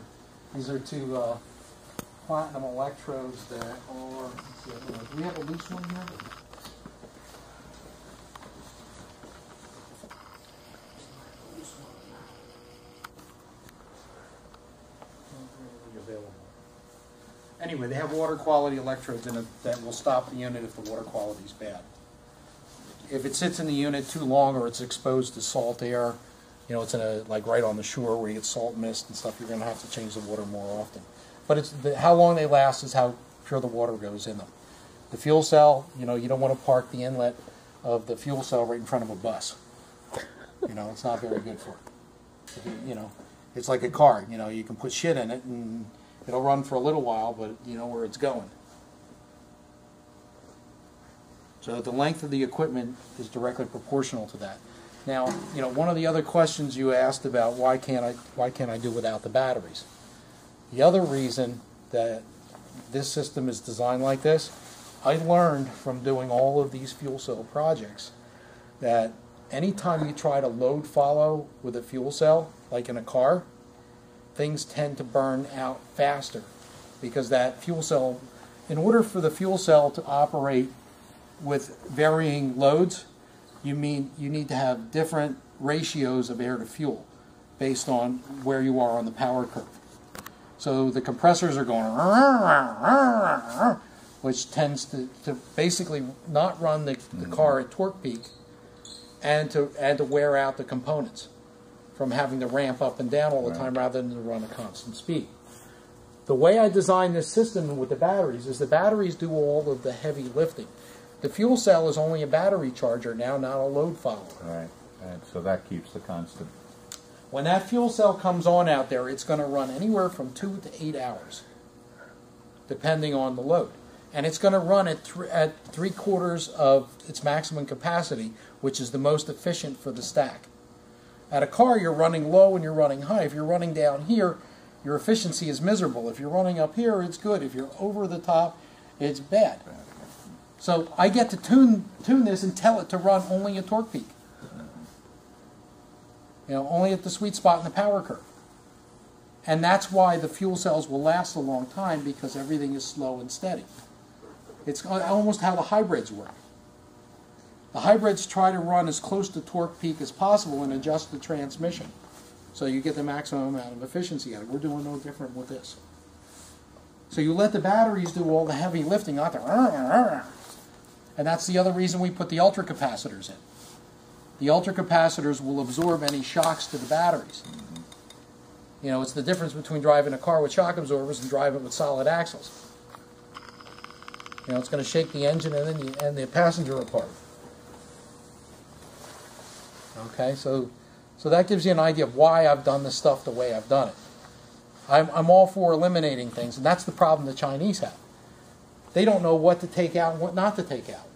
These are two platinum electrodes that are, do we have a loose one here? Anyway, they have water quality electrodes in it that will stop the unit if the water quality is bad. If it sits in the unit too long or it's exposed to salt air, it's in like right on the shore where you get salt mist and stuff, you're going to have to change the water more often. But it's how long they last is how pure the water goes in them. The fuel cell, you don't want to park the inlet of the fuel cell right in front of a bus. It's not very good for it. It's like a car. You can put shit in it and it'll run for a little while, but you know where it's going. So the length of the equipment is directly proportional to that. Now, one of the other questions you asked about why can't I do without the batteries? The other reason that this system is designed like this. I learned from doing all of these fuel cell projects that anytime you try to load follow with a fuel cell, like in a car, things tend to burn out faster because that fuel cell, in order for the fuel cell to operate with varying loads, you need to have different ratios of air to fuel based on where you are on the power curve. So the compressors are going, which tends to basically not run the car at torque peak and to wear out the components from having to ramp up and down all the time rather than to run a constant speed. The way I designed this system with the batteries is the batteries do all of the heavy lifting. The fuel cell is only a battery charger now, not a load follower. Right, and so that keeps the constant. When that fuel cell comes on out there, it's going to run anywhere from 2 to 8 hours, depending on the load. And it's going to run at 3/4 of its maximum capacity, which is the most efficient for the stack. At a car, you're running low and you're running high. If you're running down here, your efficiency is miserable. If you're running up here, it's good. If you're over the top, it's bad. So I get to tune this and tell it to run only at torque peak. You know, only at the sweet spot in the power curve. And that's why the fuel cells will last a long time, because everything is slow and steady. It's almost how the hybrids work. The hybrids try to run as close to torque peak as possible and adjust the transmission so you get the maximum amount of efficiency out of it. We're doing no different with this. So you let the batteries do all the heavy lifting, not the and that's the other reason we put the ultracapacitors in. The ultracapacitors will absorb any shocks to the batteries. You know, it's the difference between driving a car with shock absorbers and driving with solid axles. You know, it's going to shake the engine and the passenger apart. Okay, so that gives you an idea of why I've done this stuff the way I've done it. I'm all for eliminating things, and that's the problem the Chinese have. They don't know what to take out and what not to take out.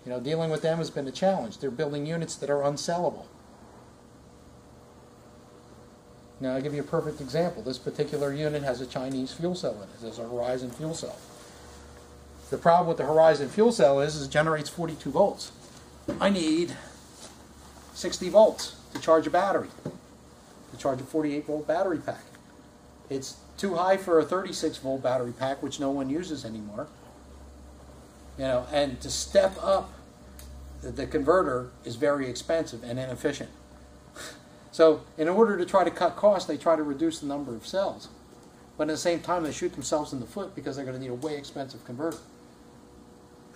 You know, dealing with them has been a challenge. They're building units that are unsellable. Now, I'll give you a perfect example. This particular unit has a Chinese fuel cell in it. It has a Horizon fuel cell. The problem with the Horizon fuel cell is it generates 42 volts. I need 60 volts to charge a battery, to charge a 48-volt battery pack. It's too high for a 36-volt battery pack, which no one uses anymore. You know, and to step up the converter is very expensive and inefficient. So in order to try to cut costs, they try to reduce the number of cells. But at the same time, they shoot themselves in the foot because they're going to need a way expensive converter.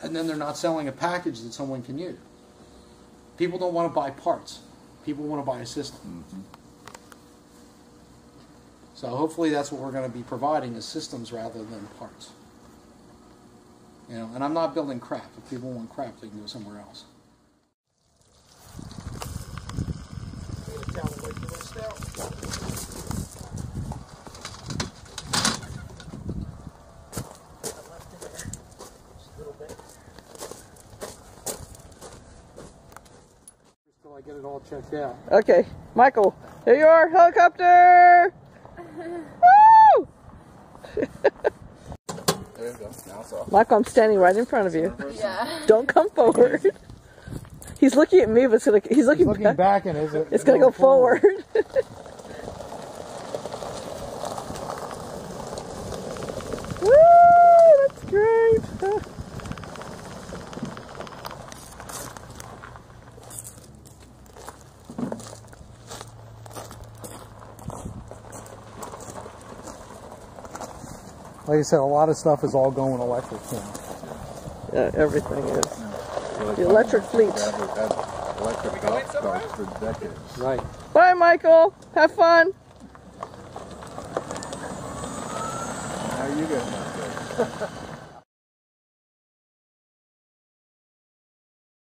And then they're not selling a package that someone can use. People don't want to buy parts. People want to buy a system. So hopefully that's what we're going to be providing, is systems rather than parts. You know, and I'm not building crap. If people want crap, they can go somewhere else. Until I get it all checked out. Okay, Michael, here you are, helicopter! Woo! There you go. Now it's off. Michael, I'm standing right in front of you. Yeah. Don't come forward. He's looking at me, but he's looking back, and it's going to go forward. Woo! That's great. Like I said, a lot of stuff is all going electric now. Yeah, everything is. So The electric fleet. Electric golf carts for decades. Right. Bye, Michael. Have fun. How are you getting out there?